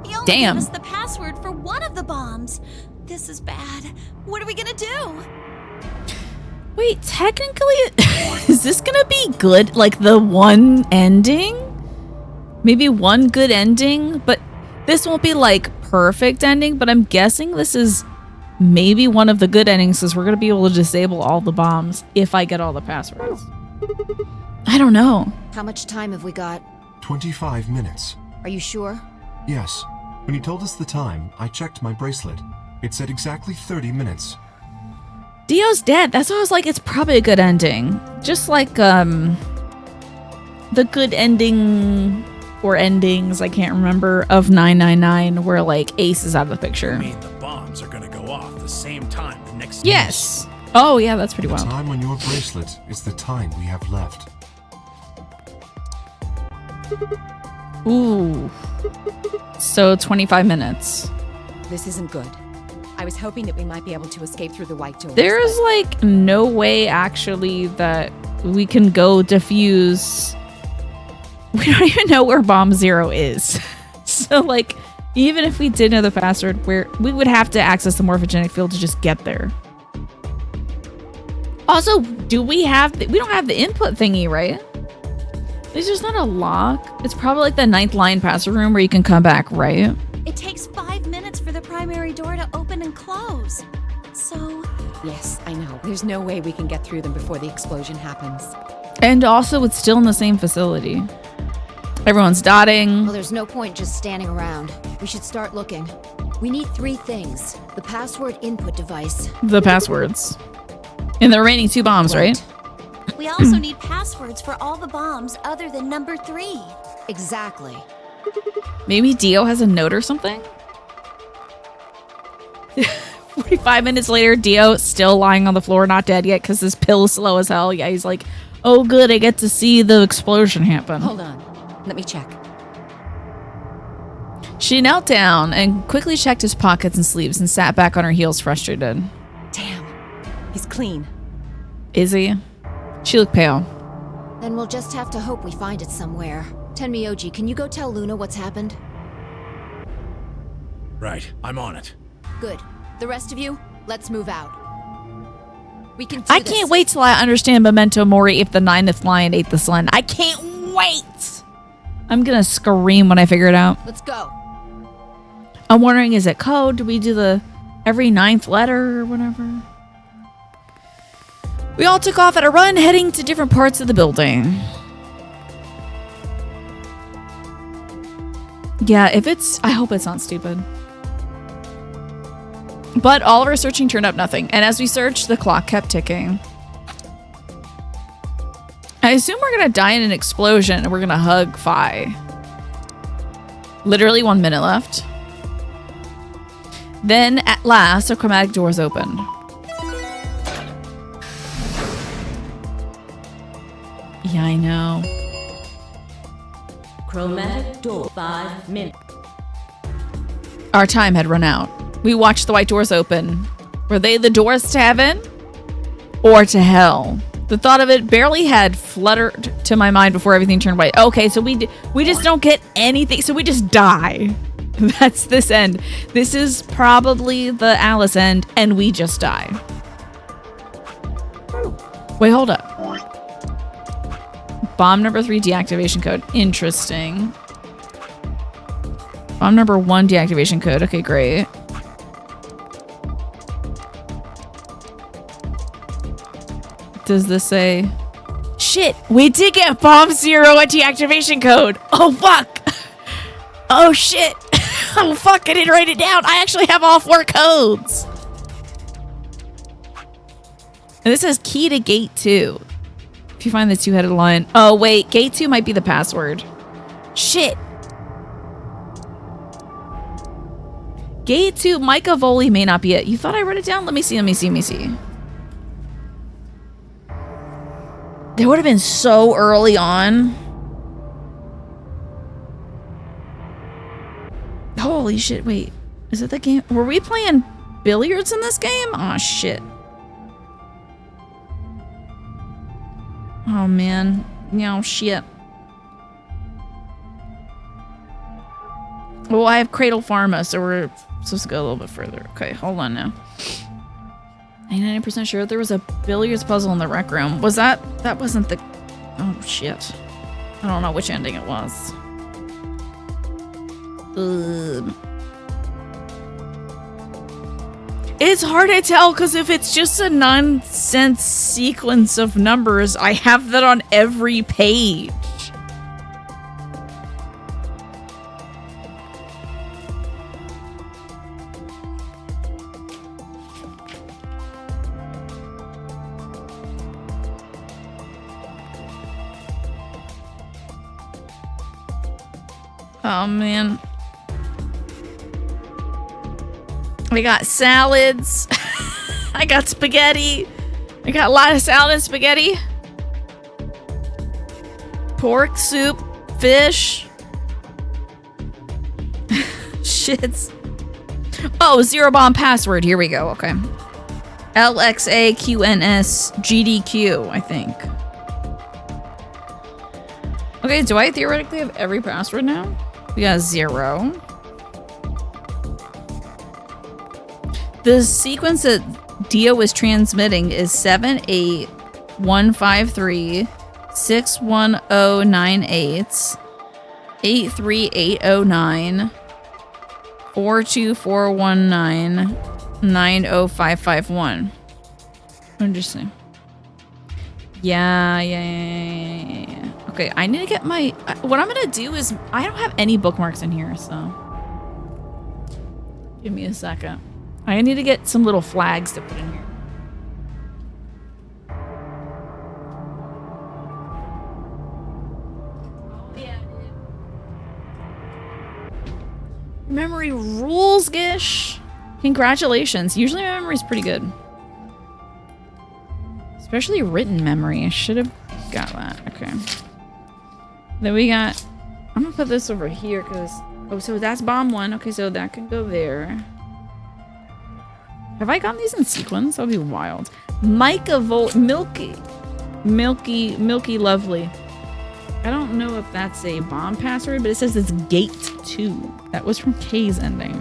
[SPEAKER 5] He only
[SPEAKER 1] Damn.
[SPEAKER 5] gave us the password for one of the bombs. This is bad. What are we gonna do?
[SPEAKER 1] Wait, technically, is this gonna be good? Like the one ending? Maybe one good ending, but this won't be like perfect ending, but I'm guessing this is maybe one of the good endings because we're going to be able to disable all the bombs if I get all the passwords. I don't know.
[SPEAKER 7] How much time have we got?
[SPEAKER 8] 25 minutes.
[SPEAKER 7] Are you sure?
[SPEAKER 8] Yes. When he told us the time, I checked my bracelet. It said exactly 30 minutes.
[SPEAKER 1] Dio's dead. That's why I was like, it's probably a good ending. Just like the good ending or endings, I can't remember, of 999 where like Ace is out of the picture.
[SPEAKER 9] I mean, the bombs are gonna go off the same time the next
[SPEAKER 1] Yes. Oh yeah, that's pretty
[SPEAKER 8] The
[SPEAKER 1] wild.
[SPEAKER 8] time on your bracelet is the time we have left.
[SPEAKER 1] Ooh. So 25 minutes.
[SPEAKER 3] This isn't good. I was hoping that we might be able to escape through the white doors.
[SPEAKER 1] There's
[SPEAKER 3] but-
[SPEAKER 1] like no way actually that we can go defuse. We don't even know where bomb 0 is. So like, even if we did know the password, we would have to access the morphogenic field to just get there. Also, do we have we don't have the input thingy, right? There's just not a lock. It's probably like the 9th line password room where you can come back, right?
[SPEAKER 5] It takes 5 minutes for the primary door to open and close. So,
[SPEAKER 3] Yes, I know. There's no way we can get through them before the explosion happens.
[SPEAKER 1] And also, it's still in the same facility. Everyone's dotting.
[SPEAKER 7] Well, there's no point just standing around. We should start looking. We need 3 things. The password input device.
[SPEAKER 1] The passwords. And the remaining 2 bombs, right?
[SPEAKER 5] we also need passwords for all the bombs other than number 3.
[SPEAKER 7] Exactly.
[SPEAKER 1] Maybe Dio has a note or something? 45 minutes later, Dio still lying on the floor, not dead yet because his pill is slow as hell. Yeah, he's like, oh good, I get to see the explosion happen.
[SPEAKER 3] Hold on. Let me check.
[SPEAKER 1] She knelt down and quickly checked his pockets and sleeves and sat back on her heels frustrated.
[SPEAKER 3] Damn. He's clean.
[SPEAKER 1] Is he? She looked pale.
[SPEAKER 7] Then we'll just have to hope we find it somewhere. Tenmyoji, can you go tell Luna what's happened?
[SPEAKER 9] Right, I'm on it.
[SPEAKER 7] Good. The rest of you, let's move out. We can do
[SPEAKER 1] I
[SPEAKER 7] this.
[SPEAKER 1] can't wait till I understand Memento Mori if the 9th line, 8th line. I can't wait! I'm gonna scream when I figure it out.
[SPEAKER 7] Let's go.
[SPEAKER 1] I'm wondering, is it code? Do we do the every 9th letter or whatever? We all took off at a run, heading to different parts of the building. Yeah, if it's... I hope it's not stupid. But all of our searching turned up nothing. And as we searched, the clock kept ticking. I assume we're going to die in an explosion and we're going to hug Fi. Literally 1 minute left. Then, at last, the chromatic doors opened. Yeah, I know.
[SPEAKER 10] Chromatic door, 5 minutes.
[SPEAKER 1] Our time had run out. We watched the white doors open. Were they the doors to heaven? Or to hell? The thought of it barely had fluttered to my mind before everything turned white. Okay, so we just don't get anything. So we just die. That's this end. This is probably the Alice end, and we just die. Wait, hold up. Bomb number 3 deactivation code. Interesting. Bomb number 1 deactivation code. Okay, great. Does this say... Shit! We did get bomb 0 a deactivation code! Oh, fuck! Oh, shit! Oh, fuck! I didn't write it down! I actually have all 4 codes! And this says key to gate 2. If you find the 2-headed lion... Oh, wait. Gate 2 might be the password. Shit! Gate 2, Micah Voley may not be it. You thought I wrote it down? Let me see. They would have been so early on. Holy shit, wait. Is it the game? Were we playing billiards in this game? Oh shit. Oh man. No shit. Well, I have Cradle Pharma, so we're supposed to go a little bit further. Okay, hold on now. 99% sure there was a billiards puzzle in the rec room. Was that wasn't the... Oh, shit. I don't know which ending it was. It's hard to tell because if it's just a nonsense sequence of numbers, I have that on every page. Oh man. I got salads. I got spaghetti. I got a lot of salad and spaghetti. Pork, soup, fish. Shits. Oh, zero bomb password. Here we go. Okay. LXAQNSGDQ, I think. Okay, do I theoretically have every password now? We got 0. The sequence that Dio was transmitting is 78153 61098 83809 42419 90551. Interesting. Yeah. Okay, I need to get my... What I'm gonna do is... I don't have any bookmarks in here, so... Give me a second. I need to get some little flags to put in here. Oh, yeah, dude. Memory rules, Gish! Congratulations. Usually my memory's pretty good. Especially written memory. I should have got that. Okay. Then we got... I'm gonna put this over here because... Oh, so that's bomb 1. Okay, so that can go there. Have I gotten these in sequence? That would be wild. Micah Milky Lovely. I don't know if that's a bomb password, but it says it's gate 2. That was from K's ending.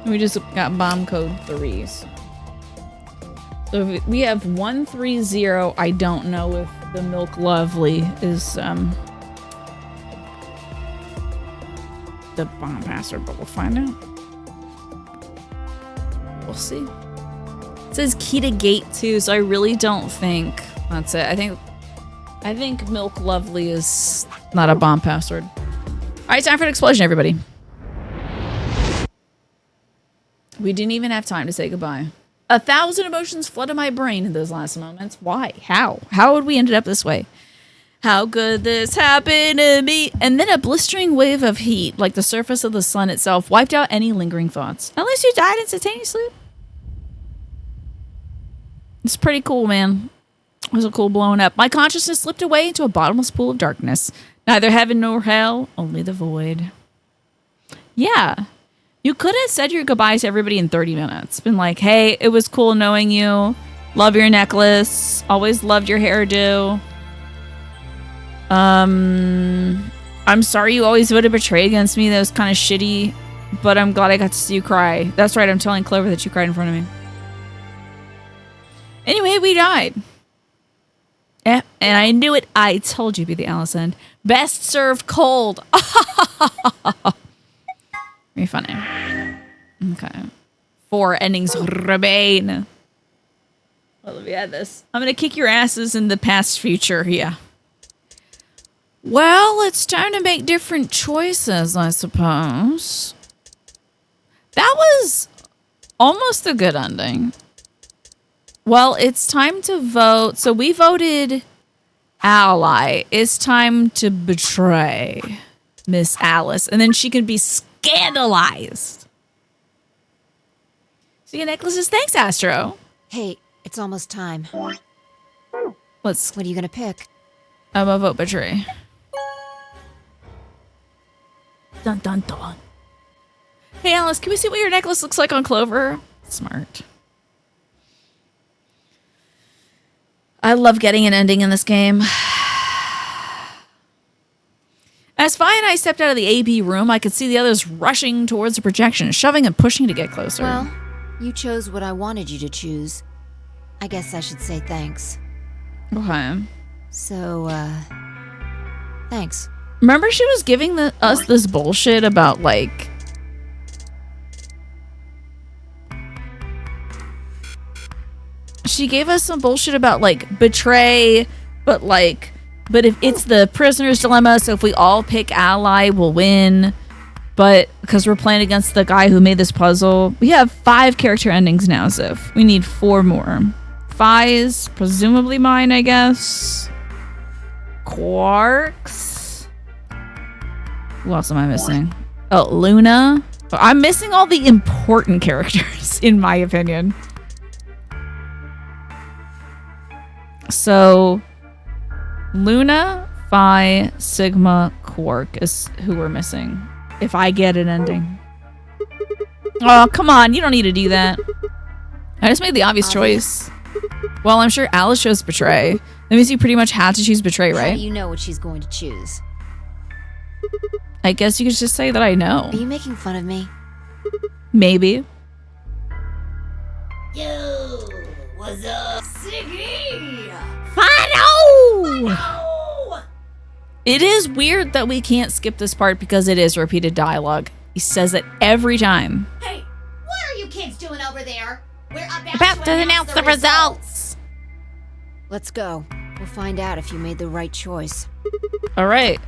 [SPEAKER 1] And we just got bomb code 3s. So if we have 130. I don't know if the Milk Lovely is the bomb password, but we'll find out. We'll see. It says key to gate 2, so I really don't think that's it. I think Milk Lovely is not a bomb password. All right, time for an explosion, everybody. We didn't even have time to say goodbye. 1,000 emotions flooded my brain in those last moments. Why? How? How would we ended up this way? How could this happen to me? And then a blistering wave of heat, like the surface of the sun itself, wiped out any lingering thoughts. At least you died instantaneously. It's pretty cool, man. It was a cool blowing up. My consciousness slipped away into a bottomless pool of darkness. Neither heaven nor hell, only the void. Yeah. You could have said your goodbyes to everybody in 30 minutes. Been like, hey, it was cool knowing you. Love your necklace. Always loved your hairdo. I'm sorry you always voted betray against me. That was kind of shitty. But I'm glad I got to see you cry. That's right, I'm telling Clover that you cried in front of me. Anyway, we died. Yeah, and I knew it. I told you, be the Alice end. Best served cold. Very funny. Okay. 4 endings remain. Well, let me add this. I'm going to kick your asses in the past future. Yeah. Well, it's time to make different choices, I suppose. That was almost a good ending. Well, it's time to vote. So we voted ally. It's time to betray Miss Alice. And then she can be scandalized. So your necklaces. Thanks, Astro.
[SPEAKER 7] Hey, it's almost time.
[SPEAKER 1] What
[SPEAKER 7] are you gonna pick?
[SPEAKER 1] I'm a vote betray. Dun dun dun. Hey Alice, can we see what your necklace looks like on Clover? Smart. I love getting an ending in this game. As Fi and I stepped out of the AB room, I could see the others rushing towards the projection, shoving and pushing to get closer.
[SPEAKER 7] Well, you chose what I wanted you to choose. I guess I should say thanks.
[SPEAKER 1] Okay.
[SPEAKER 7] So, thanks.
[SPEAKER 1] Remember she was giving us this bullshit about, like... She gave us some bullshit about, like, betray, but, like... But if it's the prisoner's dilemma, so if we all pick ally, we'll win. But because we're playing against the guy who made this puzzle, we have 5 character endings now, Ziff. We need 4 more. Fi is presumably mine, I guess. Quarks. Who else am I missing? Oh, Luna. I'm missing all the important characters, in my opinion. So, Luna, Phi, Sigma, Quark is who we're missing. If I get an ending. Oh, come on. You don't need to do that. I just made the obvious choice. Well, I'm sure Alice chose Betray. That means you pretty much had to choose Betray, right?
[SPEAKER 7] How do you know what she's going to choose?
[SPEAKER 1] I guess you could just say that I know.
[SPEAKER 7] Are you making fun of me?
[SPEAKER 1] Maybe.
[SPEAKER 10] Yo, what's up, Siggy?
[SPEAKER 1] Fido! It is weird that we can't skip this part because it is repeated dialogue. He says it every time.
[SPEAKER 5] Hey, what are you kids doing over there? We're
[SPEAKER 1] About to announce the results.
[SPEAKER 7] Let's go. We'll find out if you made the right choice.
[SPEAKER 1] All right.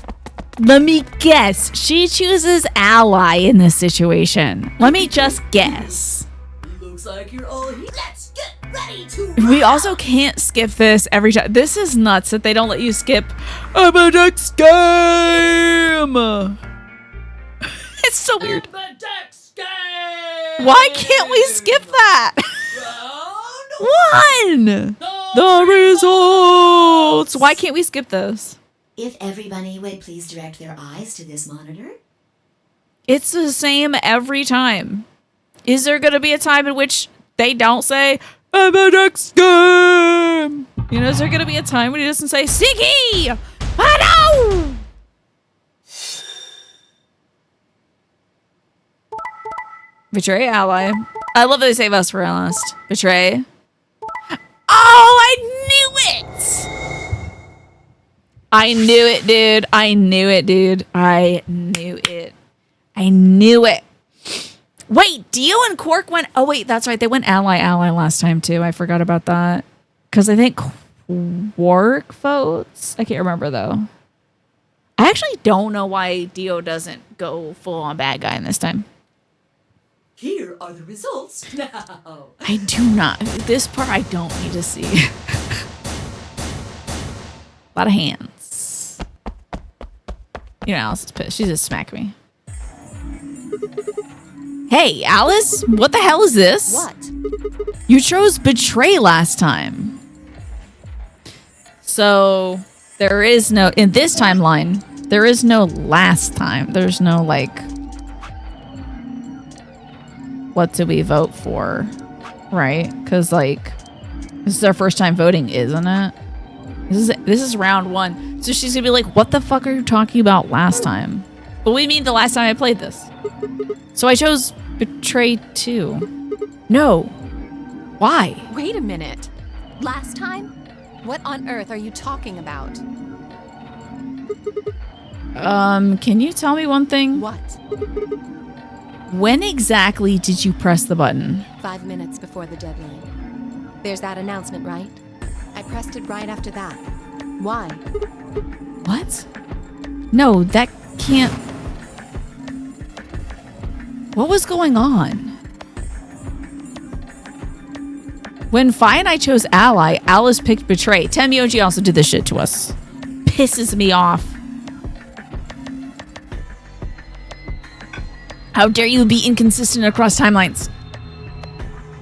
[SPEAKER 1] Let me guess. She chooses ally in this situation. Let me just guess.
[SPEAKER 10] Looks like you're all here. Let's get ready to
[SPEAKER 1] We also can't skip this every time. This is nuts that they don't let you skip a next game. It's so weird. Why can't we skip that? One. The results. Why can't we skip this?
[SPEAKER 10] If everybody would please direct their eyes to this monitor.
[SPEAKER 1] It's the same every time. Is there going to be a time in which they don't say, I'm a next game? You know, is there going to be a time when he doesn't say, Siggy! I know! Betray ally. I love that they save us for last. Betray. Oh, I knew it! I knew it, dude. I knew it, dude. I knew it. I knew it. Wait, Dio and Quark went... Oh, wait, that's right. They went ally last time, too. I forgot about that. Because I think Quark votes? I can't remember, though. I actually don't know why Dio doesn't go full-on bad guy in this time.
[SPEAKER 10] Here are the results now.
[SPEAKER 1] I do not. This part I don't need to see. A lot of hands. You know, Alice is pissed. She just smacked me. Hey, Alice, what the hell is this?
[SPEAKER 3] What?
[SPEAKER 1] You chose Betray last time. So, there is no... In this timeline, there is no last time. There's no, like... What do we vote for? Right? Because, like... This is our first time voting, isn't it? This is round 1. So she's gonna be like, what the fuck are you talking about last time? But we mean the last time I played this. So I chose Betray 2. No. Why?
[SPEAKER 3] Wait a minute. Last time? What on earth are you talking about?
[SPEAKER 1] Can you tell me one thing?
[SPEAKER 3] What?
[SPEAKER 1] When exactly did you press the button?
[SPEAKER 3] 5 minutes before the deadline. There's that announcement, right? I pressed it right after that. Why?
[SPEAKER 1] What? No, that can't... What was going on? When Fi and I chose ally, Alice picked Betray. Temyoji also did this shit to us. Pisses me off. How dare you be inconsistent across timelines?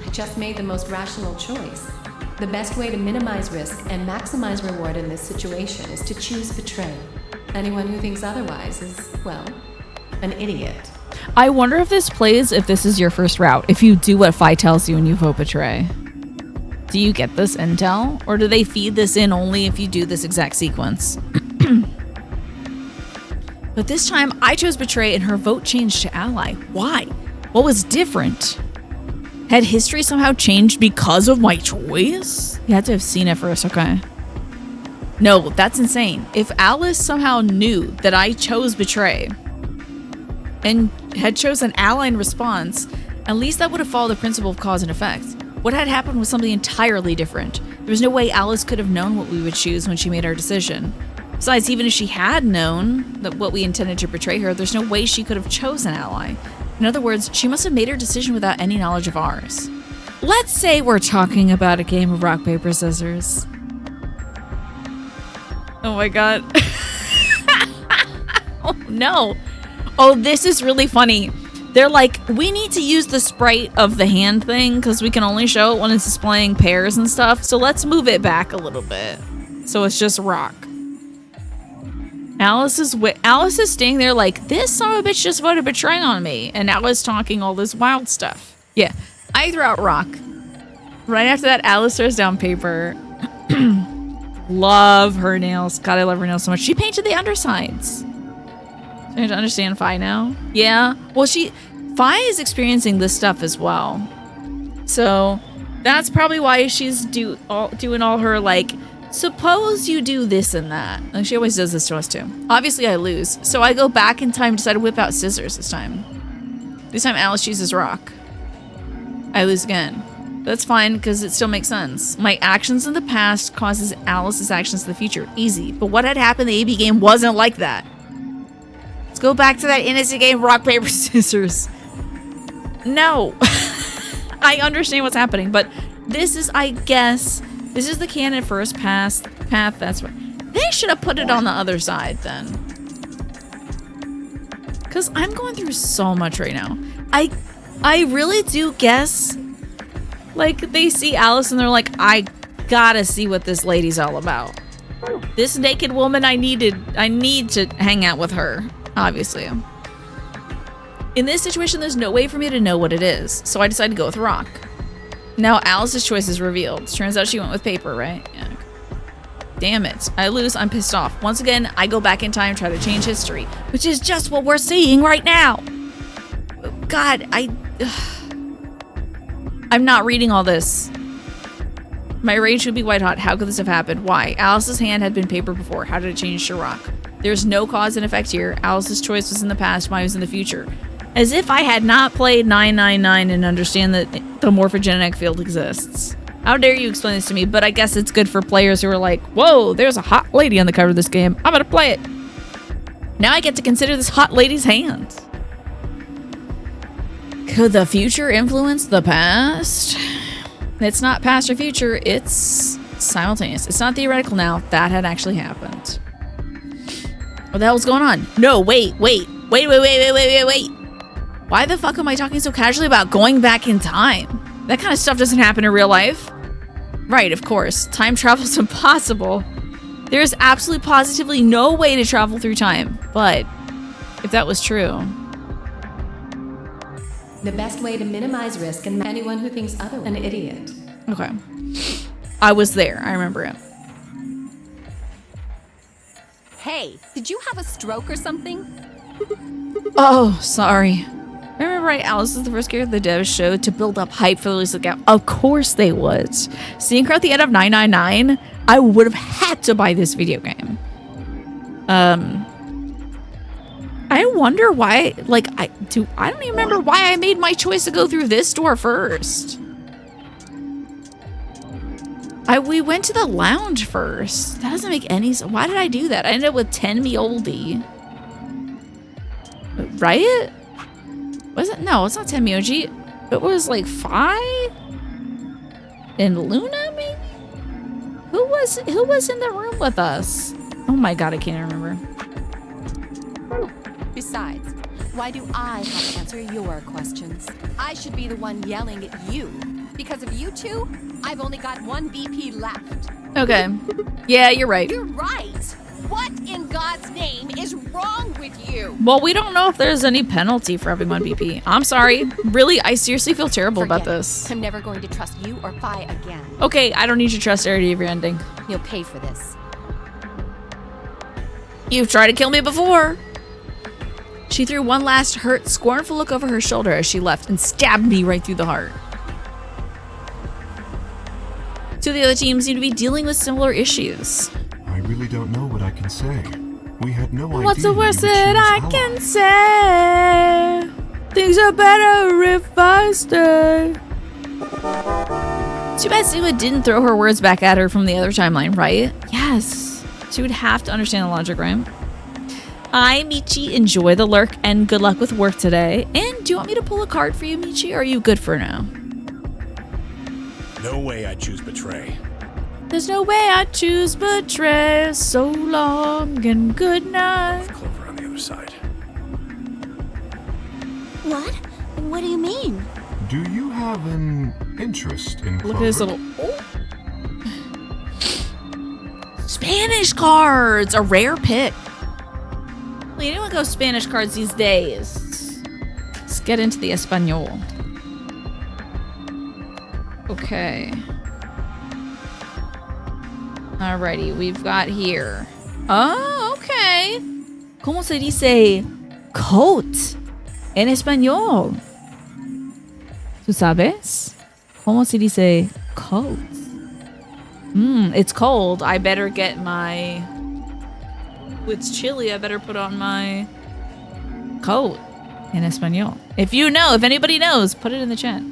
[SPEAKER 3] I just made the most rational choice. The best way to minimize risk and maximize reward in this situation is to choose Betray. Anyone who thinks otherwise is, well, an idiot.
[SPEAKER 1] I wonder if this plays if this is your first route. If you do what Fi tells you and you vote Betray. Do you get this intel? Or do they feed this in only if you do this exact sequence? But this time, I chose Betray and her vote changed to ally. Why? What was different? Had history somehow changed because of my choice? You had to have seen it first, okay. No, that's insane. If Alice somehow knew that I chose betray and had chosen ally in response, at least that would have followed the principle of cause and effect. What had happened was something entirely different. There was no way Alice could have known what we would choose when she made our decision. Besides, even if she had known that what we intended to betray her, there's no way she could have chosen ally. In other words, she must have made her decision without any knowledge of ours. Let's say we're talking about a game of rock, paper, scissors. Oh my god. Oh no. Oh, this is really funny. They're like, we need to use the sprite of the hand thing because we can only show it when it's displaying pairs and stuff. So let's move it back a little bit. So it's just rock. Alice is staying there like, this son of a bitch just voted betraying on me. And Alice talking all this wild stuff. Yeah, I threw out rock. Right after that, Alice throws down paper. Love her nails. God, I love her nails so much. She painted the undersides. I have to understand Fi now. Yeah. Well, Fi is experiencing this stuff as well. So that's probably why she's doing all her like, suppose you do this and that. Like she always does this to us too. Obviously I lose. So I go back in time, decide to whip out scissors this time. This time Alice chooses rock. I lose again. That's fine because it still makes sense. My actions in the past causes Alice's actions in the future. Easy. But what had happened in the AB game wasn't like that. Let's go back to that innocent game, rock, paper, scissors. No. I understand what's happening, but this is, I guess, this is the canon first path. That's what they should have put it on the other side then. Because I'm going through so much right now. I really do guess, like, they see Alice and they're like, I gotta see what this lady's all about. This naked woman, I need to hang out with her, obviously. In this situation, there's no way for me to know what it is, so I decided to go with rock. Now Alice's choice is revealed. Turns out she went with paper, right? Yeah. Damn it. I lose, I'm pissed off. Once again, I go back in time, try to change history, which is just what we're seeing right now. God, I'm not reading all this. My rage would be white hot. How could this have happened? Why? Alice's hand had been paper before. How did it change to rock? There's no cause and effect here. Alice's choice was in the past, mine was in the future. As if I had not played 999 and understand that the morphogenetic field exists. How dare you explain this to me? But I guess it's good for players who are like, whoa, there's a hot lady on the cover of this game. I'm gonna play it. Now I get to consider this hot lady's hand. Could the future influence the past? It's not past or future, it's simultaneous. It's not theoretical now. That had actually happened. What the hell's going on? No, wait. Why the fuck am I talking so casually about going back in time? That kind of stuff doesn't happen in real life. Right, of course. Time travel's impossible. There's absolutely positively no way to travel through time. But if that was true...
[SPEAKER 3] The best way to minimize risk and anyone who thinks otherwise an idiot.
[SPEAKER 1] Okay. I was there. I remember it.
[SPEAKER 3] Hey, did you have a stroke or something?
[SPEAKER 1] Oh, sorry. Remember, right? Alice is the first character the devs showed to build up hype for the release of the game. Of course they would. Seeing her at the end of 999, I would have had to buy this video game. I wonder why, like, I don't even remember why I made my choice to go through this door first. We went to the lounge first. That doesn't make any sense. Why did I do that? I ended up with 10 Mioldi. Right? Was it? No, it's not 10 Mioji. It was like 5? And Luna, maybe? Who was in the room with us? Oh my god, I can't remember.
[SPEAKER 3] Besides, why do I have to answer your questions? I should be the one yelling at you. Because of you two, I've only got one BP left.
[SPEAKER 1] Okay. Yeah, you're right.
[SPEAKER 3] You're right. What in God's name is wrong with you?
[SPEAKER 1] Well, we don't know if there's any penalty for having one BP. I'm sorry. Really, I seriously feel terrible about this.
[SPEAKER 3] I'm never going to trust you or Fi again.
[SPEAKER 1] Okay, I don't need your trust already of your ending.
[SPEAKER 3] You'll pay for this.
[SPEAKER 1] You've tried to kill me before. She threw one last hurt, scornful look over her shoulder as she left and stabbed me right through the heart. Two of the other teams seem to be dealing with similar issues.
[SPEAKER 8] I really don't know what I can say. We had no idea.
[SPEAKER 1] What's the
[SPEAKER 8] you would
[SPEAKER 1] worst that I
[SPEAKER 8] choose
[SPEAKER 1] can
[SPEAKER 8] ally.
[SPEAKER 1] say? Things are better if I stay. Too bad Sigma didn't throw her words back at her from the other timeline, right? Yes. She would have to understand the logic, right? Hi, Michi. Enjoy the lurk and good luck with work today. And do you want me to pull a card for you, Michi, or are you good for now?
[SPEAKER 9] No way I choose betray.
[SPEAKER 1] There's no way I choose betray. So long and good night.
[SPEAKER 9] Clover on the other side.
[SPEAKER 5] What? What do you mean?
[SPEAKER 8] Do you have an interest in
[SPEAKER 1] Look
[SPEAKER 8] Clover?
[SPEAKER 1] at this little... Spanish cards! A rare pick. Well, anyone go Spanish cards these days? Let's get into the Espanol. Okay. Alrighty, we've got here. Oh, okay. ¿Cómo se dice coat en español? ¿Tú sabes? ¿Cómo se dice coat? It's cold. I better get my... It's chilly. I better put on my coat in español. If you know, if anybody knows, put it in the chat.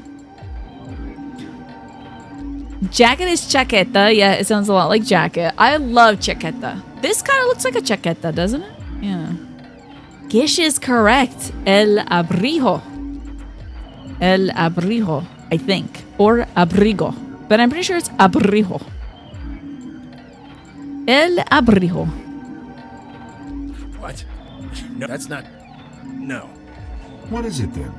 [SPEAKER 1] Jacket is chaqueta. Yeah, it sounds a lot like jacket. I love chaqueta. This kind of looks like a chaqueta, doesn't it? Yeah. Gish is correct. El abrigo. El abrigo, I think. Or abrigo. But I'm pretty sure it's abrigo. El abrigo.
[SPEAKER 9] What? No, that's not... No.
[SPEAKER 8] What is it then?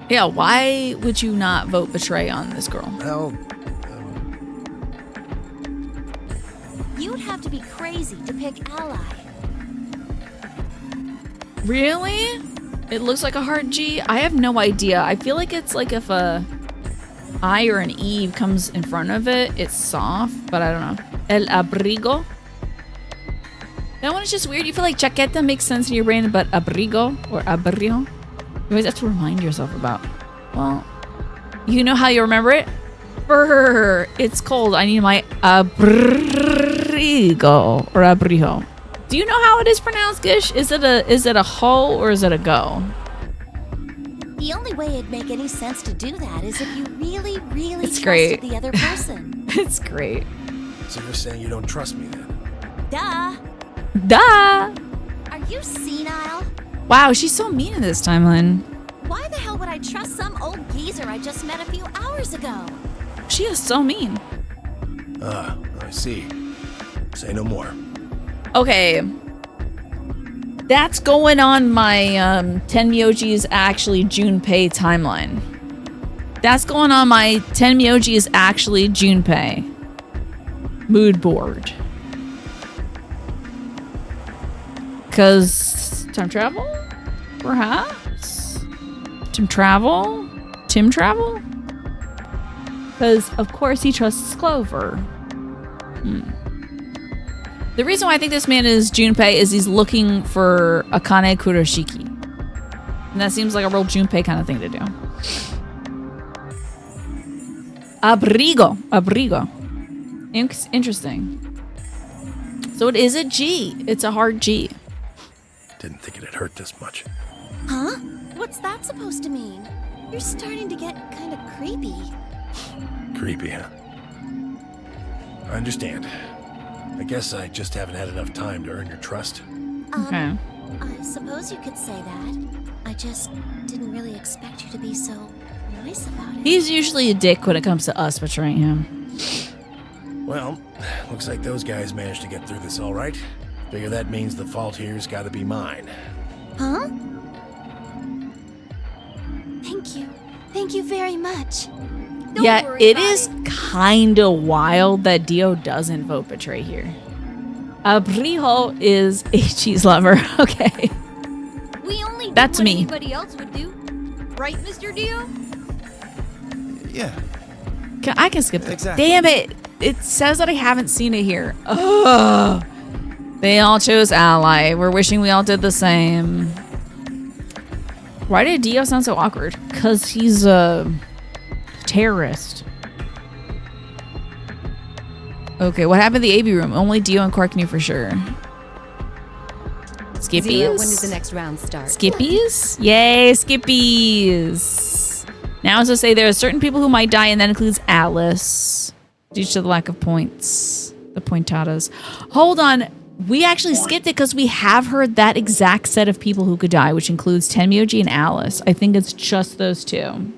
[SPEAKER 1] Yeah, why would you not vote betray on this girl?
[SPEAKER 9] Well,
[SPEAKER 5] You'd have to be crazy to pick ally.
[SPEAKER 1] Really? It looks like a hard G? I have no idea. I feel like it's like if a I or an E comes in front of it, it's soft, but I don't know. El abrigo. That one is just weird. You feel like chaqueta makes sense in your brain, but abrigo or abrigo, you always have to remind yourself about. Well, you know how you remember it? Brr, it's cold. I need my abrigo or abrigo. Do you know how it is pronounced, Gish? Is it a ho or is it a go?
[SPEAKER 5] The only way it'd make any sense to do that is if you really, really
[SPEAKER 1] It's
[SPEAKER 5] trusted
[SPEAKER 1] great.
[SPEAKER 5] the other person.
[SPEAKER 1] It's great.
[SPEAKER 9] so you're saying you don't trust me then?
[SPEAKER 5] Duh.
[SPEAKER 1] Duh.
[SPEAKER 5] Are you senile?
[SPEAKER 1] Wow, she's so mean in this timeline.
[SPEAKER 5] Why the hell would I trust some old geezer I just met a few hours ago?
[SPEAKER 1] She is so mean.
[SPEAKER 9] I see. Say no more.
[SPEAKER 1] Okay. That's going on my 10 Myoji is actually Junpei timeline. That's going on my 10 Myoji is actually Junpei mood board. Because time travel? Perhaps? Tim travel? Because, of course, he trusts Clover. The reason why I think this man is Junpei is he's looking for Akane Kuroshiki. And that seems like a real Junpei kind of thing to do. Abrigo. Interesting. So it is a G. It's a hard G.
[SPEAKER 9] Didn't think it'd hurt this much.
[SPEAKER 5] Huh? What's that supposed to mean? You're starting to get kind of creepy.
[SPEAKER 9] Creepy, huh? I understand. I guess I just haven't had enough time to earn your trust.
[SPEAKER 1] Okay.
[SPEAKER 5] I suppose you could say that. I just didn't really expect you to be so nice about it.
[SPEAKER 1] He's usually a dick when it comes to us betraying him.
[SPEAKER 9] Well, looks like those guys managed to get through this all right. Figure that means the fault here's got to be mine.
[SPEAKER 5] Huh? Thank you. Thank you very much. Don't
[SPEAKER 1] Yeah,
[SPEAKER 5] worry
[SPEAKER 1] it
[SPEAKER 5] about
[SPEAKER 1] is kind of wild that Dio doesn't vote betray here. Abrijo is a cheese lover. Okay.
[SPEAKER 5] We only do
[SPEAKER 1] That's
[SPEAKER 5] what
[SPEAKER 1] me.
[SPEAKER 5] anybody else would do. Right, Mr. Dio?
[SPEAKER 6] Yeah.
[SPEAKER 1] I can skip it.
[SPEAKER 6] Exactly.
[SPEAKER 1] Damn it. It says that I haven't seen it here. Ugh. They all chose ally. We're wishing we all did the same. Why did Dio sound so awkward? Because he's a terrorist. Okay, what happened in the AV room? Only Dio and Quark knew for sure. Skippies?
[SPEAKER 3] Zero, when does the next round start?
[SPEAKER 1] Skippies? Yay, Skippies! Now, as I say, there are certain people who might die, and that includes Alice, due to the lack of points. The pointadas. Hold on. We actually skipped it because we have heard that exact set of people who could die, which includes Tenmyoji and Alice. I think it's just those two.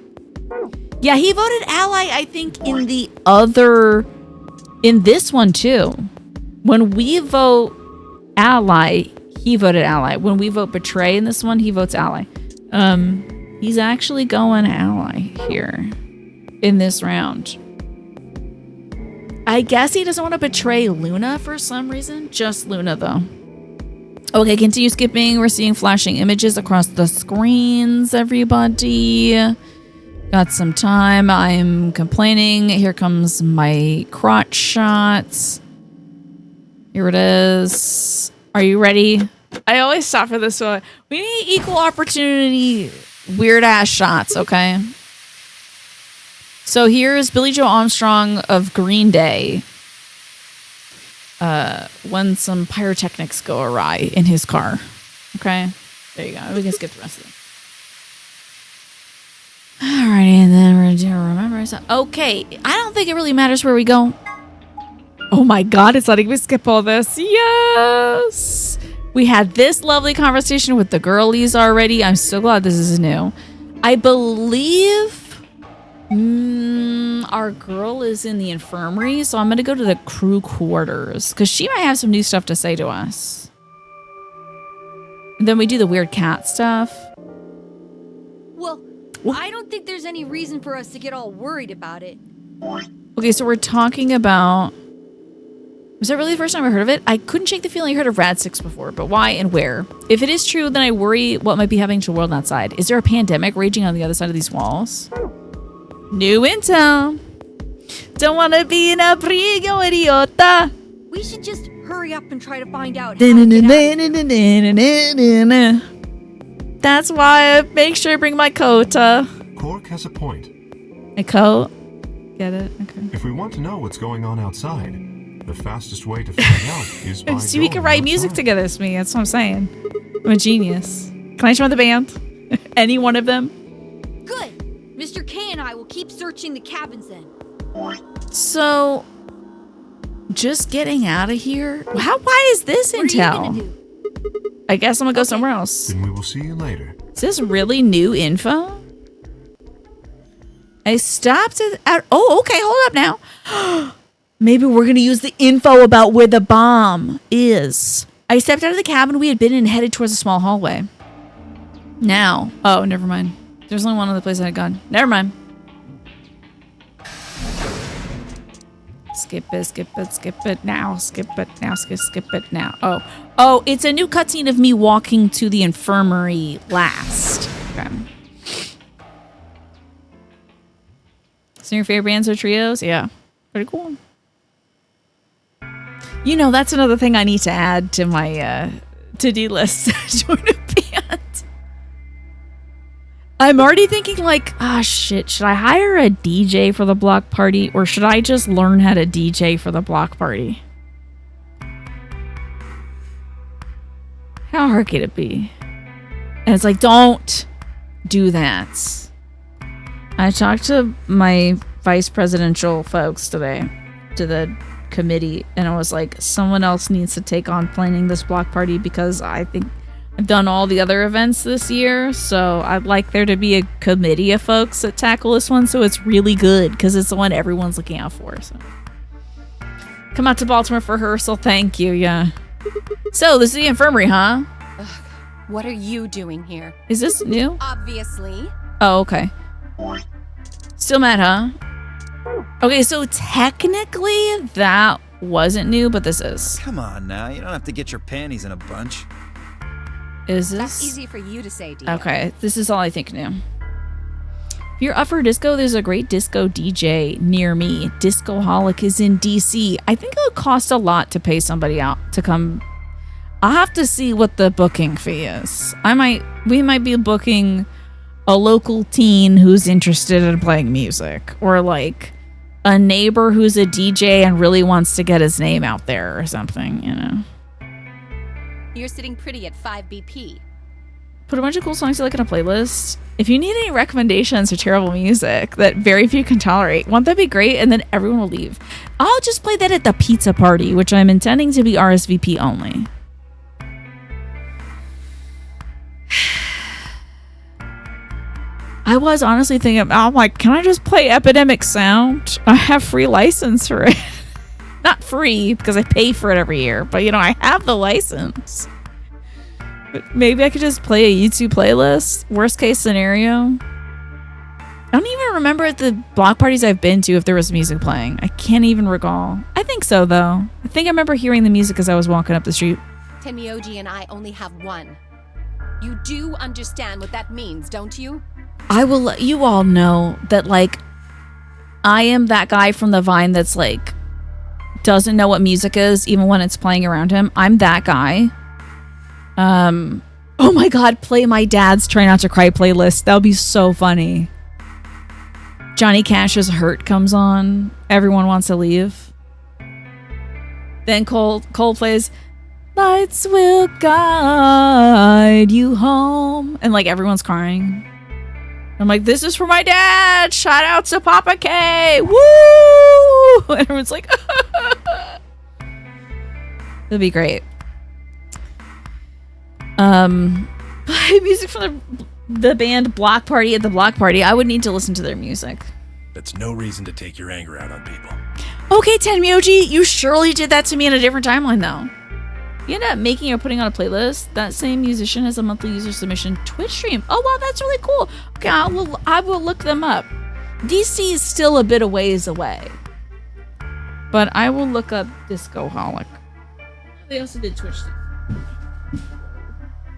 [SPEAKER 1] Yeah, he voted ally, I think, in this one too. When we vote ally, he voted ally. When we vote betray in this one, he votes ally. He's actually going ally here in this round. I guess he doesn't want to betray Luna for some reason. Just Luna, though. Okay, continue skipping. We're seeing flashing images across the screens, everybody. Got some time. I'm complaining. Here comes my crotch shots. Here it is. Are you ready? I always stop for this one. We need equal opportunity weird-ass shots, okay? So here's Billy Joe Armstrong of Green Day when some pyrotechnics go awry in his car. Okay? There you go. We can skip the rest of it. Alrighty, and then we're going to remember. Okay, I don't think it really matters where we go. Oh my god, it's letting me skip all this. Yes! We had this lovely conversation with the girlies already. I'm so glad this is new. I believe our girl is in the infirmary, so I'm going to go to the crew quarters because she might have some new stuff to say to us. And then we do the weird cat stuff.
[SPEAKER 11] Well, I don't think there's any reason for us to get all worried about it.
[SPEAKER 1] Okay, so we're talking about... Was that really the first time I heard of it? I couldn't shake the feeling I heard of Rad-6 before, but why and where? If it is true, then I worry what might be happening to the world outside. Is there a pandemic raging on the other side of these walls? New intel. Don't want to be in a brigo, idiota.
[SPEAKER 11] We should just hurry up and try to find out how to get out.
[SPEAKER 1] That's why I make sure I bring my coat.
[SPEAKER 8] Quark has a point.
[SPEAKER 1] My coat? Get it? Okay.
[SPEAKER 8] If we want to know what's going on outside, the fastest way to find out is by
[SPEAKER 1] See, we can write music
[SPEAKER 8] outside.
[SPEAKER 1] together, it's me. That's what I'm saying. I'm a genius. Can I join the band? Any one of them?
[SPEAKER 11] Good. Mr. K and I will keep searching the cabins then.
[SPEAKER 1] So, just getting out of here? Why is this
[SPEAKER 11] What are you
[SPEAKER 1] intel?
[SPEAKER 11] gonna do?
[SPEAKER 1] I guess I'm gonna go somewhere else.
[SPEAKER 8] Then we will see you later.
[SPEAKER 1] Is this really new info? I stopped at oh, okay, hold up now. Maybe we're gonna use the info about where the bomb is. I stepped out of the cabin we had been in and headed towards a small hallway. Now, oh, never mind. There's only one other place I had gone. Never mind. Skip it, skip it, skip it now, skip it now, skip it now. Oh, it's a new cutscene of me walking to the infirmary last. Okay. So your favorite bands or trios? Yeah, pretty cool. You know, that's another thing I need to add to my to-do list. Join a band. I'm already thinking like, shit, should I hire a DJ for the block party or should I just learn how to DJ for the block party? How hard could it be? And it's like, don't do that. I talked to my vice presidential folks today, to the committee, and I was like, someone else needs to take on planning this block party because I think I've done all the other events this year, so I'd like there to be a committee of folks that tackle this one so it's really good because it's the one everyone's looking out for. So come out to Baltimore for rehearsal. Thank you. Yeah. So this is the infirmary, huh?
[SPEAKER 3] Ugh, what are you doing here?
[SPEAKER 1] Is this new?
[SPEAKER 3] Obviously.
[SPEAKER 1] Oh, okay. Still mad, huh? Okay, so technically that wasn't new, but this is.
[SPEAKER 6] Come on now, you don't have to get your panties in a bunch.
[SPEAKER 1] Is this?
[SPEAKER 3] That's easy for you to say, Dio.
[SPEAKER 1] Okay, this is all I think new. If you're up for disco, there's a great disco DJ near me. Discoholic is in DC. I think it would cost a lot to pay somebody out to come. I'll have to see what the booking fee is. We might be booking a local teen who's interested in playing music, or like a neighbor who's a DJ and really wants to get his name out there or something, you know.
[SPEAKER 3] You're sitting pretty at 5 BP.
[SPEAKER 1] Put a bunch of cool songs you like in a playlist. If you need any recommendations for terrible music that very few can tolerate, won't that be great? And then everyone will leave. I'll just play that at the pizza party, which I'm intending to be RSVP only. I was honestly thinking, I'm like, can I just play Epidemic Sound? I have free license for it. Not free, because I pay for it every year, but you know, I have the license. But maybe I could just play a YouTube playlist. Worst case scenario. I don't even remember at the block parties I've been to if there was music playing. I can't even recall. I think so, though. I think I remember hearing the music as I was walking up the street.
[SPEAKER 3] Tenmyoji and I only have one. You do understand what that means, don't you?
[SPEAKER 1] I will let you all know that, like, I am that guy from the Vine that's, like, doesn't know what music is even when it's playing around him. I'm that guy. Oh my god, play my dad's Try Not to Cry playlist. That would be so funny. Johnny Cash's Hurt comes on. Everyone wants to leave. Then Cole plays Lights Will Guide You Home. And like everyone's crying. I'm like, this is for my dad. Shout out to Papa K. Woo! And everyone's like, it'll be great. Play music from the band Block Party at the Block Party. I would need to listen to their music.
[SPEAKER 9] That's no reason to take your anger out on people.
[SPEAKER 1] Okay, Tenmyoji, you surely did that to me in a different timeline, though. You end up making or putting on a playlist. That same musician has a monthly user submission Twitch stream. Oh, wow, that's really cool. Okay, I will look them up. DC is still a bit of ways away. But I will look up Discoholic. They also did Twitch stream.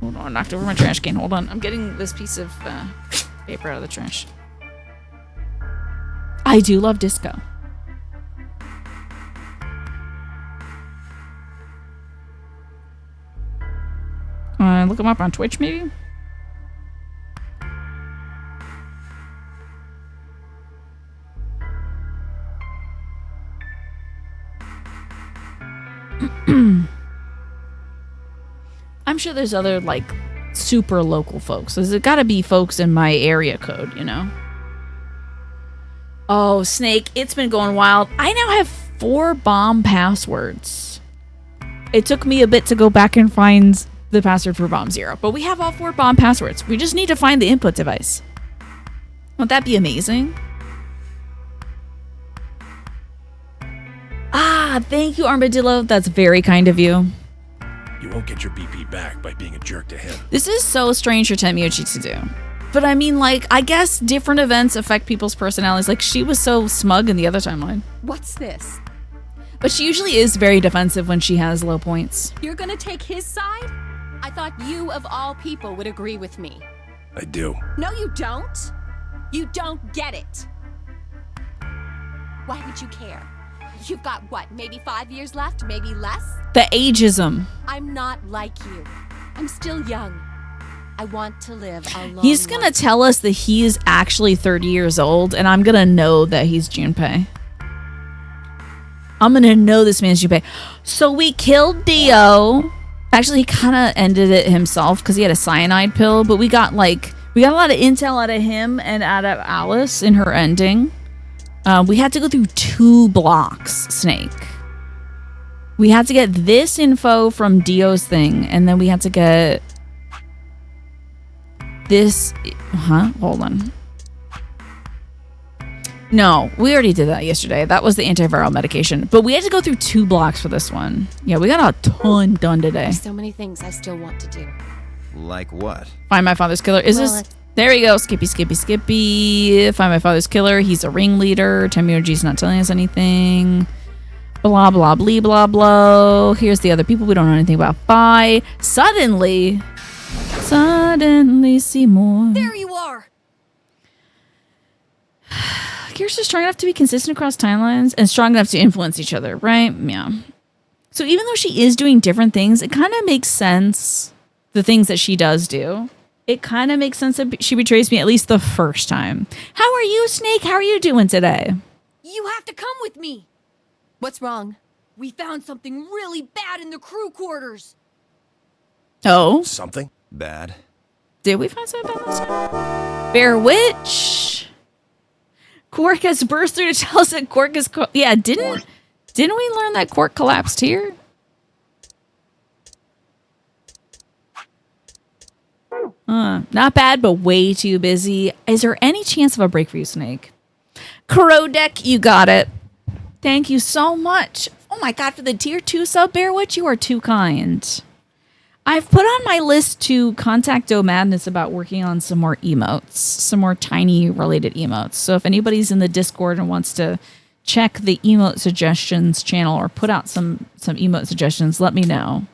[SPEAKER 1] Hold on, I knocked over my trash can. Hold on. I'm getting this piece of paper out of the trash. I do love disco. Look them up on Twitch, maybe? I'm sure there's other, like, super local folks. There's gotta be folks in my area code, you know? Oh, Snake, it's been going wild. I now have 4 bomb passwords. It took me a bit to go back and find the password for bomb 0, but we have all 4 bomb passwords. We just need to find the input device. Won't that be amazing? Ah, thank you, Armadillo. That's very kind of you.
[SPEAKER 9] You won't get your BP back by being a jerk to him.
[SPEAKER 1] This is so strange for Tenmyoji to do. But I mean, like, I guess different events affect people's personalities. Like, she was so smug in the other timeline.
[SPEAKER 3] What's this?
[SPEAKER 1] But she usually is very defensive when she has low points.
[SPEAKER 3] You're gonna take his side? I thought you, of all people, would agree with me.
[SPEAKER 9] I do.
[SPEAKER 3] No, you don't. You don't get it. Why would you care? You've got, what, maybe 5 years left? Maybe less?
[SPEAKER 1] The ageism.
[SPEAKER 3] I'm not like you. I'm still young. I want to live a long
[SPEAKER 1] He's gonna tell us that he is actually 30 years old, and I'm gonna know that he's Junpei. I'm gonna know this man's Junpei. So we killed Dio. Actually, he kind of ended it himself because he had a cyanide pill, but we got a lot of intel out of him and out of Alice in her ending. We had to go through 2 blocks, Snake. We had to get this info from Dio's thing, and then we had to get this. Hold on. No, we already did that yesterday. That was the antiviral medication. But we had to go through 2 blocks for this one. Yeah, we got a ton done today.
[SPEAKER 3] There's so many things I still want to do.
[SPEAKER 2] Like what?
[SPEAKER 1] Find my father's killer. Is this... There we go. Skippy, Skippy, Skippy. Find my father's killer. He's a ringleader. Tenmyoji's not telling us anything. Blah, blah, blah, blah, blah. Here's the other people we don't know anything about. Bye. Suddenly see more.
[SPEAKER 3] There you are.
[SPEAKER 1] Gears are strong enough to be consistent across timelines and strong enough to influence each other, right? Yeah. So even though she is doing different things, it kind of makes sense, the things that she does do. It kind of makes sense that she betrays me at least the first time. How are you, Snake? How are you doing today?
[SPEAKER 11] You have to come with me.
[SPEAKER 3] What's wrong?
[SPEAKER 11] We found something really bad in the crew quarters.
[SPEAKER 1] Oh,
[SPEAKER 9] Something?
[SPEAKER 6] Bad.
[SPEAKER 1] did we find something about this time? Bear Witch. Quark has burst through to tell us that Quark is... yeah, didn't we learn that Quark collapsed here? Not bad, but way too busy. Is there any chance of a break for you, Snake? Crow Deck, you got it. Thank you so much. Oh my god, for the tier 2 sub, Bear Witch, you are too kind. I've put on my list to contact Doe Madness about working on some more emotes, some more tiny related emotes. So if anybody's in the Discord and wants to check the emote suggestions channel or put out some emote suggestions, let me know.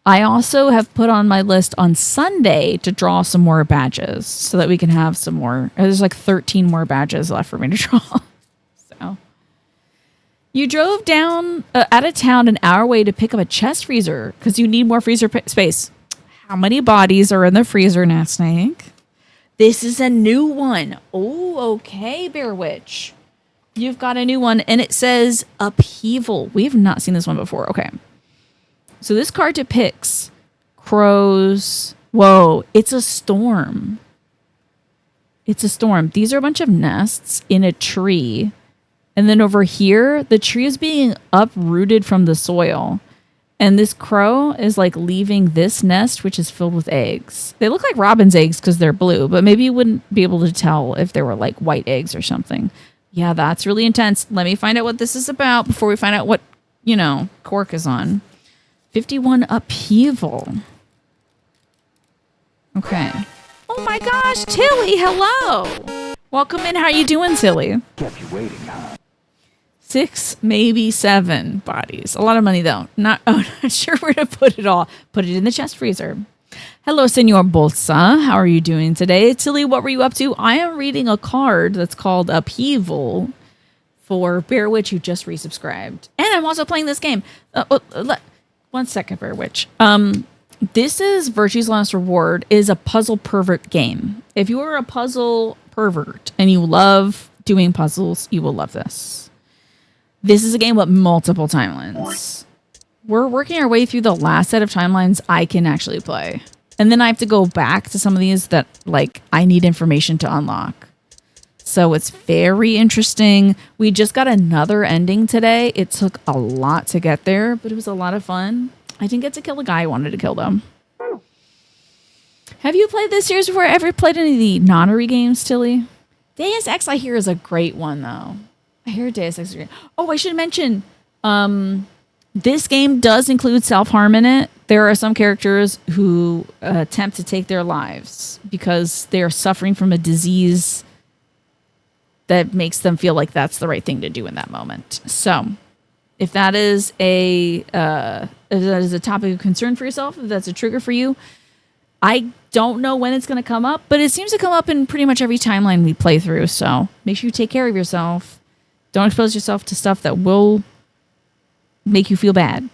[SPEAKER 1] I also have put on my list on Sunday to draw some more badges so that we can have some more. There's like 13 more badges left for me to draw. So you drove down out of town an hour away to pick up a chest freezer because you need more freezer space. How many bodies are in the freezer now, Snake? This is a new one. Oh, okay, Bear Witch. You've got a new one, and it says Upheaval. We have not seen this one before. Okay. So this card depicts crows. Whoa, it's a storm. It's a storm. These are a bunch of nests in a tree. And then over here, the tree is being uprooted from the soil. And this crow is like leaving this nest, which is filled with eggs. They look like robin's eggs because they're blue, but maybe you wouldn't be able to tell if they were like white eggs or something. Yeah, that's really intense. Let me find out what this is about before we find out what, Quark is on. 51 Upheaval. Okay. Oh my gosh, Tilly, hello. Welcome in. How are you doing, Tilly?
[SPEAKER 12] Kept you waiting, huh?
[SPEAKER 1] 6, maybe 7 bodies. A lot of money, though. Not sure where to put it all. Put it in the chest freezer. Hello, Senor Bolsa. How are you doing today? Tilly, what were you up to? I am reading a card that's called Upheaval for Bear Witch, who just resubscribed. And I'm also playing this game. 1 second, Bear Witch. This is Virtue's Last Reward, is a puzzle pervert game. If you are a puzzle pervert and you love doing puzzles, you will love this. This is a game with multiple timelines. We're working our way through the last set of timelines I can actually play. And then I have to go back to some of these that, I need information to unlock. So it's very interesting. We just got another ending today. It took a lot to get there, but it was a lot of fun. I didn't get to kill the guy I wanted to kill, though. Have you played this series before? Ever played any of the Nonary games, Tilly? Deus Ex, I hear, is a great one, though. I hear Deus Ex is great. Oh, I should mention, this game does include self-harm in it. There are some characters who attempt to take their lives because they are suffering from a disease that makes them feel like that's the right thing to do in that moment. So if that is a topic of concern for yourself, if that's a trigger for you, I don't know when it's going to come up, but it seems to come up in pretty much every timeline we play through. So make sure you take care of yourself. Don't expose yourself to stuff that will make you feel bad.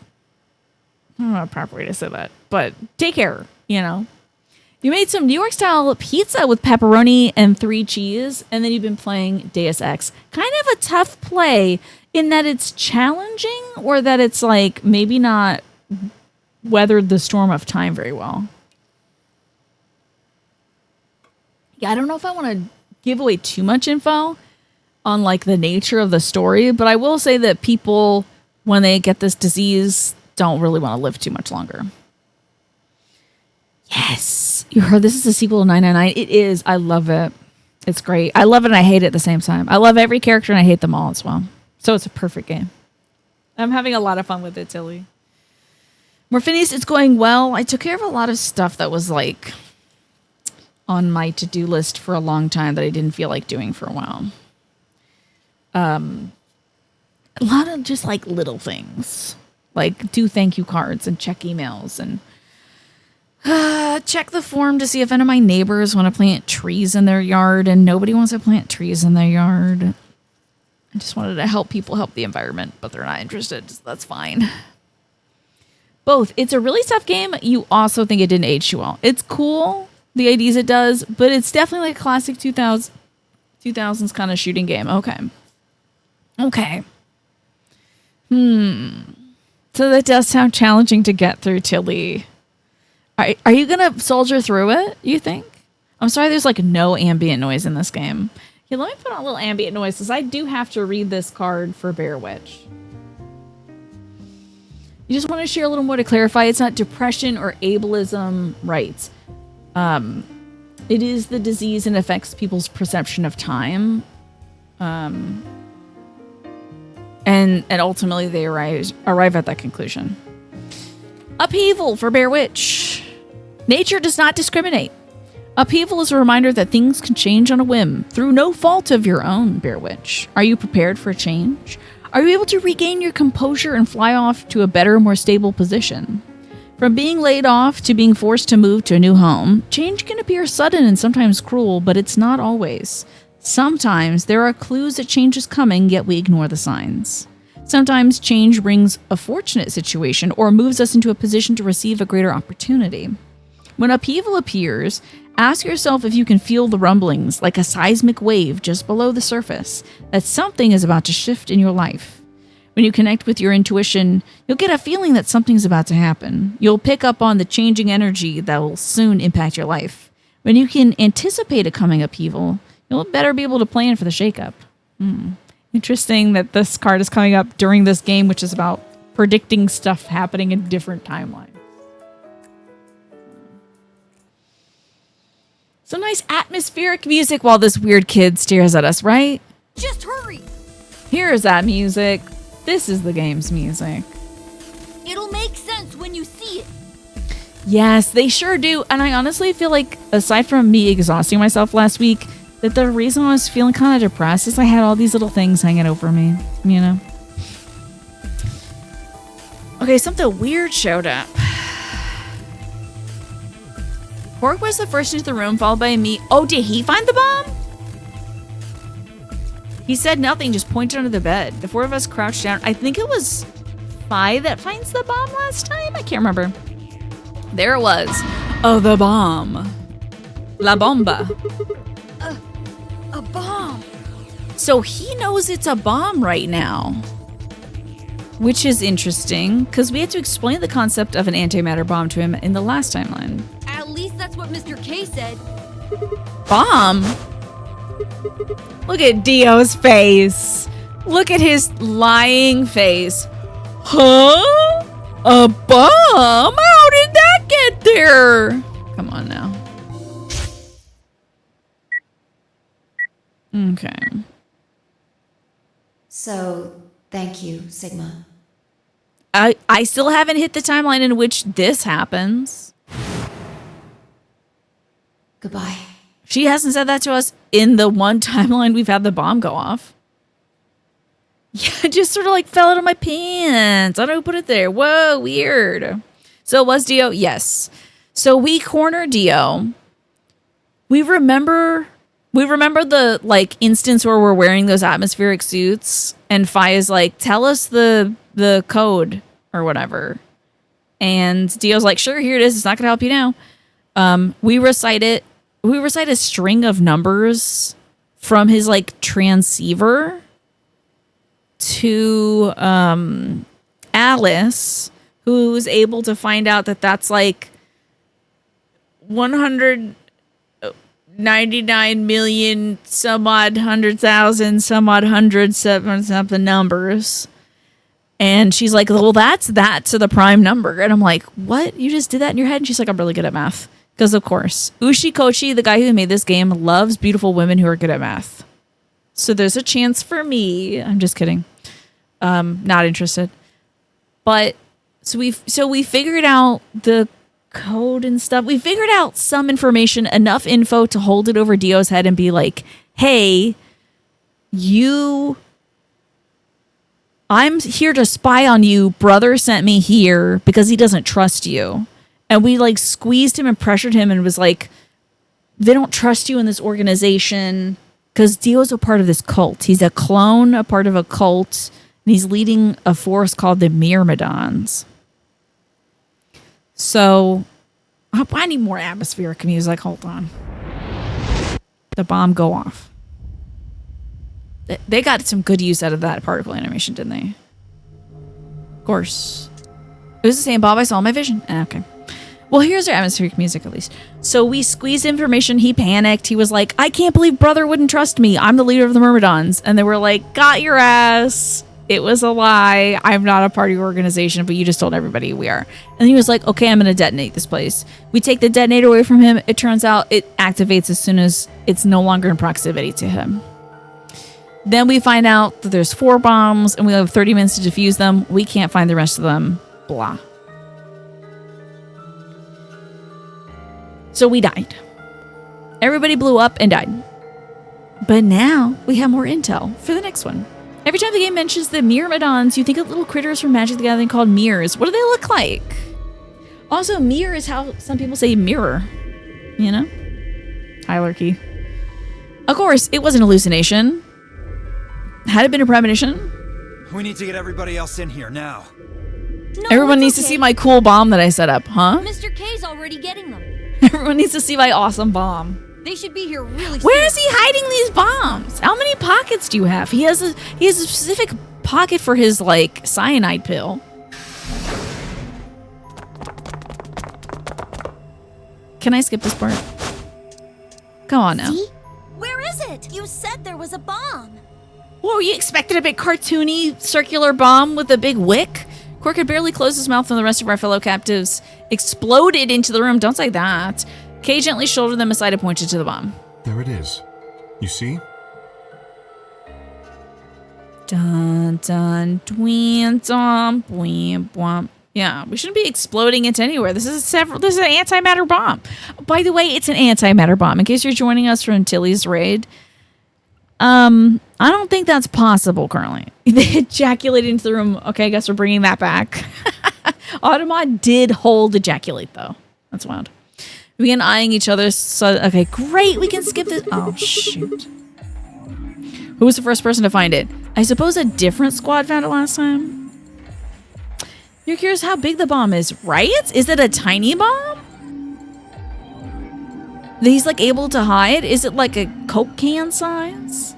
[SPEAKER 1] I don't know a proper way to say that, but take care, You made some New York style pizza with pepperoni and 3 cheese, and then you've been playing Deus Ex. Kind of a tough play in that it's challenging, or that it's maybe not weathered the storm of time very well. Yeah, I don't know if I want to give away too much info on the nature of the story, but I will say that people, when they get this disease, don't really want to live too much longer. Yes. You heard this is a sequel to 999. It is. I love it. It's great. I love it and I hate it at the same time. I love every character and I hate them all as well. So it's a perfect game. I'm having a lot of fun with it, Tilly. Morphinius, it's going well. I took care of a lot of stuff that was on my to-do list for a long time that I didn't feel like doing for a while. A lot of just little things. Do thank you cards and check emails and check the form to see if any of my neighbors want to plant trees in their yard, and nobody wants to plant trees in their yard. I just wanted to help people help the environment, but they're not interested, so that's fine. Both. It's a really tough game. You also think it didn't age too well. It's cool, the ideas it does, but it's definitely a classic 2000s kind of shooting game. Okay. Okay. So that does sound challenging to get through, Tilly. Are you going to soldier through it, you think? I'm sorry there's like no ambient noise in this game. Yeah, let me put on a little ambient noise because I do have to read this card for Bear Witch. You just want to share a little more to clarify. It's not depression or ableism, right? It is the disease and affects people's perception of time. And ultimately they arrive at that conclusion. Upheaval for Bear Witch. Nature does not discriminate. Upheaval is a reminder that things can change on a whim through no fault of your own, Bear Witch. Are you prepared for a change? Are you able to regain your composure and fly off to a better, more stable position? From being laid off to being forced to move to a new home, change can appear sudden and sometimes cruel, but it's not always. Sometimes there are clues that change is coming, yet we ignore the signs. Sometimes change brings a fortunate situation or moves us into a position to receive a greater opportunity. When upheaval appears, ask yourself if you can feel the rumblings like a seismic wave just below the surface, that something is about to shift in your life. When you connect with your intuition, you'll get a feeling that something's about to happen. You'll pick up on the changing energy that will soon impact your life. When you can anticipate a coming upheaval, you'll better be able to plan for the shakeup. Interesting that this card is coming up during this game, which is about predicting stuff happening in different timelines. Some nice atmospheric music while this weird kid stares at us, right?
[SPEAKER 11] Just hurry!
[SPEAKER 1] Here's that music. This is the game's music.
[SPEAKER 11] It'll make sense when you see it.
[SPEAKER 1] Yes, they sure do. And I honestly feel like, aside from me exhausting myself last week, that the reason I was feeling kind of depressed is I had all these little things hanging over me, you know? Okay, something weird showed up. Pork was the first into the room, followed by me. Oh, did he find the bomb? He said nothing, just pointed under the bed. The four of us crouched down. I think it was Fi that finds the bomb last time? I can't remember. There it was. Oh, the bomb. La bomba.
[SPEAKER 11] A bomb.
[SPEAKER 1] So he knows it's a bomb right now. Which is interesting, because we had to explain the concept of an antimatter bomb to him in the last timeline.
[SPEAKER 11] At least that's what Mr. K said.
[SPEAKER 1] Bomb? Look at Dio's face. Look at his lying face. Huh? A bomb? How did that get there? Come on now. Okay.
[SPEAKER 10] So, thank you, Sigma.
[SPEAKER 1] I still haven't hit the timeline in which this happens.
[SPEAKER 10] Goodbye.
[SPEAKER 1] She hasn't said that to us in the one timeline we've had the bomb go off. Yeah, it just sort of like fell out of my pants. I don't know who put it there. Whoa, weird. So it was Dio? Yes. So we corner Dio. We remember the like instance where we're wearing those atmospheric suits and Fi is like, tell us the code or whatever. And Dio's like, sure, here it is. It's not gonna help you now. We recite it. We recite a string of numbers from his like transceiver to Alice, who's able to find out that that's like 199 million some odd 100,000 some odd 100 something numbers. And she's like, well, that's that to the prime number. And I'm like, what? You just did that in your head? And she's like, I'm really good at math. Because, of course, Ushi Kochi, the guy who made this game, loves beautiful women who are good at math. So there's a chance for me. I'm just kidding. Not interested. But so we figured out the code and stuff. We figured out some information, enough info to hold it over Dio's head and be like, hey, I'm here to spy on you. Brother sent me here because he doesn't trust you. And we like squeezed him and pressured him and was like, they don't trust you in this organization because Dio's a part of this cult. He's a clone, a part of a cult, and he's leading a force called the Myrmidons. So I need more atmospheric music. Hold on. The bomb go off. They got some good use out of that particle animation, didn't they? Of course. It was the same Bob I saw in my vision. Okay. Well, here's our atmospheric music, at least. So we squeezed information. He panicked. He was like, I can't believe brother wouldn't trust me. I'm the leader of the Myrmidons. And they were like, got your ass. It was a lie. I'm not a party organization, but you just told everybody we are. And he was like, okay, I'm going to detonate this place. We take the detonator away from him. It turns out it activates as soon as it's no longer in proximity to him. Then we find out that there's 4 bombs and we have 30 minutes to defuse them. We can't find the rest of them. Blah. So we died. Everybody blew up and died. But now we have more intel for the next one. Every time the game mentions the Myrmidons, you think of little critters from Magic the Gathering called mirrors. What do they look like? Also, mirror is how some people say mirror. You know? Hierarchy. Of course, it was an hallucination. Had it been a premonition?
[SPEAKER 6] We need to get everybody else in here now.
[SPEAKER 11] No,
[SPEAKER 1] Everyone needs
[SPEAKER 11] it's
[SPEAKER 1] to
[SPEAKER 11] okay.
[SPEAKER 1] see my cool bomb that I set up, huh?
[SPEAKER 11] Mr. K's already getting them.
[SPEAKER 1] Everyone needs to see my awesome bomb.
[SPEAKER 11] They should be here really soon.
[SPEAKER 1] Where is he hiding these bombs? How many pockets do you have? He has a specific pocket for his like cyanide pill. Can I skip this part? Come on now.
[SPEAKER 5] See? Where is it? You said there was a bomb.
[SPEAKER 1] Whoa, you expected a big cartoony circular bomb with a big wick? Quark could barely close his mouth when the rest of our fellow captives exploded into the room. Don't say that. Kay gently shouldered them aside and pointed to the bomb.
[SPEAKER 8] There it is. You see?
[SPEAKER 1] Dun dun dwin dum bwim bwum. Yeah, we shouldn't be exploding it anywhere. This is an antimatter bomb. By the way, it's an antimatter bomb. In case you're joining us from Tilly's raid, I don't think that's possible currently. They ejaculated into the room. Okay, I guess we're bringing that back. Automod did hold ejaculate though. That's wild. We began eyeing each other. So okay, great. We can skip this. Oh shoot. Who was the first person to find it? I suppose a different squad found it last time. You're curious how big the bomb is, right? Is it a tiny bomb that he's like able to hide? Is it like a Coke can size?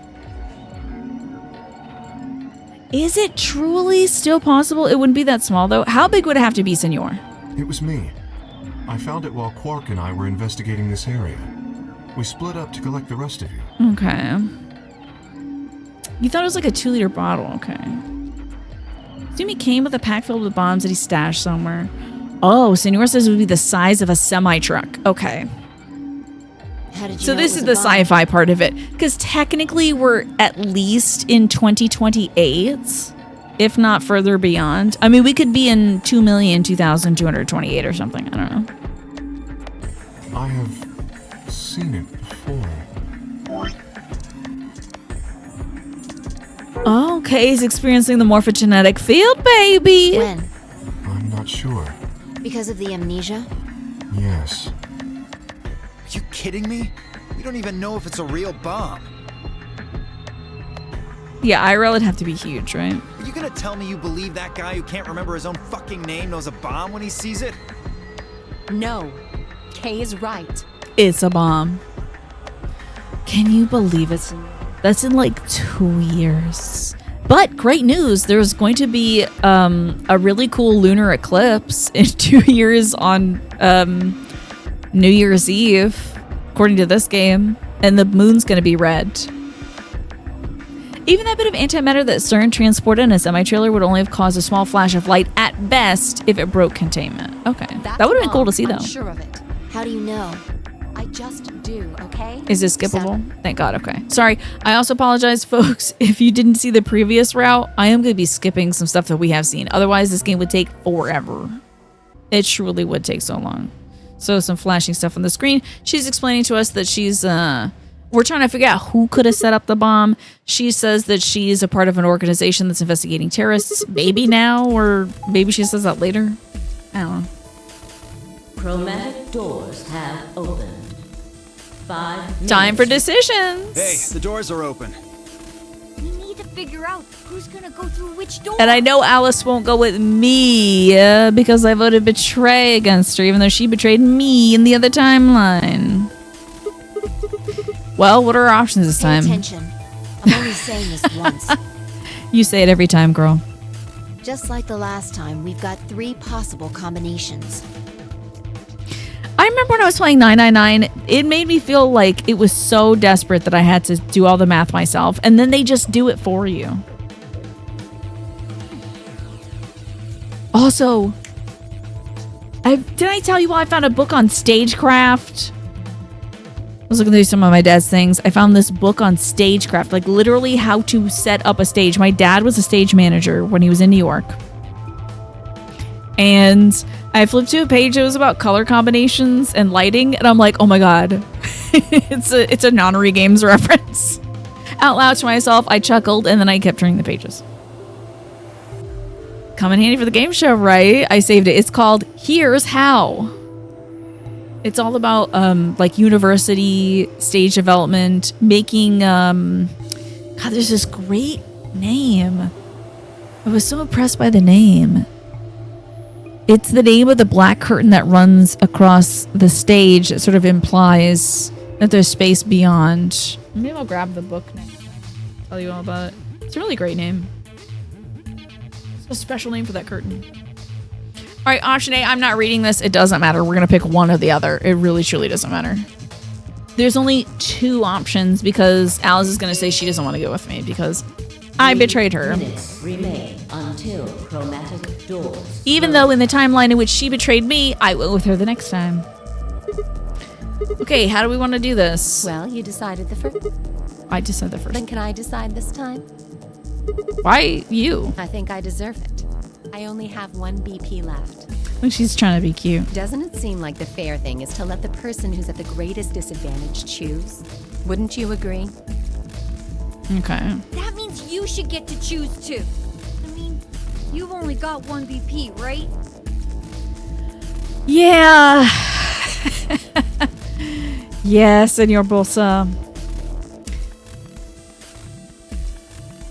[SPEAKER 1] Is it truly still possible? It wouldn't be that small though. How big would it have to be, Senor?
[SPEAKER 8] It was me. I found it while Quark and I were investigating this area. We split up to collect the rest of you.
[SPEAKER 1] Okay. You thought it was like a 2-liter bottle. Okay. Assume he came with a pack filled with bombs that he stashed somewhere. Oh, Senor says it would be the size of a semi-truck. Okay.
[SPEAKER 7] How did you
[SPEAKER 1] So
[SPEAKER 7] know
[SPEAKER 1] this
[SPEAKER 7] it
[SPEAKER 1] is
[SPEAKER 7] was
[SPEAKER 1] the
[SPEAKER 7] a bomb?
[SPEAKER 1] sci-fi part of it. Because technically we're at least in 2028, if not further beyond. I mean, we could be in 2,002,228 or something. I don't know.
[SPEAKER 8] I have seen it before.
[SPEAKER 1] Okay, he's experiencing the morphogenetic field, baby.
[SPEAKER 7] When?
[SPEAKER 8] I'm not sure.
[SPEAKER 7] Because of the amnesia?
[SPEAKER 8] Yes.
[SPEAKER 6] Are you kidding me? We don't even know if it's a real bomb.
[SPEAKER 1] Yeah, IRL would have to be huge, right?
[SPEAKER 6] Are you gonna tell me you believe that guy who can't remember his own fucking name knows a bomb when he sees it?
[SPEAKER 3] No. Kay is right.
[SPEAKER 1] It's a bomb. Can you believe it? That's in like 2 years. But great news, there's going to be a really cool lunar eclipse in 2 years on New Year's Eve, according to this game. And the moon's going to be red. Even that bit of antimatter that CERN transported in a semi-trailer would only have caused a small flash of light at best if it broke containment. Okay.
[SPEAKER 3] That's
[SPEAKER 1] That would have been cool
[SPEAKER 3] wrong.
[SPEAKER 1] to see, though.
[SPEAKER 3] I'm sure of it.
[SPEAKER 7] How do you know?
[SPEAKER 3] I just do, okay?
[SPEAKER 1] Is this skippable?
[SPEAKER 3] 7.
[SPEAKER 1] Thank God. Okay. Sorry. I also apologize, folks. If you didn't see the previous route, I am going to be skipping some stuff that we have seen. Otherwise, this game would take forever. It truly would take so long. So some flashing stuff on the screen. She's explaining to us that she's, we're trying to figure out who could have set up the bomb. She says that she's a part of an organization that's investigating terrorists. Maybe now, or maybe she says that later. I don't know.
[SPEAKER 12] Chromatic doors have opened. 5 minutes.
[SPEAKER 1] Time for decisions.
[SPEAKER 6] Hey, the doors are open.
[SPEAKER 11] We need to figure out who's gonna go through which door.
[SPEAKER 1] And I know Alice won't go with me because I voted betray against her, even though she betrayed me in the other timeline. Well, what are our options this
[SPEAKER 7] Pay
[SPEAKER 1] time?
[SPEAKER 7] attention. I'm only saying this once.
[SPEAKER 1] You say it every time, girl.
[SPEAKER 7] Just like the last time, we've got 3 possible combinations.
[SPEAKER 1] I remember when I was playing 999, it made me feel like it was so desperate that I had to do all the math myself, and then they just do it for you. Also, did I tell you I found a book on stagecraft? I was looking through some of my dad's things. I found this book on stagecraft, like literally how to set up a stage. My dad was a stage manager when he was in New York. And I flipped to a page that was about color combinations and lighting, and I'm like, oh my god. it's a Nonary Games reference. Out loud to myself, I chuckled, and then I kept turning the pages. Come in handy for the game show, right? I saved it. It's called Here's How. It's all about like university stage development, making God, there's this great name. I was so impressed by the name. It's the name of the black curtain that runs across the stage that sort of implies that there's space beyond. Maybe I'll grab the book next time. Tell you all about it. It's a really great name. It's a special name for that curtain. All right, option A, I'm not reading this. It doesn't matter. We're going to pick one or the other. It really, truly doesn't matter. There's only 2 options because Alice is going to say she doesn't want to go with me because I betrayed her.
[SPEAKER 12] Minutes remain until chromatic doors.
[SPEAKER 1] Even though in the timeline in which she betrayed me, I went with her the next time. Okay, how do we want to do this?
[SPEAKER 3] Well, you decided the first.
[SPEAKER 1] I just said the first.
[SPEAKER 3] Then can I decide this time?
[SPEAKER 1] Why you?
[SPEAKER 3] I think I deserve it. I only have 1 BP left.
[SPEAKER 1] Like she's trying to be cute.
[SPEAKER 3] Doesn't it seem like the fair thing is to let the person who's at the greatest disadvantage choose? Wouldn't you agree?
[SPEAKER 1] Okay.
[SPEAKER 11] That means you should get to choose too. I mean, you've only got 1 BP, right?
[SPEAKER 1] Yeah. Yes, Senor Bolsa.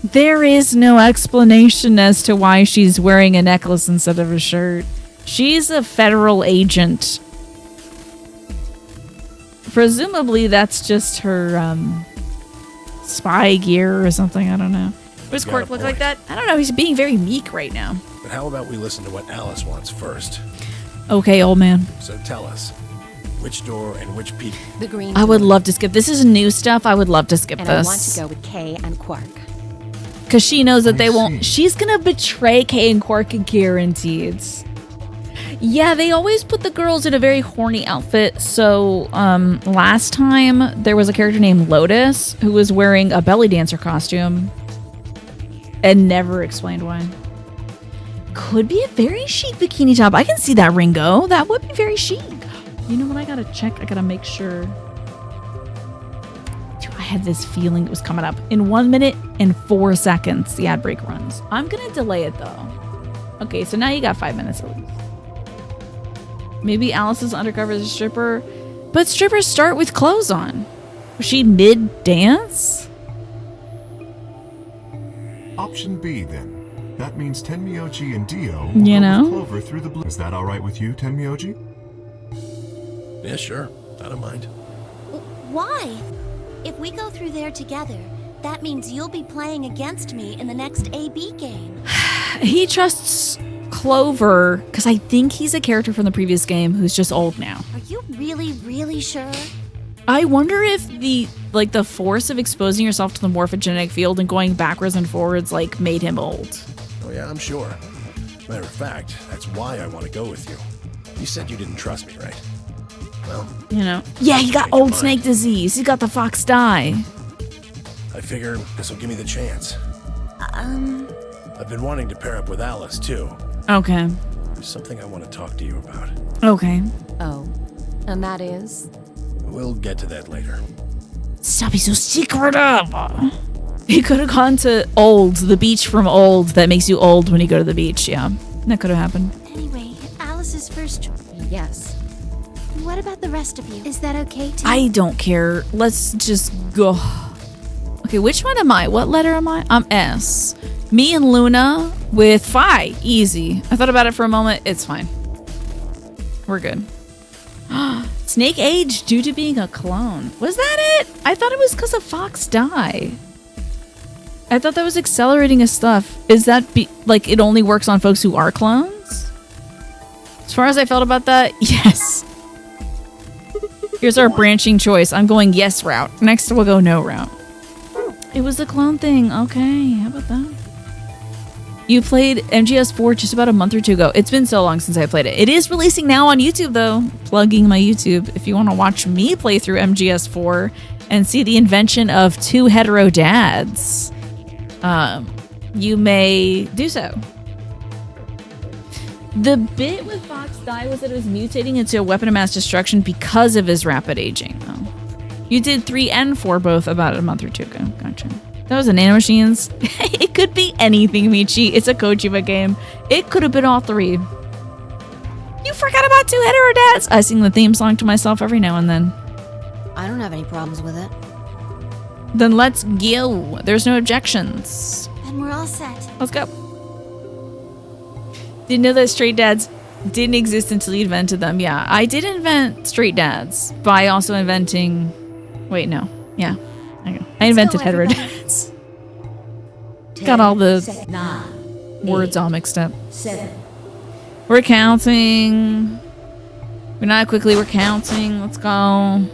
[SPEAKER 1] There is no explanation as to why she's wearing a necklace instead of a shirt. She's a federal agent. Presumably that's just her spy gear or something. I don't know. Does Quark look like that? I don't know. He's being very meek right now.
[SPEAKER 9] But how about we listen to what Alice wants first?
[SPEAKER 1] Okay, old man.
[SPEAKER 9] So tell us, which door and which peak?
[SPEAKER 3] The green.
[SPEAKER 1] I would love to skip. This is new stuff. I would love to skip
[SPEAKER 3] and
[SPEAKER 1] this.
[SPEAKER 3] I want to go with Kay and Quark.
[SPEAKER 1] Because she knows that they won't.
[SPEAKER 8] see.
[SPEAKER 1] She's going to betray Kay and Quark, guaranteed. Yeah, they always put the girls in a very horny outfit. So last time, there was a character named Lotus who was wearing a belly dancer costume and never explained why. Could be a very chic bikini top. I can see that, Ringo. That would be very chic. You know what? I got to check. I got to make sure. Dude, I had this feeling it was coming up. In 1 minute and 4 seconds, the ad break runs. I'm going to delay it, though. Okay, so now you got 5 minutes at least. Maybe Alice is undercover as a stripper. But strippers start with clothes on. Was she mid-dance?
[SPEAKER 8] Option B, then. That means Tenmyoji and Dio will
[SPEAKER 1] You
[SPEAKER 8] go
[SPEAKER 1] know?
[SPEAKER 8] with Clover through the blue. Is that all right with you, Tenmyoji?
[SPEAKER 9] Yeah, sure. I don't mind.
[SPEAKER 5] Why? If we go through there together, that means you'll be playing against me in the next AB game.
[SPEAKER 1] He trusts Clover because I think he's a character from the previous game who's just old now.
[SPEAKER 5] Are you really, really sure?
[SPEAKER 1] I wonder if the force of exposing yourself to the morphogenetic field and going backwards and forwards made him old.
[SPEAKER 9] Oh yeah, I'm sure. Matter of fact, that's why I want to go with you. You said you didn't trust me, right? Well,
[SPEAKER 1] You know? Yeah, he got
[SPEAKER 9] change your
[SPEAKER 1] old
[SPEAKER 9] mind.
[SPEAKER 1] snake disease. He got the fox die.
[SPEAKER 9] I figure this will give me the chance. I've been wanting to pair up with Alice, too.
[SPEAKER 1] Okay.
[SPEAKER 9] There's something I want to talk to you about.
[SPEAKER 1] Okay.
[SPEAKER 3] Oh, and that is?
[SPEAKER 9] We'll get to that later.
[SPEAKER 1] Stop being so secretive. He could have gone to Old, the beach from Old that makes you old when you go to the beach. Yeah, that could have happened.
[SPEAKER 5] Anyway, Alice's first.
[SPEAKER 3] Yes.
[SPEAKER 5] What about the rest of you? Is that okay too?
[SPEAKER 1] I don't care. Let's just go. Okay, which one am I? What letter am I? I'm S. Me and Luna with Phi. Easy. I thought about it for a moment. It's fine. We're good. Snake aged due to being a clone. Was that it? I thought it was because of Fox die. I thought that was accelerating his stuff. Is that like it only works on folks who are clones? As far as I felt about that, yes. Here's our branching choice. I'm going yes route. Next we'll go no route. It was the clone thing. Okay, how about that? You played MGS4 just about a month or two ago. It's been so long since I played it. It is releasing now on YouTube though. Plugging my YouTube. If you want to watch me play through MGS4 and see the invention of 2 hetero dads, you may do so. The bit with Fox Die was that it was mutating into a weapon of mass destruction because of his rapid aging. Oh. You did 3 and 4 both about a month or two ago. Gotcha. That was a Nanomachines. It could be anything, Michi. It's a Kojima game. It could have been all 3. You forgot about 2 hetero dads. I sing the theme song to myself every now and then.
[SPEAKER 7] I don't have any problems with it.
[SPEAKER 1] Then let's go. There's no objections.
[SPEAKER 5] Then we're all set.
[SPEAKER 1] Let's go. Didn't know that straight dads didn't exist until you invented them. Yeah, I did invent straight dads by also inventing... Wait, no. Yeah. I invented hetero dads. Got all the words all mixed up.
[SPEAKER 12] 7.
[SPEAKER 1] We're counting. We're not quickly. We're counting. Let's go.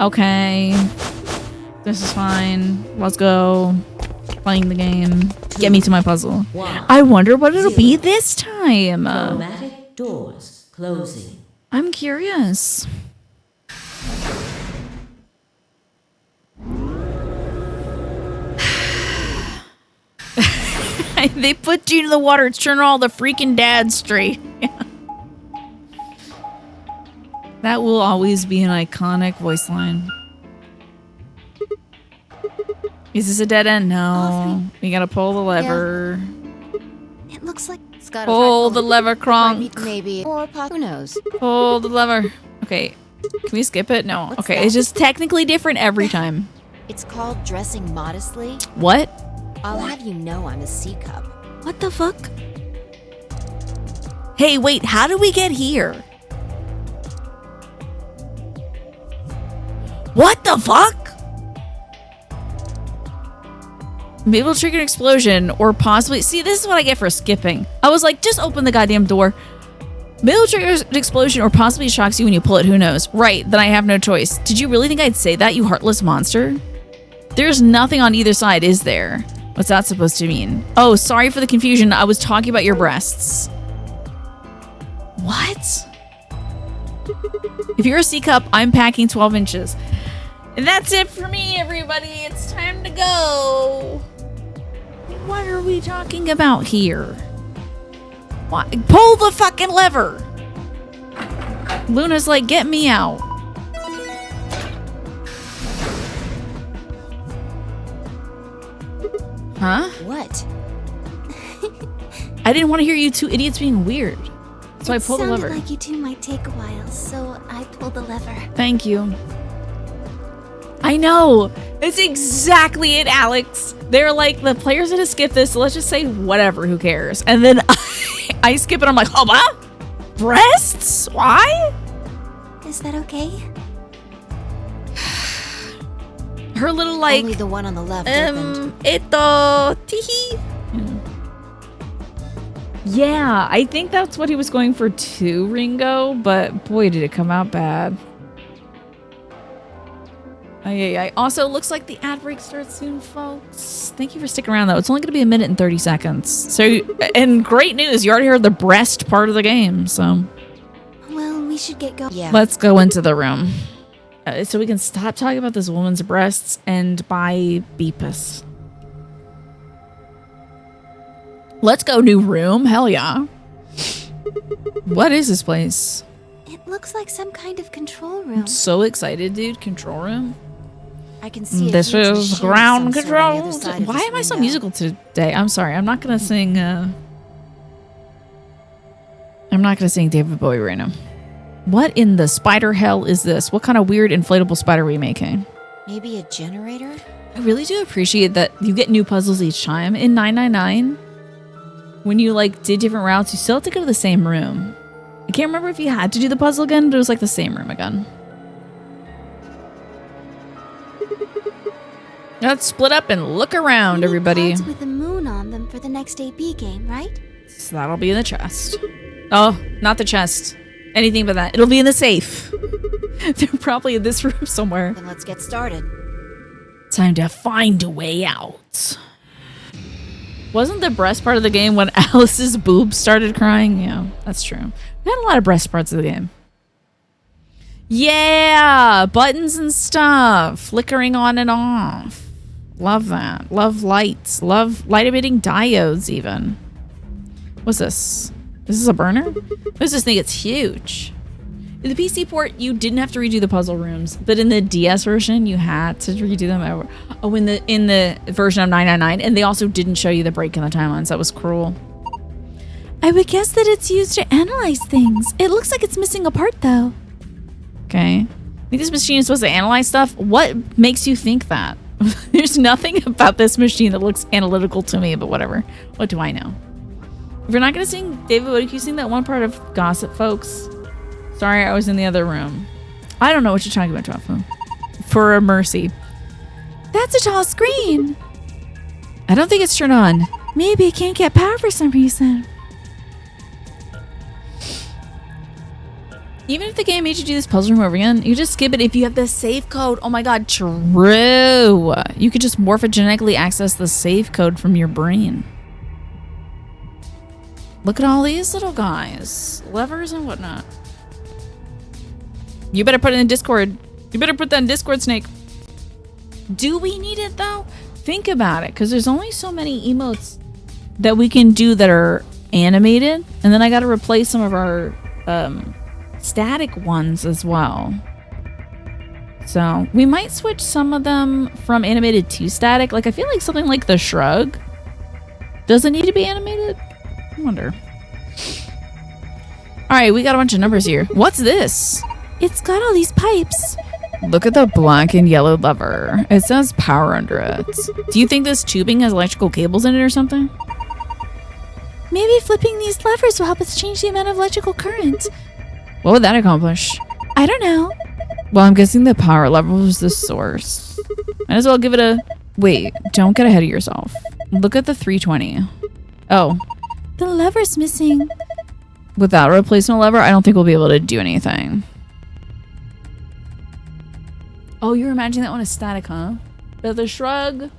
[SPEAKER 1] Okay. This is fine. Let's go. Playing the game. Get me to my puzzle. I wonder what it'll be this time.
[SPEAKER 12] Automatic doors closing.
[SPEAKER 1] I'm curious. They put you in the water. It's turning all the freaking dads straight. That will always be an iconic voice line. Is this a dead end? No. We gotta pull the lever.
[SPEAKER 5] Yeah. It looks like it's got
[SPEAKER 1] pull the lever, Kronk.
[SPEAKER 7] Maybe. Or who knows?
[SPEAKER 1] Pull the lever. Okay. Can we skip it? No.
[SPEAKER 5] What's
[SPEAKER 1] okay.
[SPEAKER 5] that?
[SPEAKER 1] It's just technically different every time.
[SPEAKER 5] It's called dressing modestly.
[SPEAKER 1] What?
[SPEAKER 5] I'll have you know I'm a C-cup.
[SPEAKER 1] What the fuck? Hey, wait. How did we get here? What the fuck? Maybe it'll trigger an explosion or possibly... See, this is what I get for skipping. I was like, just open the goddamn door. Maybe it'll trigger an explosion or possibly shocks you when you pull it. Who knows? Right, then I have no choice. Did you really think I'd say that, you heartless monster? There's nothing on either side, is there? What's that supposed to mean? Oh, sorry for the confusion. I was talking about your breasts. What? If you're a C-cup, I'm packing 12 inches. And that's it for me, everybody. It's time to go. What are we talking about here? What? Pull the fucking lever. Luna's like, get me out. Huh?
[SPEAKER 5] What?
[SPEAKER 1] I didn't want to hear you two idiots being weird. So I pulled the lever.
[SPEAKER 5] It sounded like you two might take a while, so I pulled the lever.
[SPEAKER 1] Thank you. I know. It's exactly it, Alex. They're like, the players gonna skip this, so let's just say whatever, who cares? And then I skip it, I'm like, oh, what? Breasts? Why?
[SPEAKER 5] Is that okay?
[SPEAKER 1] Her little like...
[SPEAKER 7] Only the one on the left opened.
[SPEAKER 1] Ito, tihi. Yeah, I think that's what he was going for too, Ringo, but boy, did it come out bad. Also, looks like the ad break starts soon, folks. Thank you for sticking around, though. It's only going to be 1 minute and 30 seconds. So, and great news, you already heard the breast part of the game, so.
[SPEAKER 5] Well, we should get going.
[SPEAKER 7] Yeah.
[SPEAKER 1] Let's go into the room. So we can stop talking about this woman's breasts and buy Beepus. Let's go, new room. Hell yeah. What is this place?
[SPEAKER 5] It looks like some kind of control room.
[SPEAKER 1] I'm so excited, dude. Control room.
[SPEAKER 7] I can see
[SPEAKER 1] this
[SPEAKER 7] huge
[SPEAKER 1] is
[SPEAKER 7] machine
[SPEAKER 1] ground
[SPEAKER 7] of some sort on the
[SPEAKER 1] control.
[SPEAKER 7] other side of
[SPEAKER 1] Why
[SPEAKER 7] this
[SPEAKER 1] am I so
[SPEAKER 7] window.
[SPEAKER 1] musical today? I'm sorry. I'm not gonna sing. I'm not gonna sing David Bowie right now. What in the spider hell is this? What kind of weird inflatable spider are we making?
[SPEAKER 7] Maybe a generator?
[SPEAKER 1] I really do appreciate that you get new puzzles each time. In 999, when you like did different routes, you still have to go to the same room. I can't remember if you had to do the puzzle again, but it was like the same room again. Let's split up and look around, everybody.
[SPEAKER 5] Cards with a moon on them for the next AP game, right?
[SPEAKER 1] So that'll be in the chest. Oh, not the chest. Anything but that. It'll be in the safe. They're probably in this room somewhere.
[SPEAKER 7] Then let's get started.
[SPEAKER 1] Time to find a way out. Wasn't the breast part of the game when Alice's boobs started crying? Yeah, that's true. We had a lot of breast parts of the game. Yeah, buttons and stuff. Flickering on and off. Love that. Love lights. Love light emitting diodes even. What's this? Is this a burner? What's this thing? It's huge. In the PC port, you didn't have to redo the puzzle rooms, but in the DS version, you had to redo them. Oh, in the version of 999, and they also didn't show you the break in the timelines. That was cruel.
[SPEAKER 4] I would guess that it's used to analyze things. It looks like it's missing a part, though.
[SPEAKER 1] Okay. I think this machine is supposed to analyze stuff. What makes you think that? There's nothing about this machine that looks analytical to me, but whatever. What do I know? If you're not going to sing, David, what if you sing that one part of Gossip, folks? Sorry, I was in the other room. I don't know what you're talking about, Joffo. For a mercy.
[SPEAKER 4] That's a tall screen.
[SPEAKER 1] I don't think it's turned on.
[SPEAKER 4] Maybe it can't get power for some reason.
[SPEAKER 1] Even if the game made you do this puzzle room over again, you just skip it if you have the save code. Oh my god, true. You could just morphogenetically access the save code from your brain. Look at all these little guys. Levers and whatnot. You better put it in Discord. You better put that in Discord, Snake. Do we need it, though? Think about it, because there's only so many emotes that we can do that are animated. And then I got to replace some of our static ones as well. So we might switch some of them from animated to static. Like, I feel like something like the shrug. Does it need to be animated? I wonder. All right, we got a bunch of numbers here. What's this?
[SPEAKER 4] It's got all these pipes.
[SPEAKER 1] Look at the black and yellow lever. It says power under it. Do you think this tubing has electrical cables in it or something?
[SPEAKER 4] Maybe flipping these levers will help us change the amount of electrical current.
[SPEAKER 1] What would that accomplish?
[SPEAKER 4] I don't know.
[SPEAKER 1] Well, I'm guessing the power lever was the source. Might as well give it a... Wait, don't get ahead of yourself. Look at the 320. Oh.
[SPEAKER 4] The lever's missing.
[SPEAKER 1] Without a replacement lever, I don't think we'll be able to do anything. Oh, you're imagining that one is static, huh? The shrug?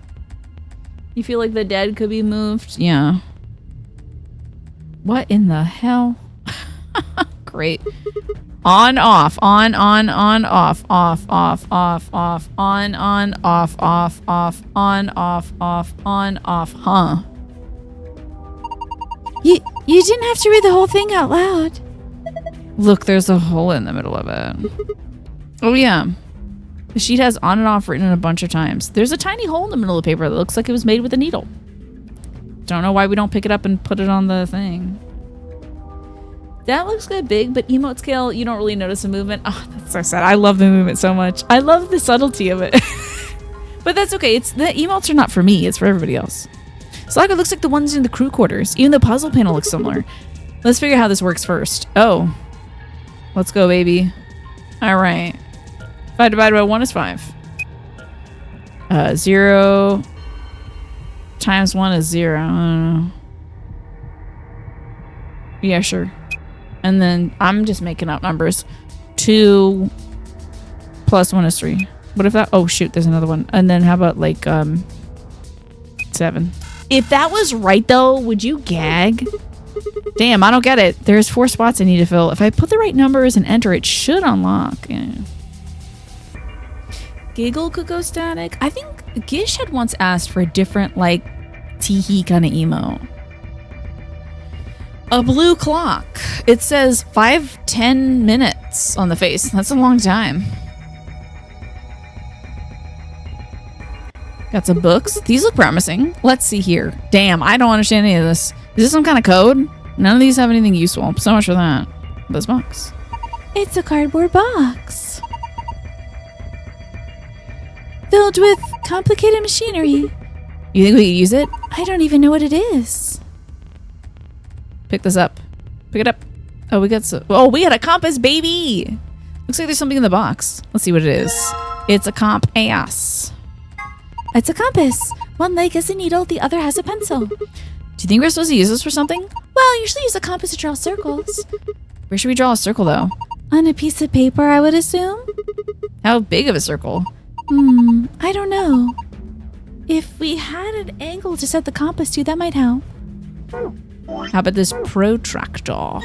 [SPEAKER 1] You feel like the dead could be moved? Yeah. What in the hell? Great. On, off, on, off, off, off, off, on, off, off, on, off, huh?
[SPEAKER 4] You didn't have to read the whole thing out loud.
[SPEAKER 1] Look, there's a hole in the middle of it. Oh, yeah. The sheet has on and off written in a bunch of times. There's a tiny hole in the middle of the paper that looks like it was made with a needle. Don't know why we don't pick it up and put it on the thing. That looks good big, but emote scale, you don't really notice a movement. Oh, that's so sad. I love the movement so much. I love the subtlety of it. But that's okay. It's the emotes are not for me. It's for everybody else. Saga looks like the ones in the crew quarters. Even the puzzle panel looks similar. Let's figure out how this works first. Oh. Let's go, baby. All right. 5 divided by 1 is 5. 0 times 1 is 0. I don't know. Yeah, sure. And then I'm just making up numbers. 2 plus 1 is 3. What if that? Oh, shoot. There's another one. And then how about like 7? If that was right, though, would you gag? Damn, I don't get it. There's 4 spots I need to fill. If I put the right numbers and enter, it should unlock. Yeah. Giggle could go static. I think Gish had once asked for a different, like, teehee kind of emo. A blue clock. It says 5:10 minutes on the face. That's a long time. Got some books. These look promising. Let's see here. Damn, I don't understand any of this. Is this some kind of code? None of these have anything useful. So much for that. This box.
[SPEAKER 4] It's a cardboard box. Filled with complicated machinery.
[SPEAKER 1] You think we could use it?
[SPEAKER 4] I don't even know what it is.
[SPEAKER 1] Pick this up. Pick it up. Oh, we got we got a compass, baby. Looks like there's something in the box. Let's see what it is. It's a compass. It's a compass. One leg has a needle, the other has a pencil. Do you think we're supposed to use this for something? Well, I usually use a compass to draw circles. Where should we draw a circle, though? On a piece of paper, I would assume. How big of a circle? I don't know. If we had an angle to set the compass to, that might help. How about this protractor?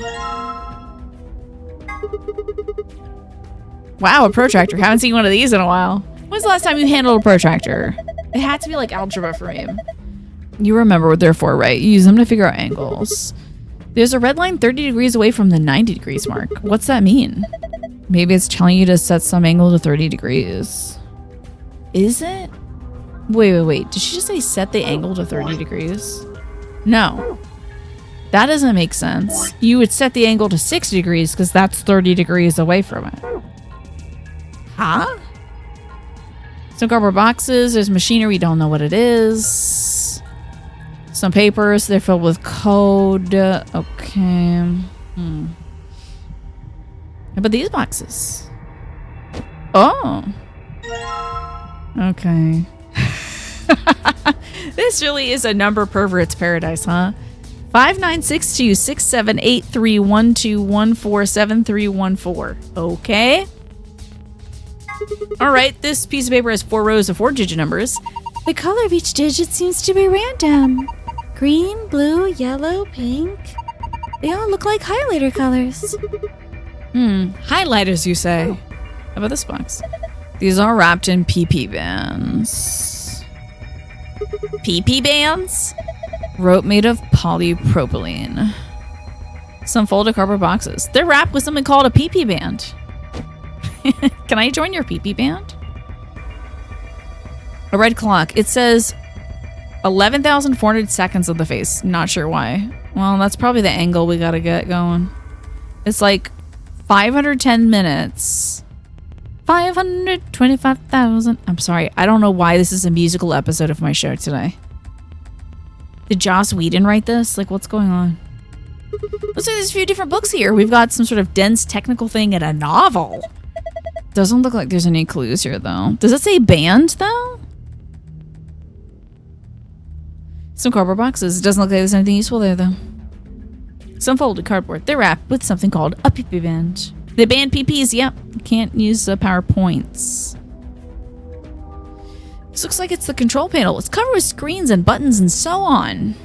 [SPEAKER 1] Wow, a protractor. Haven't seen one of these in a while. When's the last time you handled a protractor? It had to be like algebra for me. You remember what they're for, right? You use them to figure out angles. There's a red line 30 degrees away from the 90 degrees mark. What's that mean? Maybe it's telling you to set some angle to 30 degrees. Is it? Wait. Did she just say set the angle to 30 degrees? No. That doesn't make sense. You would set the angle to 60 degrees because that's 30 degrees away from it. Huh? Some cardboard boxes. There's machinery. We don't know what it is. Some papers. They're filled with code. Okay. How about these boxes? Oh. Okay. This really is a number pervert's paradise, huh? 5962678312147314. Okay. All right, this piece of paper has 4 rows of 4-digit numbers. The color of each digit seems to be random. Green, blue, yellow, pink. They all look like highlighter colors. Highlighters, you say? How about this box? These are wrapped in PP bands. PP bands? Rope made of polypropylene. Some folded cardboard boxes. They're wrapped with something called a PP band. Can I join your PP band? A red clock. It says 11,400 seconds of the face. Not sure why. Well, that's probably the angle we gotta get going. It's like 510 minutes. 525,000. I'm sorry. I don't know why this is a musical episode of my show today. Did Joss Whedon write this? Like, what's going on? Looks like there's a few different books here. We've got some sort of dense technical thing and a novel. Doesn't look like there's any clues here, though. Does it say band, though? Some cardboard boxes. It doesn't look like there's anything useful there, though. Some folded cardboard. They're wrapped with something called a PP band. They banned PPs, yep. Can't use PowerPoints. This looks like it's the control panel. It's covered with screens and buttons and so on.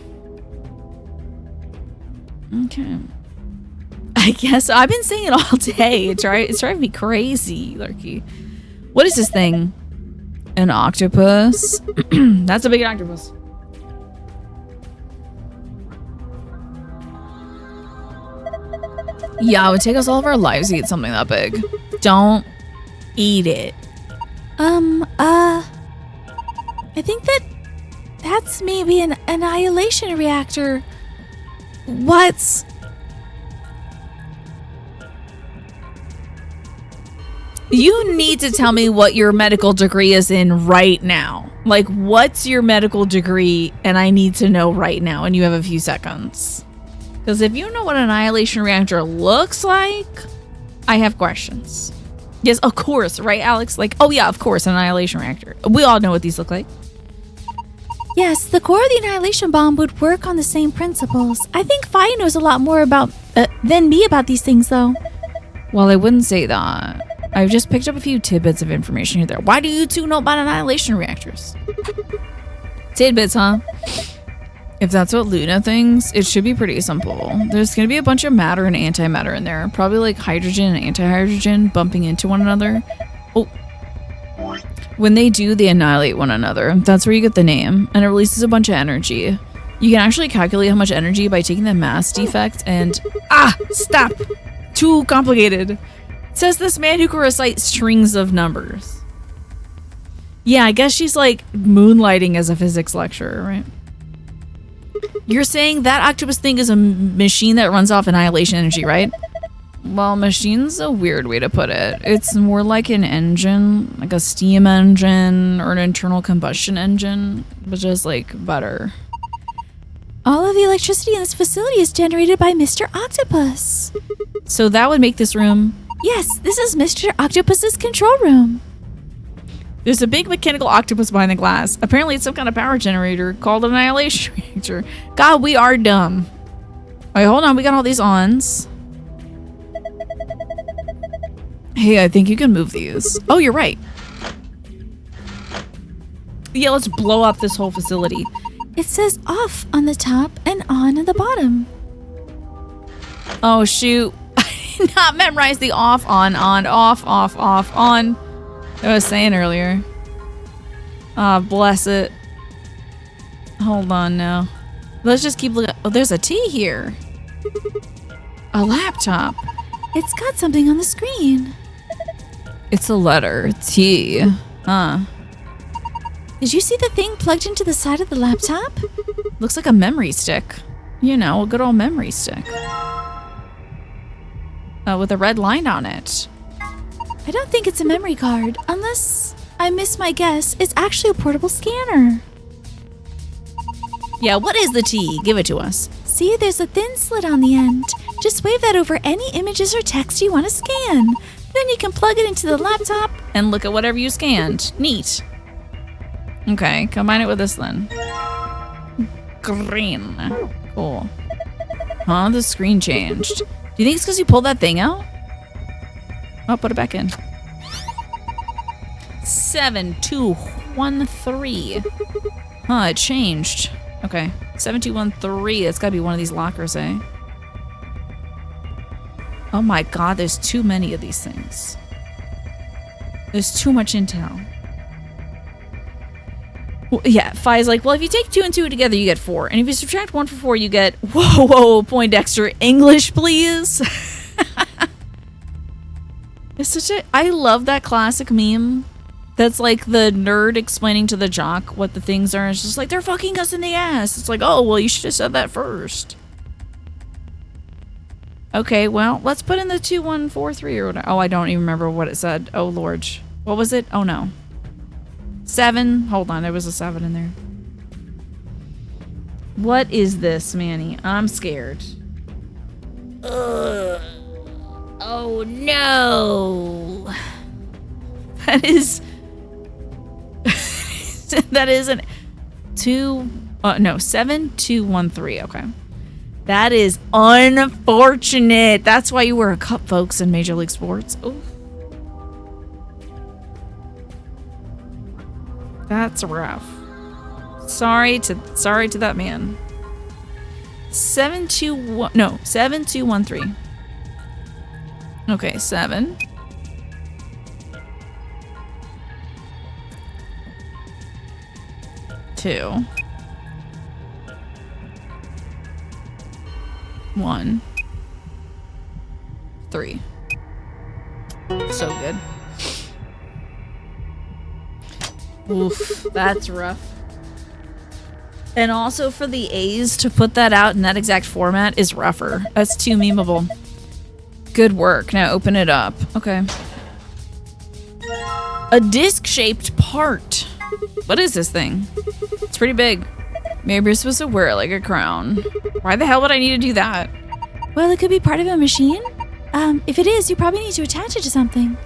[SPEAKER 1] Okay. I guess I've been saying it all day. It's driving me crazy, Lurky. What is this thing? An octopus? That's a big octopus. Yeah, it would take us all of our lives to eat something that big. Don't eat it.
[SPEAKER 13] I think that's maybe an annihilation reactor.
[SPEAKER 1] What? You need to tell me what your medical degree is in right now. Like, what's your medical degree? And I need to know right now, and you have a few seconds. Because if you know what an annihilation reactor looks like, I have questions. Yes, of course, right, Alex? Like, oh yeah, of course, an annihilation reactor. We all know what these look like.
[SPEAKER 13] Yes, the core of the annihilation bomb would work on the same principles. I think Fi knows a lot more than me about these things, though.
[SPEAKER 1] Well, I wouldn't say that. I've just picked up a few tidbits of information here there. Why do you two know about annihilation reactors? Tidbits, huh? If that's what Luna thinks, it should be pretty simple. There's going to be a bunch of matter and antimatter in there. Probably like hydrogen and antihydrogen bumping into one another. Oh. When they do, they annihilate one another. That's where you get the name. And it releases a bunch of energy. You can actually calculate how much energy by taking the mass defect and... Ah! Stop! Too complicated. Says this man who can recite strings of numbers. Yeah, I guess she's like moonlighting as a physics lecturer, right? You're saying that octopus thing is a machine that runs off annihilation energy, right? Well, machine's a weird way to put it. It's more like an engine, like a steam engine or an internal combustion engine, but just like better.
[SPEAKER 13] All of the electricity in this facility is generated by Mr. Octopus.
[SPEAKER 1] So that would make this room...
[SPEAKER 13] Yes, this is Mr. Octopus's control room.
[SPEAKER 1] There's a big mechanical octopus behind the glass. Apparently it's some kind of power generator called an annihilation reactor. God, we are dumb. Alright, hold on. We got all these ons. Hey, I think you can move these. Oh, you're right. Yeah, let's blow up this whole facility.
[SPEAKER 13] It says off on the top and on at the bottom.
[SPEAKER 1] Oh, shoot. I did not memorize the off, on, off, on. I was saying earlier. Ah, bless it. Hold on now. Let's just keep looking. Oh, there's a T here. A laptop.
[SPEAKER 13] It's got something on the screen.
[SPEAKER 1] It's a letter. T. Huh.
[SPEAKER 13] Did you see the thing plugged into the side of the laptop?
[SPEAKER 1] Looks like a memory stick. You know, a good old memory stick. With a red line on it.
[SPEAKER 13] I don't think it's a memory card, unless I missed my guess. It's actually a portable scanner.
[SPEAKER 1] Yeah, what is the T? Give it to us.
[SPEAKER 13] See, there's a thin slit on the end. Just wave that over any images or text you want to scan. Then you can plug it into the laptop
[SPEAKER 1] and look at whatever you scanned. Neat. Okay, combine it with this then. Green. Cool. Huh? The screen changed. Do you think it's because you pulled that thing out? Oh, put it back in. 7213. Huh, it changed. Okay. 7213. It's gotta be one of these lockers, eh? Oh my god, there's too many of these things. There's too much intel. Well, yeah, Fi's like, well, if you take 2 and 2 together, you get 4. And if you subtract 1 from 4, you get... Whoa, Poindexter. English, please. It's such a... I love that classic meme. That's like the nerd explaining to the jock what the things are. It's just like, they're fucking us in the ass. It's like, oh, well, you should have said that first. Okay, well, let's put in the 2143 or whatever. Oh, I don't even remember what it said. Oh, Lord. What was it? Oh, no. 7. Hold on, there was a 7 in there. What is this, Manny? I'm scared. Ugh. Oh, no. That is... that is an... 7213. Okay. That is unfortunate. That's why you wear a cup, folks, in Major League Sports. Ooh. That's rough. Sorry to that man. 7213. Okay, 7. 2. 1. 3. So good. Oof, that's rough. And also for the A's to put that out in that exact format is rougher. That's too memeable. Good work. Now open it up. Okay. A disc-shaped part. What is this thing? It's pretty big. Maybe you're supposed to wear it like a crown. Why the hell would I need to do that?
[SPEAKER 13] Well, it could be part of a machine. If it is, you probably need to attach it to something.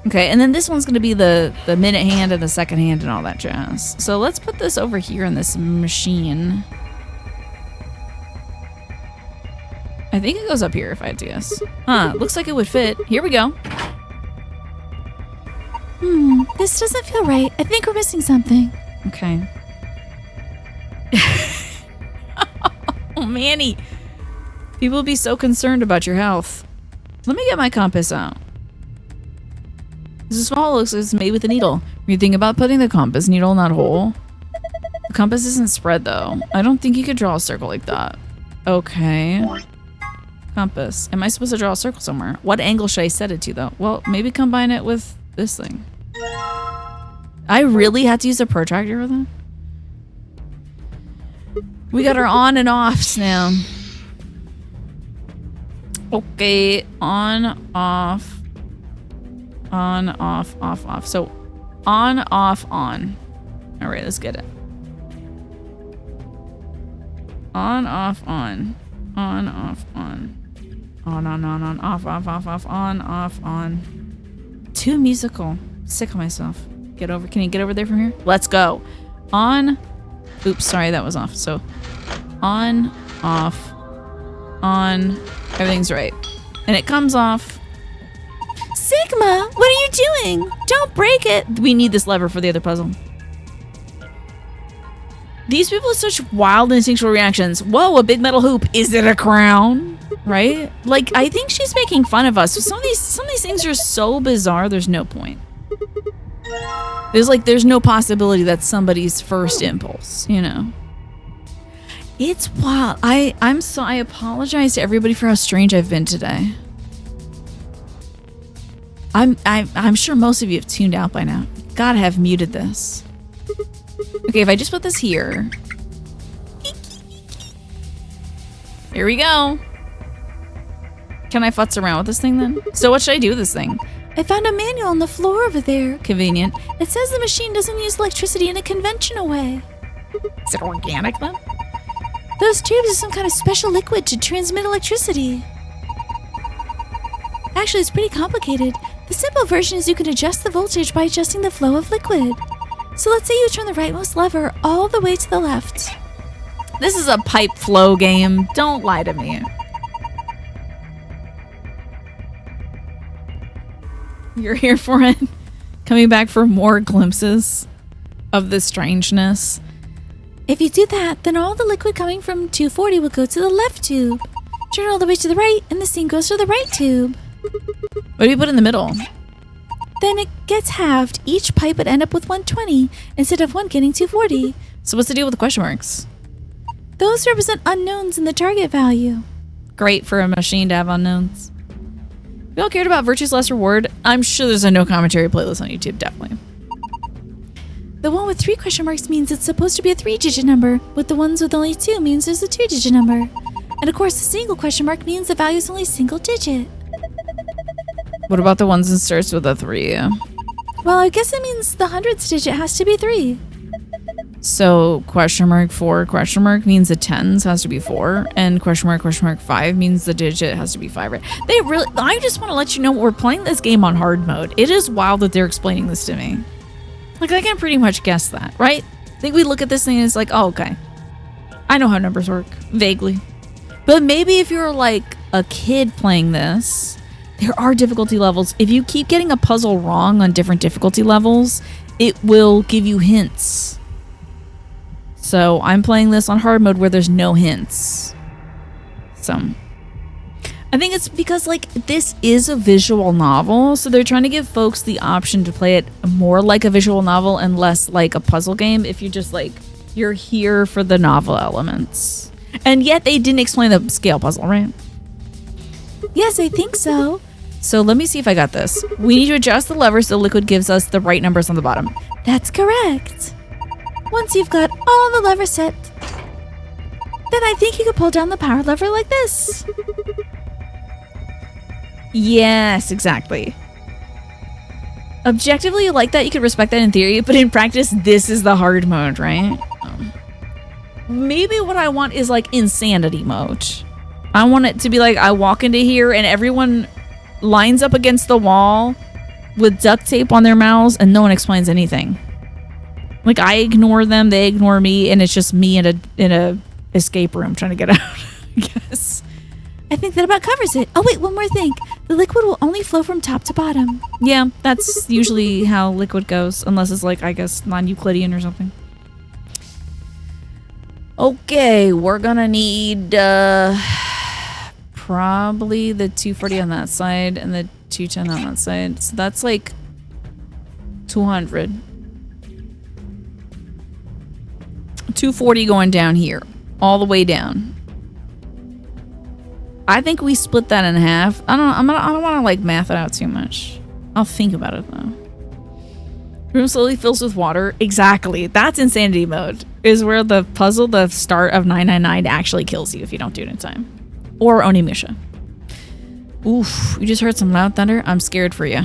[SPEAKER 1] Okay, and then this one's going to be the minute hand and the second hand and all that jazz. So let's put this over here in this machine. I think it goes up here if I had to guess. Huh, looks like it would fit. Here we go.
[SPEAKER 13] This doesn't feel right. I think we're missing something.
[SPEAKER 1] Okay. Oh, Manny. People will be so concerned about your health. Let me get my compass out. This is small, looks like it's made with a needle. When you think about putting the compass needle in that hole, the compass isn't spread though. I don't think you could draw a circle like that. Okay. Compass. Am I supposed to draw a circle somewhere? What angle should I set it to though? Well, maybe combine it with this thing. I really had to use a protractor for that? We got our on and offs now. Okay, on, off. On, off, off, off. So, on, off, on. All right, let's get it. On, off, on. On, off, on. On, off, off, off, on, off, on. Too musical. sick of myself. Can you get over there from here? Let's go. On. Oops, sorry, that was off. So on, off, on. Everything's right. And it comes off.
[SPEAKER 13] Sigma, what are you doing? Don't break it.
[SPEAKER 1] We need this lever for the other puzzle. These people have such wild instinctual reactions. Whoa, a big metal hoop. Is it a crown? Right? Like, I think she's making fun of us. Some of these things are so bizarre, there's no point. There's no possibility that's somebody's first impulse, you know? It's wild. I apologize to everybody for how strange I've been today. I'm sure most of you have tuned out by now. Gotta have muted this. Okay, if I just put this here. Here we go. Can I futz around with this thing then? So what should I do with this thing?
[SPEAKER 13] I found a manual on the floor over there.
[SPEAKER 1] Convenient.
[SPEAKER 13] It says the machine doesn't use electricity in a conventional way.
[SPEAKER 1] Is it organic then?
[SPEAKER 13] Those tubes are some kind of special liquid to transmit electricity. Actually, it's pretty complicated. The simple version is you can adjust the voltage by adjusting the flow of liquid. So let's say you turn the rightmost lever all the way to the left.
[SPEAKER 1] This is a pipe flow game. Don't lie to me. You're here for it? Coming back for more glimpses of the strangeness?
[SPEAKER 13] If you do that, then all the liquid coming from 240 will go to the left tube. Turn all the way to the right, and the steam goes to the right tube.
[SPEAKER 1] What do you put in the middle?
[SPEAKER 13] Then it gets halved. Each pipe would end up with 120 instead of one getting 240.
[SPEAKER 1] So what's the deal with the question marks?
[SPEAKER 13] Those represent unknowns in the target value.
[SPEAKER 1] Great for a machine to have unknowns. If you all cared about Virtue's Last Reward, I'm sure there's a no commentary playlist on YouTube, definitely.
[SPEAKER 13] The one with 3 question marks means it's supposed to be a 3-digit number, with the ones with only 2 means there's a 2-digit number. And of course, the single question mark means the value is only single digit.
[SPEAKER 1] What about the ones that starts with a 3?
[SPEAKER 13] Well, I guess it means the hundredths digit has to be 3.
[SPEAKER 1] So question mark 4 question mark means the tens has to be 4, and question mark 5 means the digit has to be 5, right? I just want to let you know we're playing this game on hard mode. It is wild that they're explaining this to me. Like, I can pretty much guess that, right? I think we look at this thing and it's like, oh, okay. I know how numbers work, vaguely. But maybe if you're like a kid playing this, there are difficulty levels. If you keep getting a puzzle wrong on different difficulty levels, it will give you hints. So I'm playing this on hard mode where there's no hints. So I think it's because like this is a visual novel, so they're trying to give folks the option to play it more like a visual novel and less like a puzzle game if you're just like you're here for the novel elements. And yet they didn't explain the scale puzzle, right?
[SPEAKER 13] Yes, I think so.
[SPEAKER 1] So let me see if I got this. We need to adjust the lever so the liquid gives us the right numbers on the bottom.
[SPEAKER 13] That's correct. Once you've got all the levers set, then I think you could pull down the power lever like this.
[SPEAKER 1] Yes, exactly. Objectively, you like that, you could respect that in theory, but in practice, this is the hard mode, right? Maybe what I want is like insanity mode. I want it to be like I walk into here and everyone lines up against the wall with duct tape on their mouths and no one explains anything. Like I ignore them, they ignore me, and it's just me in a escape room trying to get out, I guess.
[SPEAKER 13] I think that about covers it. Oh wait, one more thing. The liquid will only flow from top to bottom.
[SPEAKER 1] Yeah, that's usually how liquid goes, unless it's like, I guess, non-Euclidean or something. Okay, we're gonna need probably the 240 on that side and the 210 on that side. So that's like 200. 240 going down here, all the way down. I think we split that in half. I don't want to like math it out too much. I'll think about it though. Room slowly fills with water. Exactly. That's insanity mode. Is where the puzzle, the start of 999 actually kills you if you don't do it in time. Or Onimusha. Oof, you just heard some loud thunder? I'm scared for you.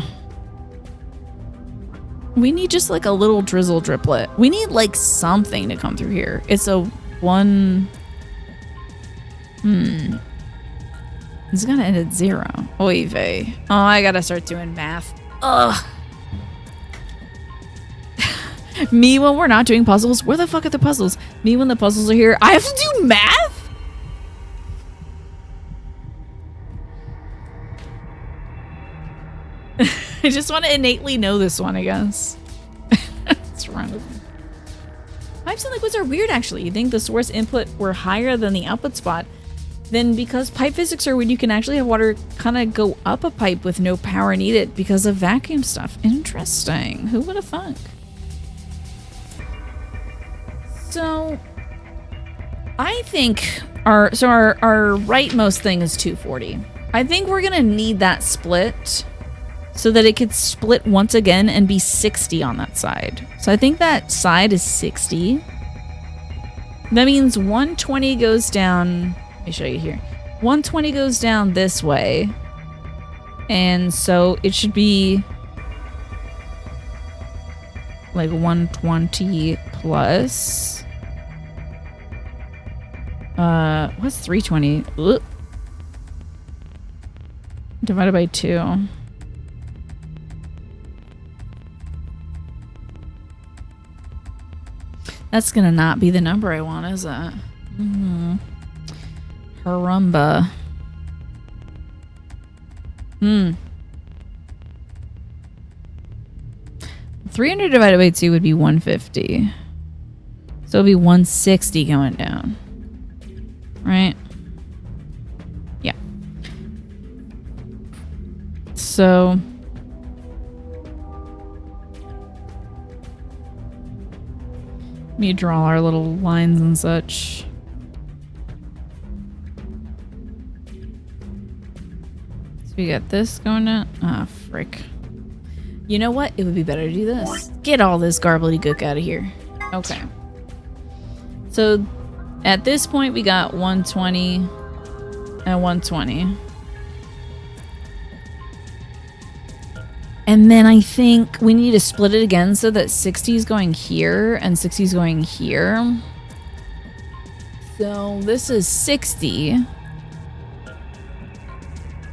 [SPEAKER 1] We need just like a little drizzle driplet. We need like something to come through here. It's a one... It's gonna end at 0. Oy vey. Oh, I gotta start doing math. Ugh. Me when we're not doing puzzles. Where the fuck are the puzzles? Me when the puzzles are here. I have to do math? I just want to innately know this one, I guess. What's wrong with me? Pipes and liquids are weird, actually. You think the source input were higher than the output spot. Then because pipe physics are weird, you can actually have water kind of go up a pipe with no power needed because of vacuum stuff. Interesting. Who would have thunk? So I think our rightmost thing is 240. I think we're gonna need that split so that it could split once again and be 60 on that side. So I think that side is 60. That means 120 goes down. Let me show you here. 120 goes down this way. And so it should be like 120 plus. What's 320? Ugh. Divided by 2. That's gonna not be the number I want, is it? Harumba. 300 divided by 2 would be 150. So it'd be 160 going down. Right? Yeah. So let me draw our little lines and such. So we got this going down. Ah, frick. You know what? It would be better to do this. Get all this gobbledygook out of here. Okay. So at this point, we got 120 and 120. And then I think we need to split it again so that 60 is going here and 60 is going here. So this is 60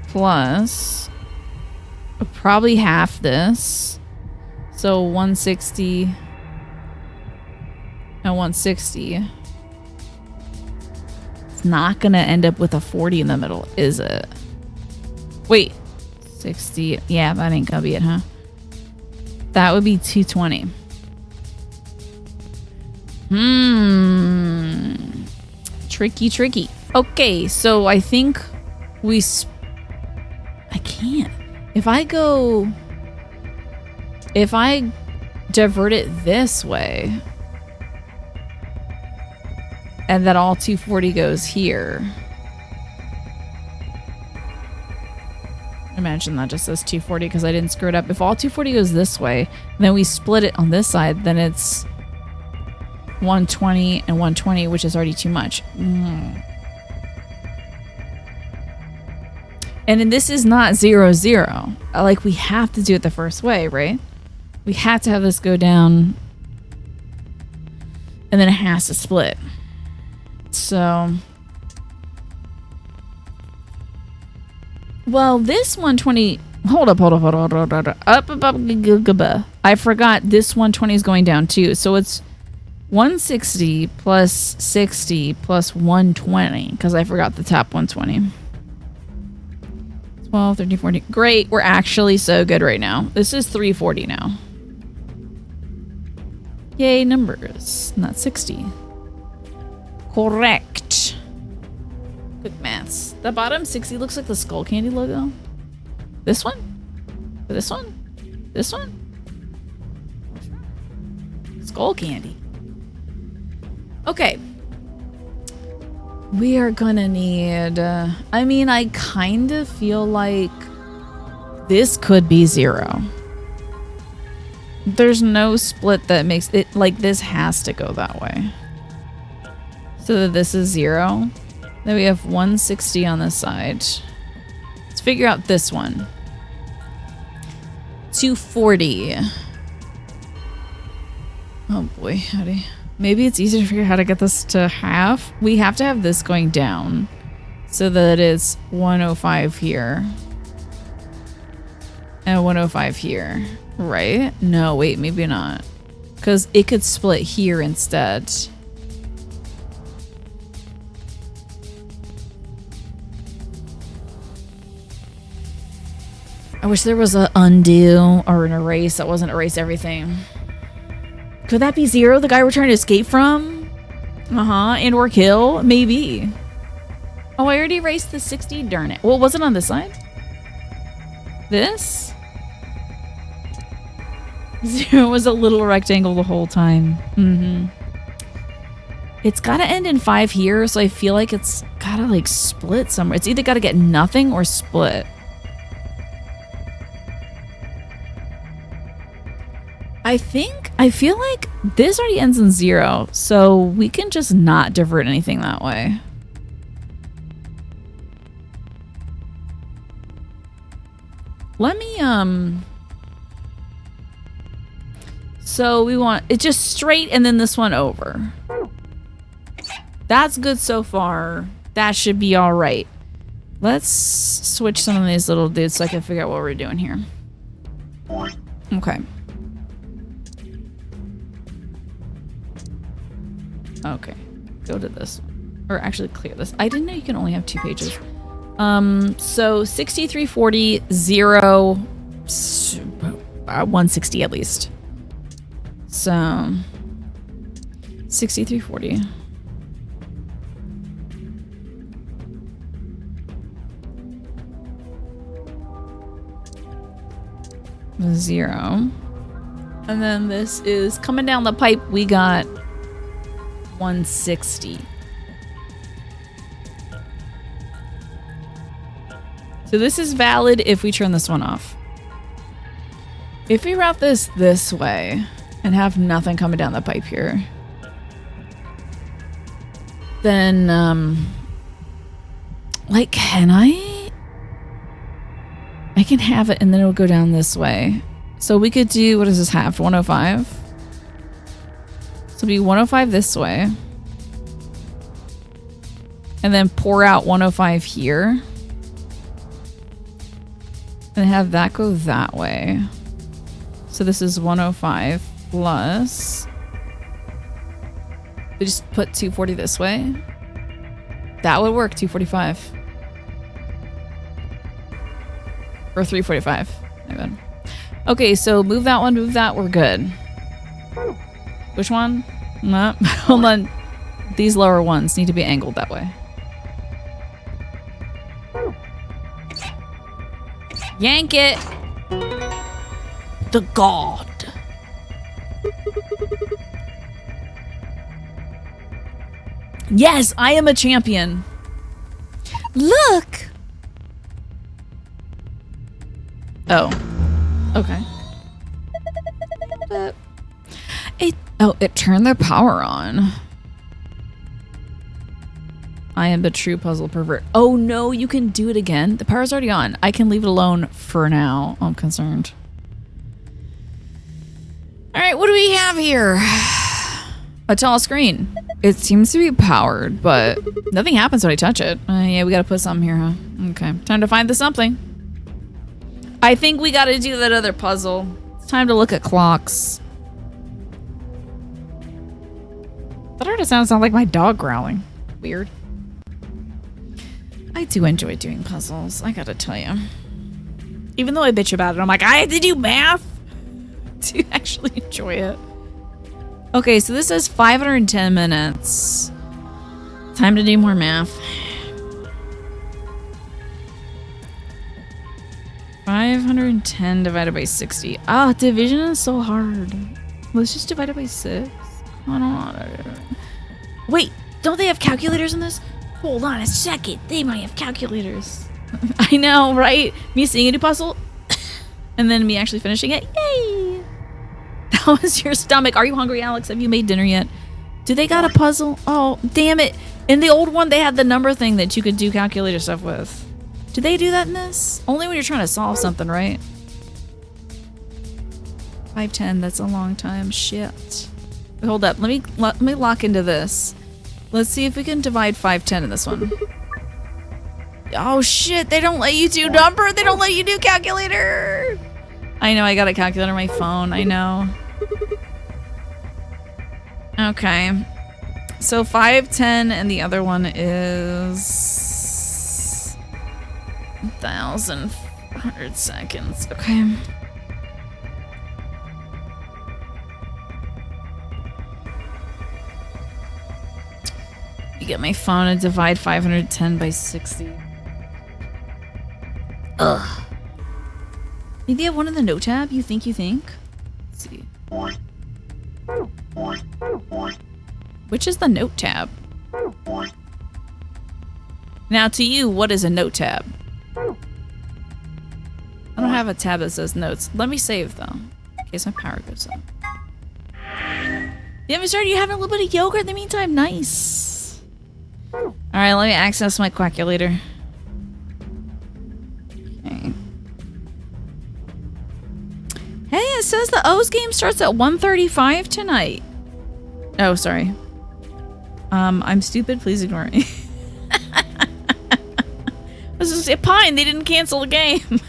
[SPEAKER 1] plus probably half this. So 160 and 160. It's not gonna end up with a 40 in the middle, is it? Wait. 60. Yeah, that ain't gonna be it, huh? That would be 220. Tricky. Okay, so I think we... I can't. If I divert it this way, and then all 240 goes here... Imagine that just says 240 because I didn't screw it up. If all 240 goes this way, and then we split it on this side, then it's 120 and 120, which is already too much. And then this is not 0, 0. Like, we have to do it the first way, right? We have to have this go down, and then it has to split. So... Well, this 120... Hold up. Up. I forgot this 120 is going down too. So it's 160 plus 60 plus 120. Because I forgot the top 120. 12, 13, 14. Great. We're actually so good right now. This is 340 now. Yay, numbers. Not 60. Correct. Quick maths. The bottom 60 looks like the Skull Candy logo. This one? This one? This one? Skull Candy. Okay. We are gonna need... I mean, I kind of feel like this could be 0. There's no split that makes it... Like, this has to go that way. So that this is 0. Then we have 160 on this side. Let's figure out this one. 240. Oh boy, howdy. Maybe it's easier to figure out how to get this to half. We have to have this going down so that it's 105 here. And 105 here, right? No, wait, maybe not. Because it could split here instead. I wish there was a undo or an erase that wasn't erase everything. Could that be 0, the guy we're trying to escape from? And or kill? Maybe. Oh, I already erased the 60? Darn it. Well, was it on this side? This? 0 was a little rectangle the whole time. It's gotta end in 5 here, so I feel like it's gotta like split somewhere. It's either gotta get nothing or split. I feel like this already ends in 0, so we can just not divert anything that way. Let me, so we want it just straight and then this one over. That's good so far. That should be all right. Let's switch some of these little dudes so I can figure out what we're doing here. Okay. Okay. Go to this one. Or actually clear this. I didn't know you can only have 2 pages. So 6340, 0, 160 at least. So 6340. Zero. And then this is coming down the pipe. We got 160. So this is valid if we turn this one off. If we route this way and have nothing coming down the pipe here, then, like, can I can have it and then it'll go down this way. So we could do, what does this have? 105? So it'll be 105 this way. And then pour out 105 here. And have that go that way. So this is 105 plus. We just put 240 this way. That would work, 245. Or 345. My bad. Okay, so move that one, move that, we're good. Which one? No, hold on. These lower ones need to be angled that way. Yank it! The god. Yes, I am a champion. Look! Oh. Okay. It turned the power on. I am the true puzzle pervert. Oh no, you can do it again. The power's already on. I can leave it alone for now. I'm concerned. All right, what do we have here? A tall screen. It seems to be powered, but nothing happens when I touch it. Yeah, we gotta put something here, huh? Okay, time to find the something. I think we gotta do that other puzzle. It's time to look at clocks. That already sounds like my dog growling. Weird. I do enjoy doing puzzles, I gotta tell you. Even though I bitch about it, I'm like, I have to do math to actually enjoy it. Okay, so this says 510 minutes. Time to do more math. 510 divided by 60. Ah, division is so hard. Let's just divide it by 6. I don't know. Wait, don't they have calculators in this? Hold on a second. They might have calculators. I know, right? Me seeing a new puzzle and then me actually finishing it. Yay! That was your stomach. Are you hungry, Alex? Have you made dinner yet? Do they got a puzzle? Oh, damn it. In the old one, they had the number thing that you could do calculator stuff with. Do they do that in this? Only when you're trying to solve something, right? 510, that's a long time. Shit. Hold up. Let me lock into this. Let's see if we can divide 510 in this one. Oh shit, they don't let you do number. They don't let you do calculator. I know, I got a calculator on my phone. I know. Okay. So 510 and the other one is 1,400 seconds. Okay. You get my phone and divide 510 by 60. Ugh. Maybe I have one in the note tab? You think? Let's see. Which is the note tab? Now to you, what is a note tab? I don't have a tab that says notes. Let me save though, in case my power goes up. You haven't started? You having a little bit of yogurt in the meantime? Nice. Alright, let me access my calculator. Okay. Hey, it says the O's game starts at 1:35 tonight. Oh, sorry. I'm stupid. Please ignore me. This is a Pine. They didn't cancel the game.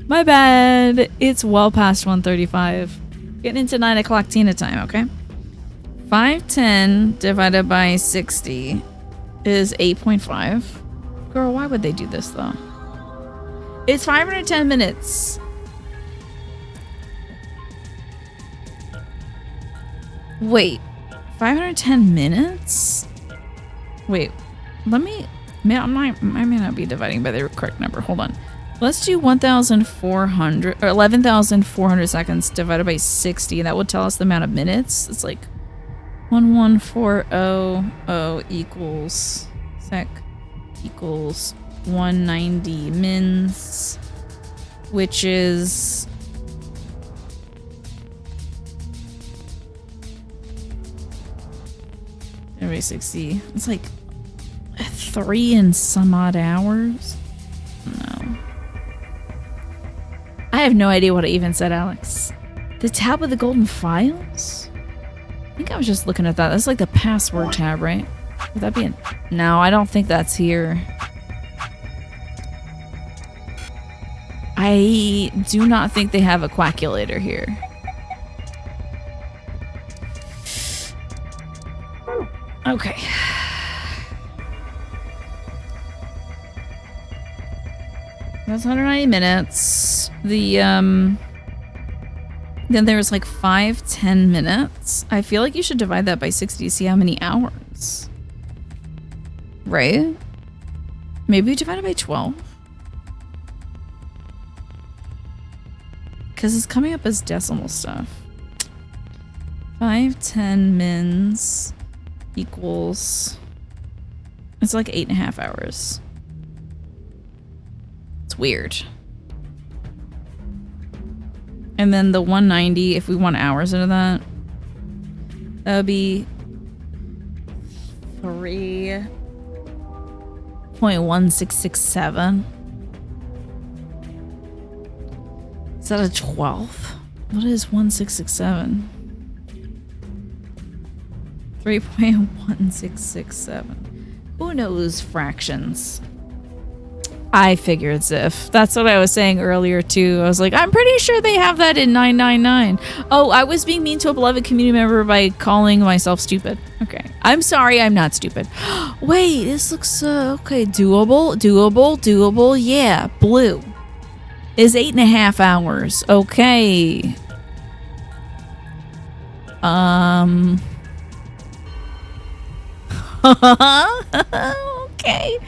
[SPEAKER 1] My bad. It's well past 1:35. Getting into 9 o'clock Tina time, okay? 510 divided by 60 is 8.5. Girl, why would they do this though? It's 510 minutes. Wait, 510 minutes? Wait, let me... I may not be dividing by the correct number. Hold on. Let's do 1,400 or 11,400 seconds divided by 60. That would tell us the amount of minutes. It's like 11400 equals sec equals 190 mins, which is... Every 60. It's like 3 and some odd hours. No. I have no idea what I even said, Alex. The tab with the golden files? I think I was just looking at that. That's like the password tab, right? Would that be No, I don't think that's here. I do not think they have a calculator here. Okay. That's 190 minutes. Then there's like 5-10 minutes. I feel like you should divide that by 60 to see how many hours. Right? Maybe you divide it by 12. Because it's coming up as decimal stuff. 5-10 mins equals... It's like 8.5 hours. It's weird. And then the 190, if we want hours into that, that would be 3.1667. Is that a 12? What is 1667? 3.1667. Who knows fractions? I figured Ziff. That's what I was saying earlier too. I was like, I'm pretty sure they have that in 999. Oh, I was being mean to a beloved community member by calling myself stupid. Okay. I'm sorry, I'm not stupid. Wait, this looks okay. Doable. Yeah, blue is 8.5 hours. Okay. Okay.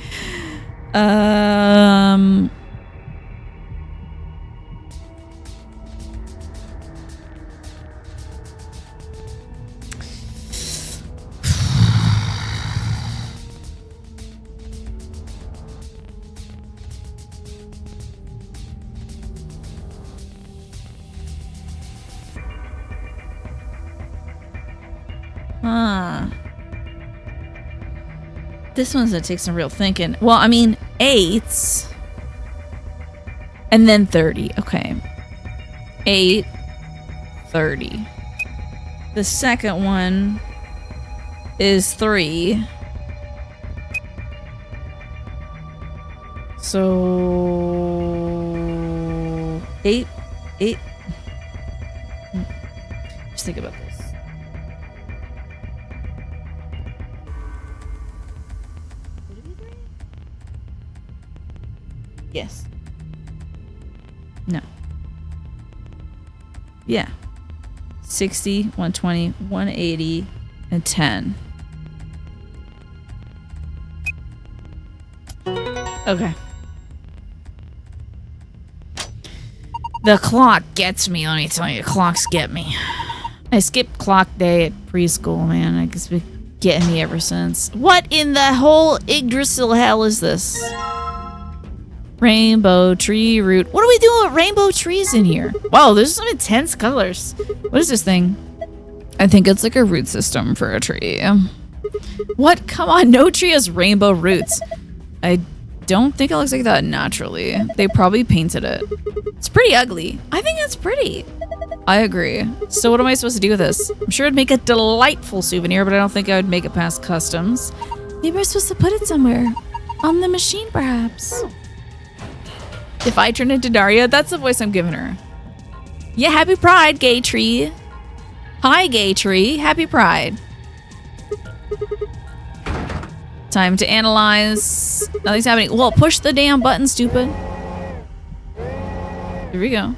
[SPEAKER 1] This one's gonna take some real thinking. Well, I mean, 8 and then 30. Okay. 8, 30. The second one is 3. So 8. Just think about this. No. Yeah. 60, 120, 180, and 10. Okay. The clock gets me, let me tell you. Clocks get me. I skipped clock day at preschool, man. I guess it's been getting me ever since. What in the whole Yggdrasil hell is this? Rainbow tree root. What are we doing with rainbow trees in here? Wow, there's some intense colors. What is this thing? I think it's like a root system for a tree. What? Come on, no tree has rainbow roots. I don't think it looks like that naturally. They probably painted it. It's pretty ugly. I think it's pretty. I agree. So what am I supposed to do with this? I'm sure it'd make a delightful souvenir, but I don't think I would make it past customs.
[SPEAKER 13] Maybe we're supposed to put it somewhere. On the machine, perhaps.
[SPEAKER 1] If I turn into Daria, that's the voice I'm giving her. Yeah, happy pride, gay tree. Hi, gay tree. Happy pride. Time to analyze. Nothing's happening. Well, push the damn button, stupid. Here we go.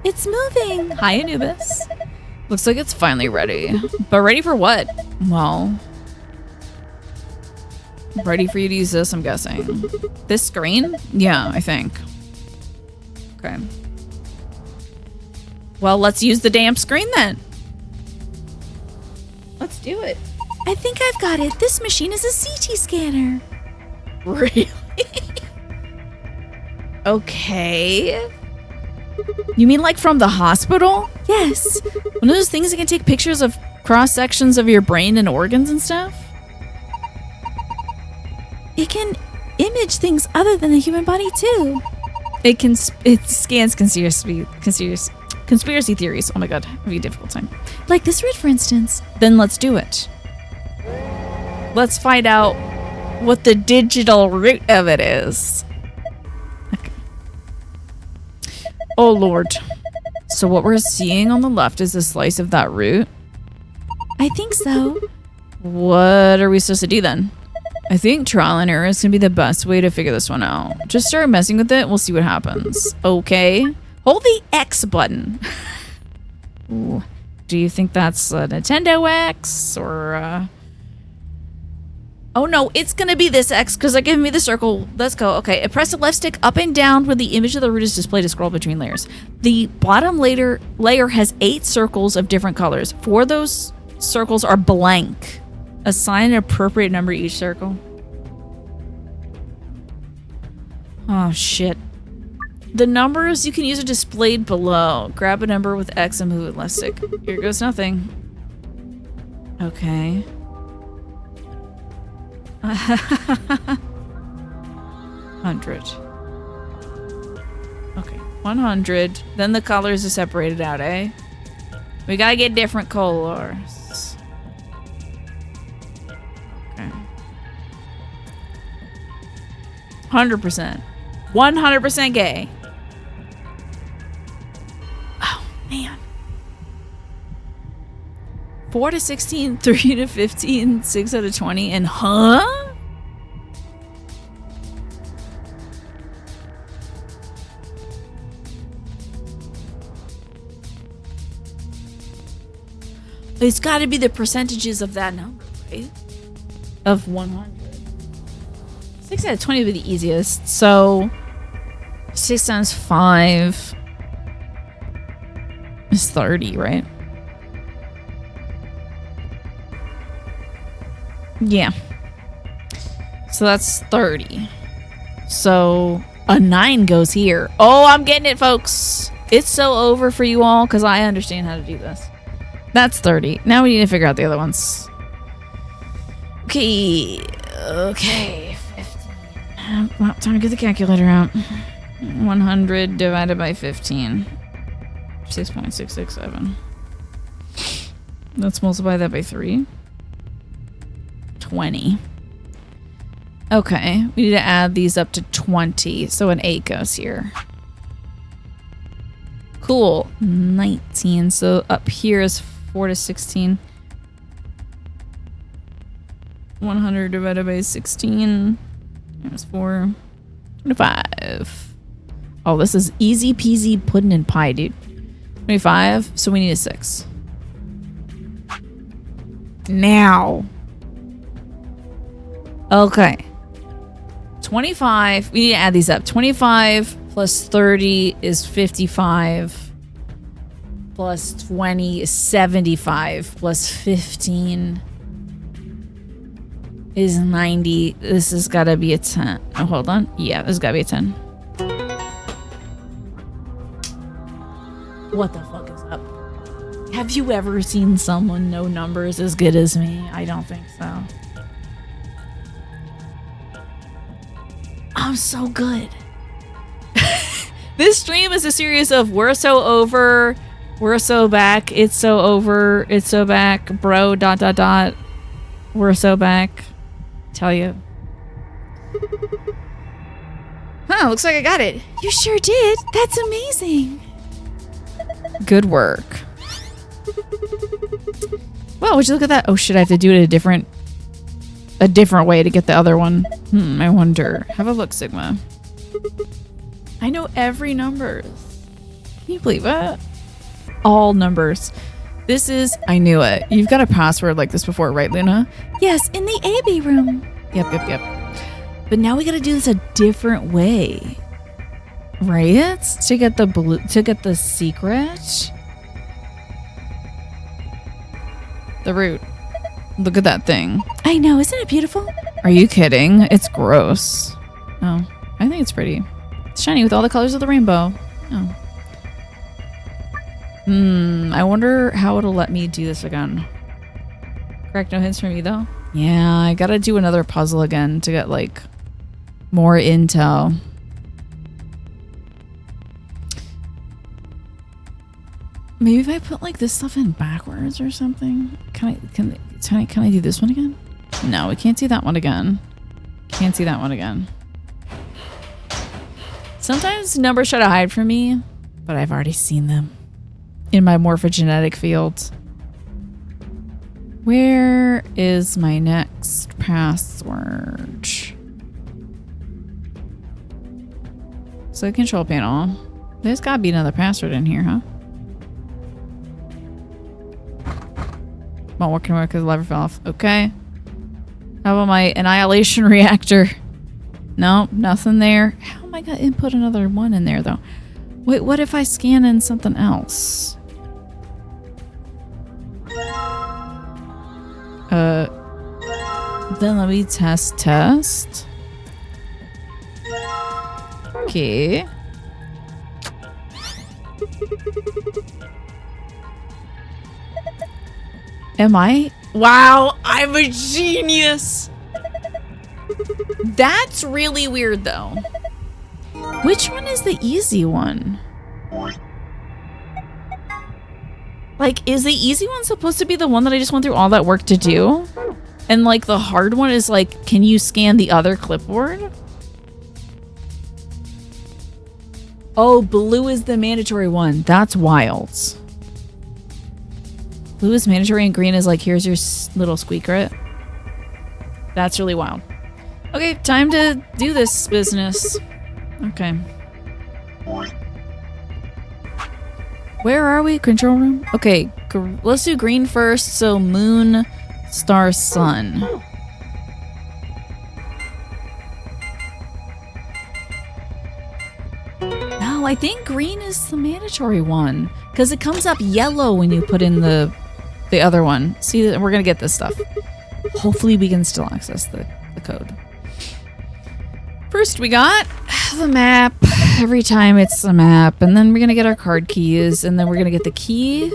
[SPEAKER 13] It's moving.
[SPEAKER 1] Hi, Anubis. Looks like it's finally ready. But ready for what? Well, ready for you to use this, I'm guessing. This screen? Yeah, I think. Okay. Well, let's use the damn screen then. Let's do it.
[SPEAKER 13] I think I've got it. This machine is a CT scanner.
[SPEAKER 1] Really? Okay. You mean like from the hospital?
[SPEAKER 13] Yes.
[SPEAKER 1] One of those things that can take pictures of cross sections of your brain and organs and stuff?
[SPEAKER 13] It can image things other than the human body too.
[SPEAKER 1] It scans conspiracy theories. Oh my god, I'm having a difficult time.
[SPEAKER 13] Like this root, for instance.
[SPEAKER 1] Then let's do it. Let's find out what the digital root of it is. Okay. Oh lord. So what we're seeing on the left is a slice of that root?
[SPEAKER 13] I think so.
[SPEAKER 1] What are we supposed to do then? I think trial and error is going to be the best way to figure this one out. Just start messing with it, we'll see what happens. Okay. Hold the X button. Ooh. Do you think that's a Nintendo X or Oh no, it's gonna be this X because they're giving me the circle. Let's go. Okay, press the left stick up and down where the image of the root is displayed to scroll between layers. The bottom layer has 8 circles of different colors. 4 of those circles are blank. Assign an appropriate number to each circle. Oh shit. The numbers you can use are displayed below. Grab a number with X and move it left stick. Here goes nothing. Okay. 100. Okay, 100. Then the colors are separated out, eh? We gotta get different colors. Okay. 100%. 100% gay. Oh, man. 4 to 16, 3 to 15, 6 out of 20, and huh? It's got to be the percentages of that number, right? Of 100. 6 out of 20 would be the easiest. So 6 times 5 is 30, right? Yeah. So that's 30. So a 9 goes here. Oh, I'm getting it, folks. It's so over for you all because I understand how to do this. That's 30. Now we need to figure out the other ones. Okay. Okay. 15. Well, time to get the calculator out. 100 divided by 15. 6.667. Let's multiply that by 3. 20. Okay, we need to add these up to 20, so an 8 goes here. Cool. 19, so up here is 4 to 16. 100 divided by 16 minus 4. 25. Oh, this is easy peasy pudding and pie, dude. 25, so we need a 6. Now. Okay. 25, we need to add these up. 25 plus 30 is 55. Plus 20 is 75. Plus 15 is 90. This has got to be a 10. Oh, hold on. Yeah, this has got to be a 10. What the fuck is up? Have you ever seen someone know numbers as good as me? I don't think so. I'm so good. This stream is a series of we're so over, we're so back, it's so over, it's so back, bro, ... We're so back. Tell you. Huh, looks like I got it.
[SPEAKER 13] You sure did. That's amazing.
[SPEAKER 1] Good work. Wow, would you look at that? Oh shit, I have to do it a different way to get the other one. I wonder. Have a look, Sigma. I know every number. Can you believe it? All numbers. This is, I knew it. You've got a password like this before, right, Luna?
[SPEAKER 13] Yes, in the AB room.
[SPEAKER 1] Yep. But now we gotta do this a different way. Right? To get the secret. The root. Look at that thing.
[SPEAKER 13] I know, isn't it beautiful?
[SPEAKER 1] Are you kidding? It's gross. Oh, I think it's pretty. It's shiny with all the colors of the rainbow. Oh. I wonder how it'll let me do this again. Correct, no hints from me though? Yeah, I gotta do another puzzle again to get like more intel. Maybe if I put like this stuff in backwards or something. Can I do this one again? No, we can't do that one again. Can't see that one again. Sometimes numbers try to hide from me, but I've already seen them in my morphogenetic field. Where is my next password? So control panel. There's gotta be another password in here, huh? Won't work anymore because the lever fell off. Okay. How about my annihilation reactor? No, nothing there. How am I gonna input another one in there though? Wait, what if I scan in something else? Then let me test. Okay. Am I? Wow, I'm a genius. That's really weird though. Which one is the easy one? Like, is the easy one supposed to be the one that I just went through all that work to do? And like the hard one is like, can you scan the other clipboard? Oh, blue is the mandatory one. That's wild. Blue is mandatory and green is like, here's your little squeaker. That's really wild. Okay, time to do this business. Okay. Where are we? Control room? Okay, let's do green first. So moon, star, sun. No, I think green is the mandatory one because it comes up yellow when you put in the other one. See, we're gonna get this stuff. Hopefully we can still access the code. First we got the map. Every time it's the map, and then we're gonna get our card keys, and then we're gonna get the key.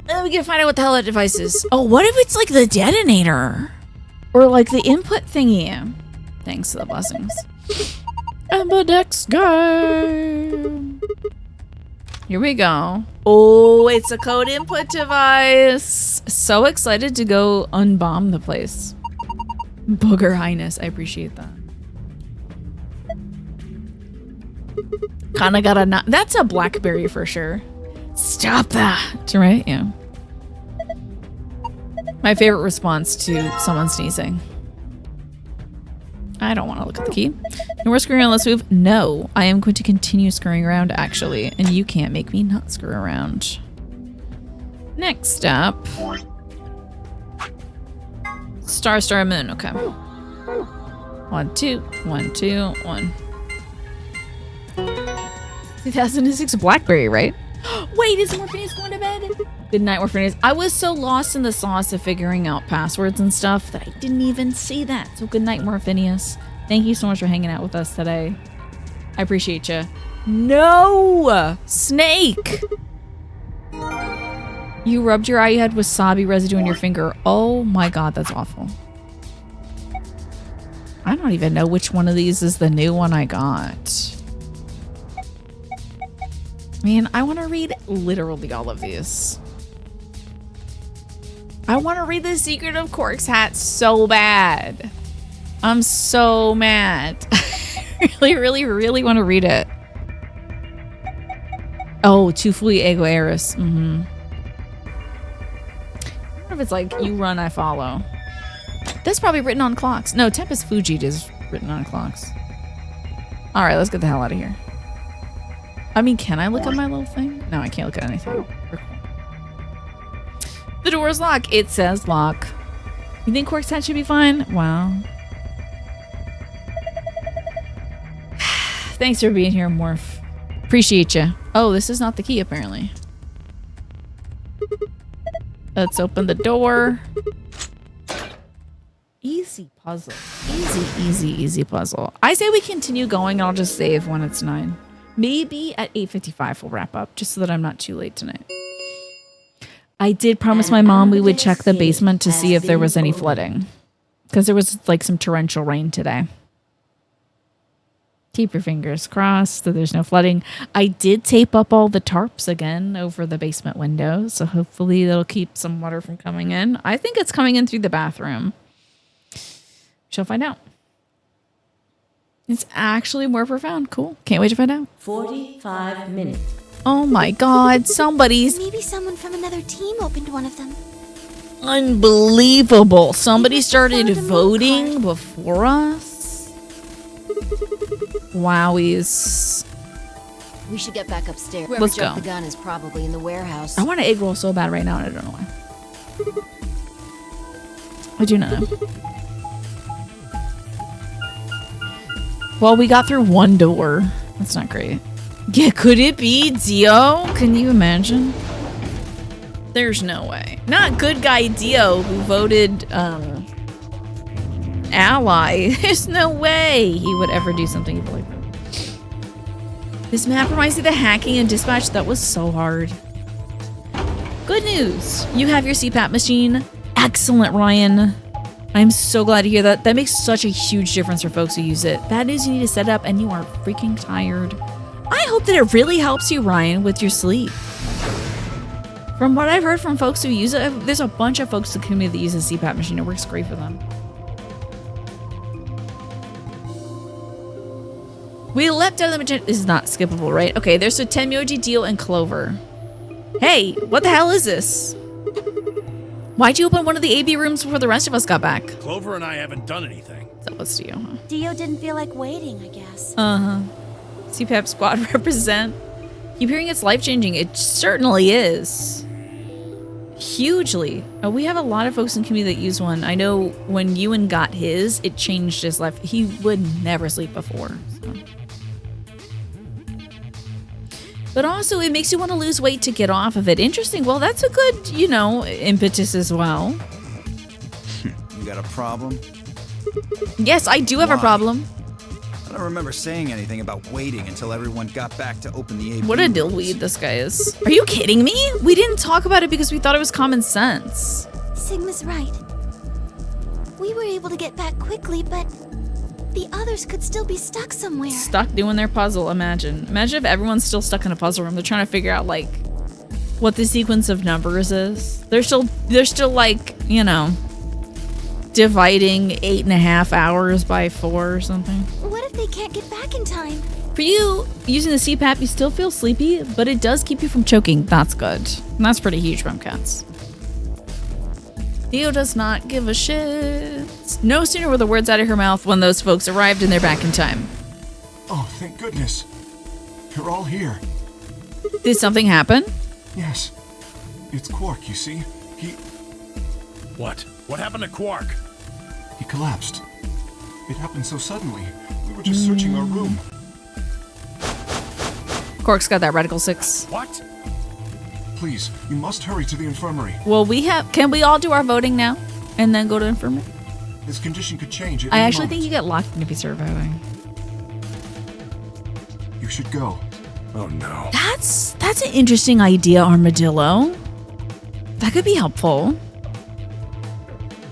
[SPEAKER 1] Then we can find out what the hell that device is. Oh, what if it's like the detonator? Or like the input thingy? Thanks to the blessings. Ambidex guy. Here we go. Oh, it's a code input device. So excited to go unbomb the place. Booger Highness, I appreciate that. Kinda got a that's a blackberry for sure. Stop that, right? Yeah. My favorite response to someone sneezing. I don't want to look at the key. No more screwing around, let's move. No, I am going to continue screwing around, actually. And you can't make me not screw around. Next up. Star, star, moon. Okay. 1, 2, 1, 2, 1. 2006 Blackberry, right? Wait, is Morphinius going to bed? Good night, Morphinius. I was so lost in the sauce of figuring out passwords and stuff that I didn't even see that. So good night, Morphinius. Thank you so much for hanging out with us today. I appreciate you. No! Snake! You rubbed your eye, you had wasabi residue on your finger. Oh my god, that's awful. I don't even know which one of these is the new one I got. Man, I want to read literally all of these. I want to read The Secret of Quark's Hat so bad. I'm so mad. I really want to read it. Oh, Tu fui ego eris. I wonder if it's like, you run, I follow. That's probably written on clocks. No, Tempest Fugit is written on clocks. Alright, let's get the hell out of here. I mean, can I look at my little thing? No, I can't look at anything. The door is locked. It says lock. You think Quark's hat should be fine? Wow. Thanks for being here, Morph. Appreciate you. Oh, this is not the key, apparently. Let's open the door. Easy puzzle. Easy puzzle. I say we continue going and I'll just save when it's 9. Maybe at 8:55 we'll wrap up, just so that I'm not too late tonight. I did promise my mom we would check the basement to see if there was any flooding. Because there was like some torrential rain today. Keep your fingers crossed that there's no flooding. I did tape up all the tarps again over the basement window, so hopefully that'll keep some water from coming in. I think it's coming in through the bathroom. She'll find out. It's actually more profound. Cool. Can't wait to find out.
[SPEAKER 12] 45 minutes.
[SPEAKER 1] Oh my god, somebody's...
[SPEAKER 5] Maybe someone from another team opened one of them.
[SPEAKER 1] Unbelievable. Somebody started voting before us? Wowies.
[SPEAKER 7] We should get back upstairs.
[SPEAKER 1] Let's
[SPEAKER 7] Whoever jumped
[SPEAKER 1] go.
[SPEAKER 7] the gun is probably in the warehouse.
[SPEAKER 1] I want an egg roll so bad right now, and I don't know why. I do not know. Well, we got through one door. That's not great. Yeah, could it be Dio? Can you imagine? There's no way. Not good guy Dio who voted ally. There's no way he would ever do something evil like that. This map reminds me of the hacking and dispatch. That was so hard. Good news. You have your CPAP machine. Excellent, Ryan. I'm so glad to hear that. That makes such a huge difference for folks who use it. Bad news, you need to set up and you are freaking tired. I hope that it really helps you, Ryan, with your sleep. From what I've heard from folks who use it, there's a bunch of folks in the community that use a CPAP machine. It works great for them. We leapt out of the magenta. This is not skippable, right? Okay, there's a Tenmyoji, Deal, and Clover. Hey, what the hell is this? Why'd you open one of the AB rooms before the rest of us got back?
[SPEAKER 9] Clover and I haven't done anything.
[SPEAKER 1] So let's Dio, huh?
[SPEAKER 5] Dio didn't feel like waiting, I guess.
[SPEAKER 1] Uh-huh. CPAP squad represent. Keep hearing it's life-changing. It certainly is. Hugely. We have a lot of folks in the community that use one. I know when Ewan got his, it changed his life. He would never sleep before. So. But also, it makes you want to lose weight to get off of it. Interesting. Well, that's a good, you know, impetus as well.
[SPEAKER 6] You got a problem?
[SPEAKER 1] Yes, I do have a problem.
[SPEAKER 6] I don't remember saying anything about waiting until everyone got back to open the AB
[SPEAKER 1] What a dillweed this guy is. Are you kidding me? We didn't talk about it because we thought it was common sense.
[SPEAKER 5] Sigma's right. We were able to get back quickly, but the others could still be stuck somewhere.
[SPEAKER 1] Stuck doing their puzzle, imagine. Imagine if everyone's still stuck in a puzzle room. They're trying to figure out, like, what the sequence of numbers is. They're still like, you know, dividing 8.5 hours by 4 or something.
[SPEAKER 5] What if they can't get back in time?
[SPEAKER 1] For you, using the CPAP, you still feel sleepy, but it does keep you from choking. That's good. And that's pretty huge, Rumcats. Theo does not give a shit. No sooner were the words out of her mouth when those folks arrived and they're back in time.
[SPEAKER 8] Oh, thank goodness. You're all here.
[SPEAKER 1] Did something happen?
[SPEAKER 8] Yes. It's Quark, you see.
[SPEAKER 9] What? What happened to Quark?
[SPEAKER 8] He collapsed. It happened so suddenly. We were just searching our room.
[SPEAKER 1] Quark's got that Radical 6.
[SPEAKER 9] What?
[SPEAKER 8] Please, you must hurry to the infirmary.
[SPEAKER 1] Well, can we all do our voting now? And then go to infirmary?
[SPEAKER 8] His condition could change at
[SPEAKER 1] I
[SPEAKER 8] any
[SPEAKER 1] actually
[SPEAKER 8] moment.
[SPEAKER 1] think you get locked in if you start voting.
[SPEAKER 8] You should go.
[SPEAKER 9] Oh no.
[SPEAKER 1] That's an interesting idea, Armadillo. That could be helpful.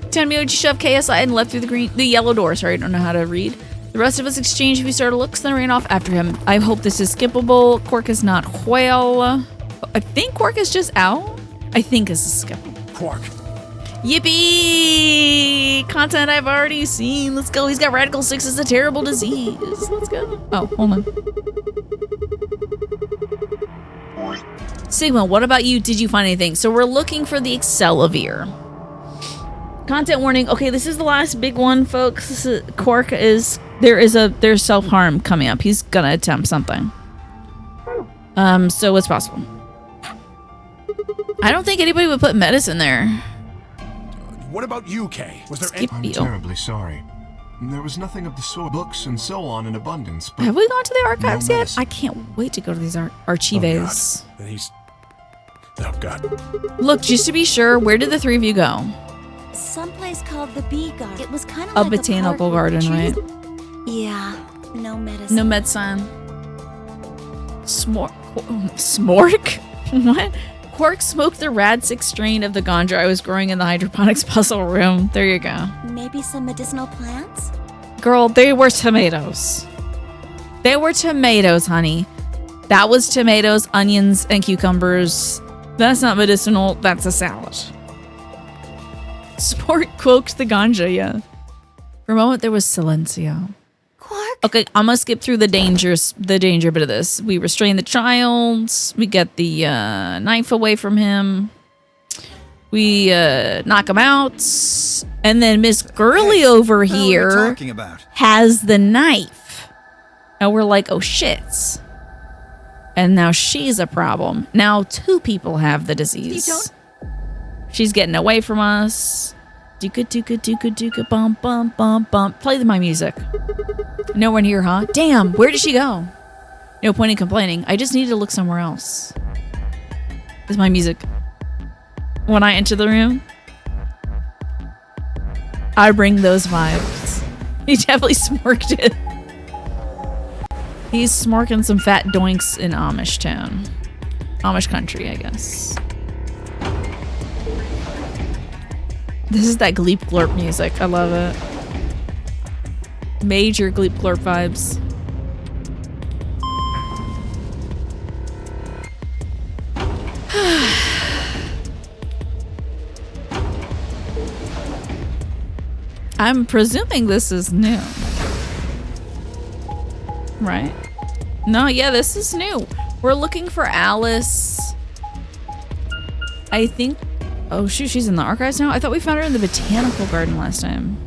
[SPEAKER 1] Tenmyoji shoved Kay aside and left through the yellow door. Sorry, I don't know how to read. The rest of us exchanged a few startled looks, then ran off after him. I hope this is skippable. Quark is not whale. I think Quark is just out. I think this is skippable.
[SPEAKER 9] Quark.
[SPEAKER 1] Yippee! Content I've already seen. Let's go. He's got Radical 6 as a terrible disease. Let's go. Oh, hold on. Sigma, what about you? Did you find anything? So we're looking for the Accelavir. Content warning. Okay, this is the last big one, folks. Quark is... There's self-harm coming up. He's gonna attempt something. So it's possible. I don't think anybody would put medicine there.
[SPEAKER 9] What about you, Kay? Was there any...
[SPEAKER 8] I'm terribly sorry. There was nothing of the sort. Books and so on in abundance, but...
[SPEAKER 1] Have we gone to the archives
[SPEAKER 8] no
[SPEAKER 1] yet?
[SPEAKER 8] medicine.
[SPEAKER 1] I can't wait to go to these archives.
[SPEAKER 9] Oh, God. Then he's... Oh, God.
[SPEAKER 1] Look, just to be sure, where did the three of you go?
[SPEAKER 5] Someplace called the Bee Garden. It was kind of
[SPEAKER 1] A
[SPEAKER 5] like
[SPEAKER 1] botanical
[SPEAKER 5] a park with
[SPEAKER 1] garden,
[SPEAKER 5] trees.
[SPEAKER 1] right?
[SPEAKER 5] Yeah, no medicine.
[SPEAKER 1] No medicine. Smork? What? Quark smoked the Rad 6 strain of the ganja I was growing in the hydroponics puzzle room. There you go.
[SPEAKER 5] Maybe some medicinal plants?
[SPEAKER 1] Girl, they were tomatoes. They were tomatoes, honey. That was tomatoes, onions, and cucumbers. That's not medicinal. That's a salad. Sport quoked the ganja, yeah. For a moment, there was silencio.
[SPEAKER 5] Quark?
[SPEAKER 1] Okay, I'm gonna skip through the danger bit of this. We restrain the child. We get the knife away from him. We knock him out. And then Miss Girly over here
[SPEAKER 6] talking about?
[SPEAKER 1] has the knife. And we're like, oh shit. And now she's a problem. Now 2 people have the disease. She's getting away from us. Dooka dooka dooka dooka bump bump bump bump. Play my music. No one here, huh? Damn, where did she go? No point in complaining. I just needed to look somewhere else. This is my music. When I enter the room, I bring those vibes. He definitely smirked it. He's smirking some fat doinks in Amish town. Amish country, I guess. This is that Gleep Glorp music. I love it. Major Gleep Glorp vibes. I'm presuming this is new. Right? No, yeah, this is new. We're looking for Alice. I think... Oh, shoot, she's in the archives now? I thought we found her in the botanical garden last time.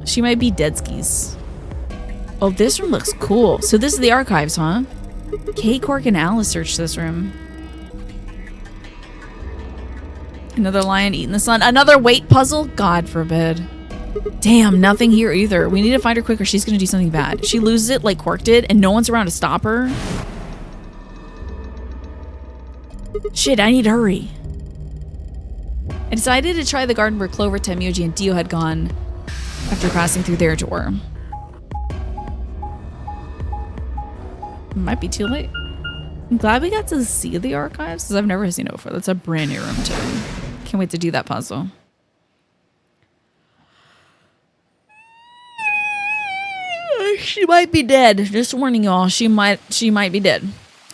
[SPEAKER 1] She might be dead skis. Oh, this room looks cool. So this is the archives, huh? Kay, Quark, and Alice searched this room. Another lion eating the sun. Another weight puzzle? God forbid. Damn, nothing here either. We need to find her quick or she's gonna do something bad. She loses it like Quark did and no one's around to stop her. Shit, I need to hurry. I decided to try the garden where Clover, Tenmyoji, and Dio had gone after passing through their door. Might be too late. I'm glad we got to see the archives because I've never seen it before. That's a brand new room to me. Can't wait to do that puzzle. She might be dead. Just warning y'all, she might be dead.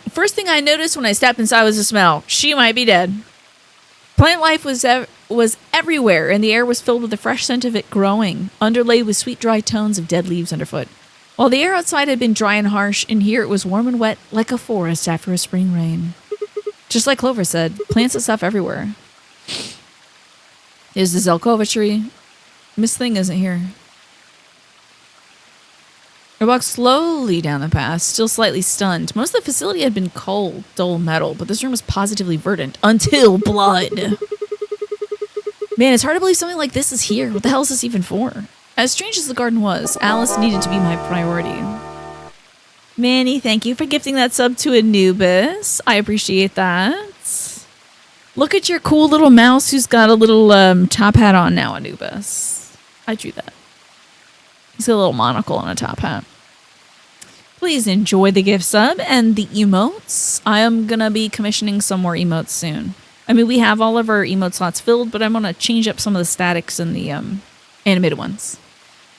[SPEAKER 1] First thing I noticed when I stepped inside was the smell. She might be dead. Plant life was everywhere, and the air was filled with the fresh scent of it growing, underlaid with sweet dry tones of dead leaves underfoot. While the air outside had been dry and harsh, in here it was warm and wet like a forest after a spring rain. Just like Clover said, plants and stuff everywhere. There's the Zelkova tree. Miss Thing isn't here. I walked slowly down the path, still slightly stunned. Most of the facility had been cold, dull metal, but this room was positively verdant. Until blood. Man, it's hard to believe something like this is here. What the hell is this even for? As strange as the garden was, Alice needed to be my priority. Manny, thank you for gifting that sub to Anubis. I appreciate that. Look at your cool little mouse who's got a little top hat on now, Anubis. I drew that. He's got a little monocle and a top hat. Please enjoy the gift sub and the emotes. I am going to be commissioning some more emotes soon. I mean, we have all of our emote slots filled, but I'm going to change up some of the statics in the animated ones.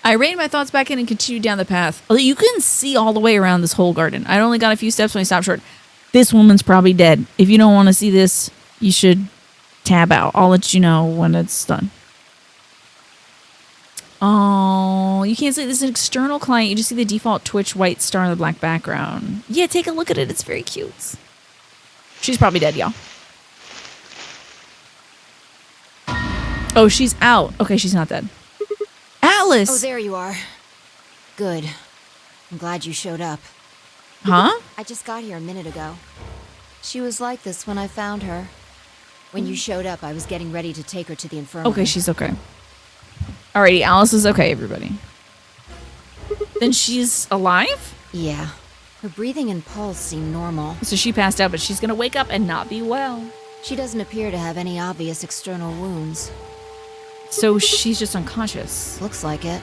[SPEAKER 1] I reined my thoughts back in and continued down the path. You can see all the way around this whole garden. I only got a few steps when I stopped short. This woman's probably dead. If you don't want to see this, you should tab out. I'll let you know when it's done. Oh, you can't see this is an external client. You just see the default Twitch white star in the black background. Yeah, take a look at it. It's very cute. She's probably dead, y'all. Oh, she's out. Okay, she's not dead. Alice!
[SPEAKER 7] Oh, there you are. Good. I'm glad you showed up.
[SPEAKER 1] Huh?
[SPEAKER 7] I just got here a minute ago. She was like this when I found her. When you showed up, I was getting ready to take her to the infirmary.
[SPEAKER 1] Okay, she's okay. Alrighty, Alice is okay, everybody. Then she's alive?
[SPEAKER 7] Yeah. Her breathing and pulse seem normal.
[SPEAKER 1] So she passed out, but she's gonna wake up and not be well.
[SPEAKER 7] She doesn't appear to have any obvious external wounds.
[SPEAKER 1] So she's just unconscious.
[SPEAKER 7] Looks like it.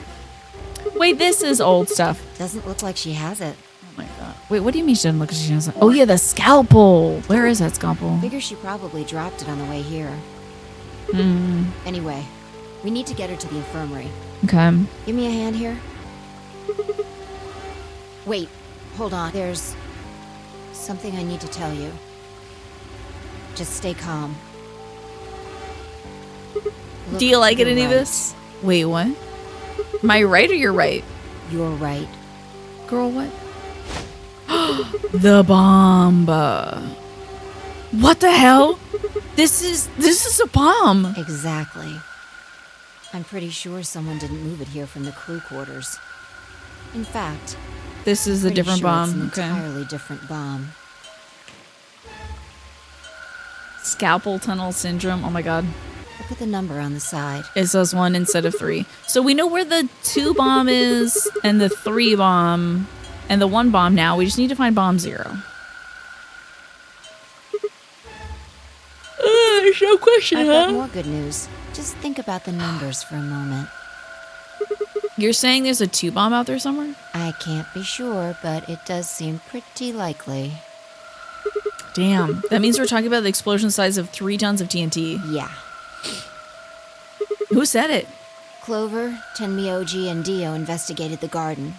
[SPEAKER 1] Wait, this is old stuff.
[SPEAKER 7] Doesn't look like she has it.
[SPEAKER 1] Oh my god. Wait, what do you mean she doesn't look like she has it? Oh yeah, the scalpel. Where is that scalpel?
[SPEAKER 7] Figure she probably dropped it on the way here.
[SPEAKER 1] Hmm.
[SPEAKER 7] Anyway, we need to get her to the infirmary.
[SPEAKER 1] Okay.
[SPEAKER 7] Give me a hand here. Wait, hold on. There's something I need to tell you. Just stay calm.
[SPEAKER 1] Do you like it, Anubis? Right. Wait, what? Am I right or you're right?
[SPEAKER 7] You're right.
[SPEAKER 1] Girl, what? The bomb. What the hell? This is a bomb.
[SPEAKER 7] Exactly. I'm pretty sure someone didn't move it here from the crew quarters. In fact,
[SPEAKER 1] this is a different bomb.
[SPEAKER 7] It's an entirely different bomb.
[SPEAKER 1] Scalpel tunnel syndrome. Oh my god.
[SPEAKER 7] Look at the number on the side.
[SPEAKER 1] It says 1 instead of 3. So we know where the 2 bomb is and the 3 bomb and the 1 bomb now. We just need to find bomb 0. There's no question,
[SPEAKER 7] I've got more good news. Just think about the numbers for a moment.
[SPEAKER 1] You're saying there's a 2 bomb out there somewhere?
[SPEAKER 7] I can't be sure, but it does seem pretty likely.
[SPEAKER 1] Damn. That means we're talking about the explosion size of 3 tons of TNT.
[SPEAKER 7] Yeah.
[SPEAKER 1] Who said it?
[SPEAKER 7] Clover, Tenmyoji, and Dio investigated the garden.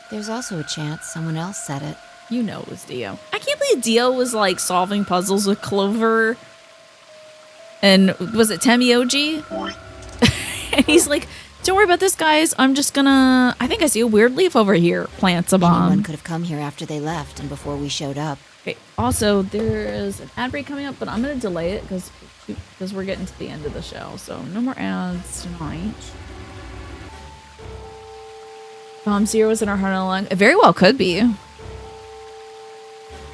[SPEAKER 7] There's also a chance someone else said it.
[SPEAKER 1] You know it was Dio. I can't believe Dio was like solving puzzles with Clover. And was it Tenmyoji? And he's like, don't worry about this, guys. I'm just gonna... I think I see a weird leaf over here. Plants a bomb.
[SPEAKER 7] Anyone could have come here after they left and before we showed up.
[SPEAKER 1] Okay. Also, there is an ad break coming up, but I'm going to delay it because we're getting to the end of the show. So no more ads tonight. Bomb 0 is in our heart and lung. It very well could be.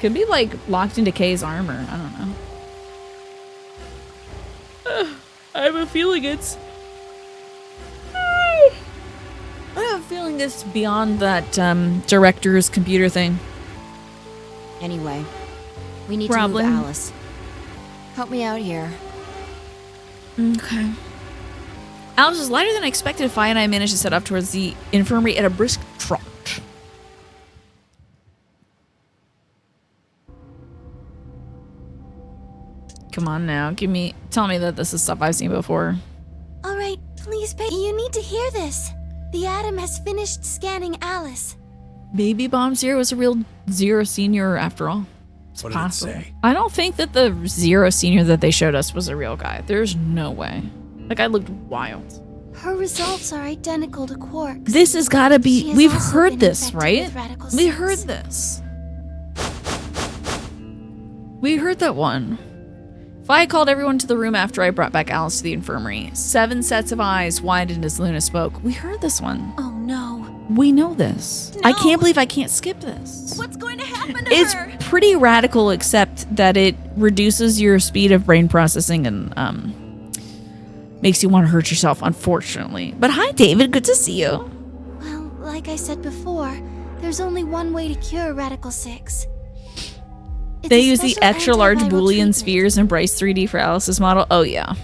[SPEAKER 1] Could be like locked into Kay's armor. I don't know. I have a feeling it's... I have a feeling it's beyond that director's computer thing.
[SPEAKER 7] Anyway, we need to move Alice. Help me out here.
[SPEAKER 1] Okay. Alice was lighter than I expected. Fi and I managed to set off towards the infirmary at a brisk trot. Come on now, tell me that this is stuff I've seen before.
[SPEAKER 5] All right, please, you need to hear this. The Atom has finished scanning Alice.
[SPEAKER 1] Maybe Bomb Zero was a real Zero Senior after all. It's
[SPEAKER 9] what
[SPEAKER 1] possible.
[SPEAKER 9] Did it say?
[SPEAKER 1] I don't think that the Zero Senior that they showed us was a real guy. There's no way. That guy looked wild.
[SPEAKER 5] Her results are identical to Quark's.
[SPEAKER 1] This has got to be... We've heard this, right? We heard this. We heard that one. Fi called everyone to the room after I brought back Alice to the infirmary. 7 sets of eyes widened as Luna spoke. We heard this one.
[SPEAKER 5] Oh no.
[SPEAKER 1] We know this.
[SPEAKER 5] No.
[SPEAKER 1] I can't believe I can't skip this.
[SPEAKER 5] What's going to happen to
[SPEAKER 1] It's
[SPEAKER 5] her?
[SPEAKER 1] pretty radical, except that it reduces your speed of brain processing and makes you want to hurt yourself, unfortunately. But hi, David. Good to see you.
[SPEAKER 5] Well, like I said before, there's only one way to cure Radical 6.
[SPEAKER 1] They use the extra large Boolean spheres and Bryce 3D for Alice's model. Oh, yeah.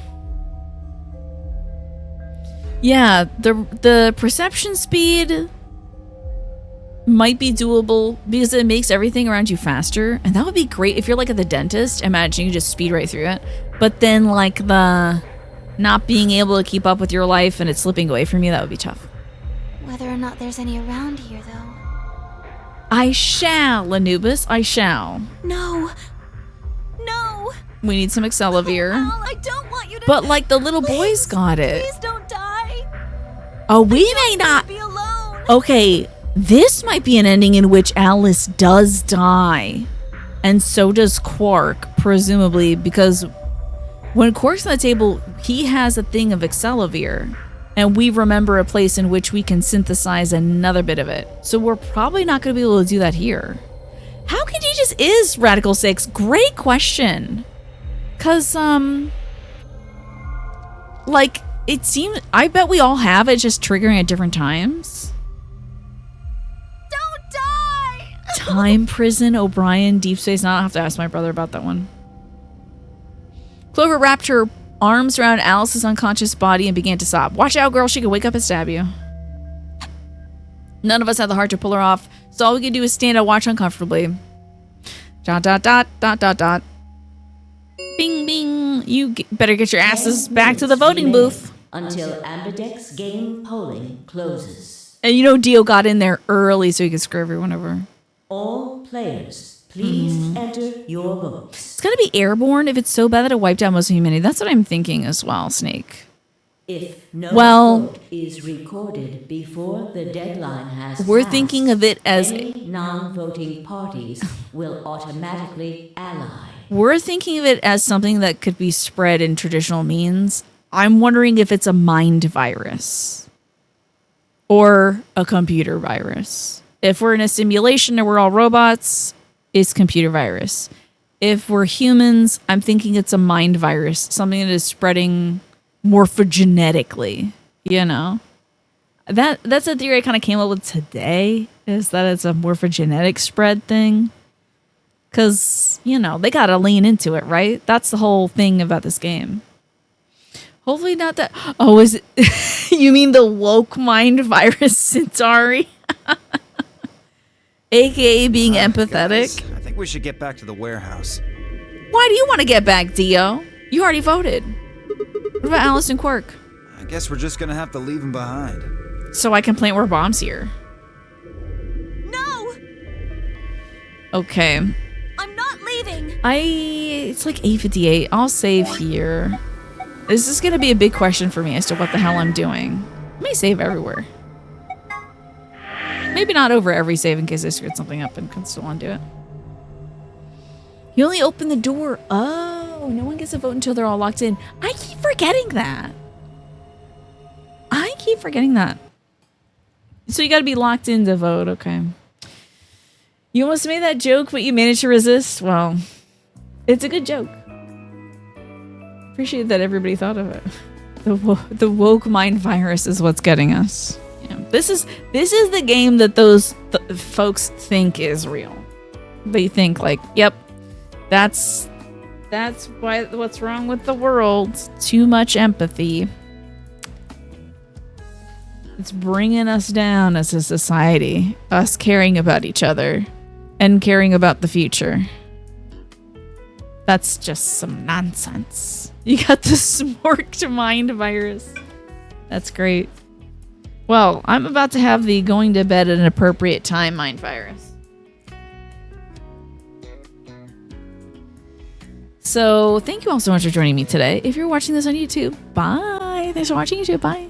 [SPEAKER 1] Yeah, the perception speed might be doable because it makes everything around you faster. And that would be great if you're like at the dentist. Imagine you just speed right through it. But then like the not being able to keep up with your life and it slipping away from you, that would be tough.
[SPEAKER 5] Whether or not there's any around here, though.
[SPEAKER 1] I shall, Anubis. I shall.
[SPEAKER 5] No. No.
[SPEAKER 1] We need some Excelavir.
[SPEAKER 5] Al, I don't want you to.
[SPEAKER 1] But like the little boys got it.
[SPEAKER 5] Please don't die.
[SPEAKER 1] Oh, we may not.
[SPEAKER 5] Be alone.
[SPEAKER 1] Okay, this might be an ending in which Alice does die. And so does Quark, presumably, because when Quark's on the table, he has a thing of Excelavir. And we remember a place in which we can synthesize another bit of it. So we're probably not going to be able to do that here. How contagious is Radical 6? Great question. Because, like, it seems... I bet we all have it, just triggering at different times.
[SPEAKER 5] Don't die!
[SPEAKER 1] Time Prison, O'Brien, Deep Space Nine. I'll have to ask my brother about that one. Clover wrapped her arms around Alice's unconscious body and began to sob. Watch out, girl. She could wake up and stab you. None of us had the heart to pull her off, so all we could do is stand and watch uncomfortably. Dot, dot, dot, dot, dot, dot. Bing, bing. You better get your asses back to the voting booth.
[SPEAKER 12] Until Ambidex game polling closes.
[SPEAKER 1] And you know Dio got in there early so he could screw everyone over.
[SPEAKER 12] All players, please enter your votes.
[SPEAKER 1] It's gotta be airborne if it's so bad that it wiped out most of humanity. That's what I'm thinking as well, Snake.
[SPEAKER 12] If no vote is recorded before the deadline has
[SPEAKER 1] we're
[SPEAKER 12] passed,
[SPEAKER 1] thinking of it as
[SPEAKER 12] any non-voting parties will automatically ally.
[SPEAKER 1] We're thinking of it as something that could be spread in traditional means. I'm wondering if it's a mind virus or a computer virus. If we're in a simulation and we're all robots, it's computer virus. If we're humans, I'm thinking it's a mind virus, something that is spreading morphogenetically, you know? That's a theory I kind of came up with today, is that it's a morphogenetic spread thing. Because, you know, they got to lean into it, right? That's the whole thing about this game. Hopefully not that. Oh, is it? You mean the woke mind virus Centauri? AKA being empathetic.
[SPEAKER 6] Guys, I think we should get back to the warehouse.
[SPEAKER 1] Why do you want to get back, Dio? You already voted. What about Alice and Quark?
[SPEAKER 6] I guess we're just gonna have to leave him behind.
[SPEAKER 1] So I can plant more bombs here.
[SPEAKER 5] No!
[SPEAKER 1] Okay.
[SPEAKER 5] I'm not leaving!
[SPEAKER 1] It's like 8:58. I'll save here. This is gonna be a big question for me as to what the hell I'm doing. I may save everywhere. Maybe not over every save in case I screwed something up and can still undo it. You only open the door. Oh, no one gets a vote until they're all locked in. I keep forgetting that. So you gotta be locked in to vote, okay. You almost made that joke, but you managed to resist? Well, it's a good joke. Appreciate that everybody thought of it. The woke mind virus is what's getting us. Yeah. This is the game that those folks think is real. They think like, yep, that's what's wrong with the world. Too much empathy. It's bringing us down as a society. Us caring about each other and caring about the future. That's just some nonsense. You got the smorked mind virus. That's great. Well, I'm about to have the going to bed at an appropriate time mind virus. So thank you all so much for joining me today. If you're watching this on YouTube, bye. Thanks for watching YouTube. Bye.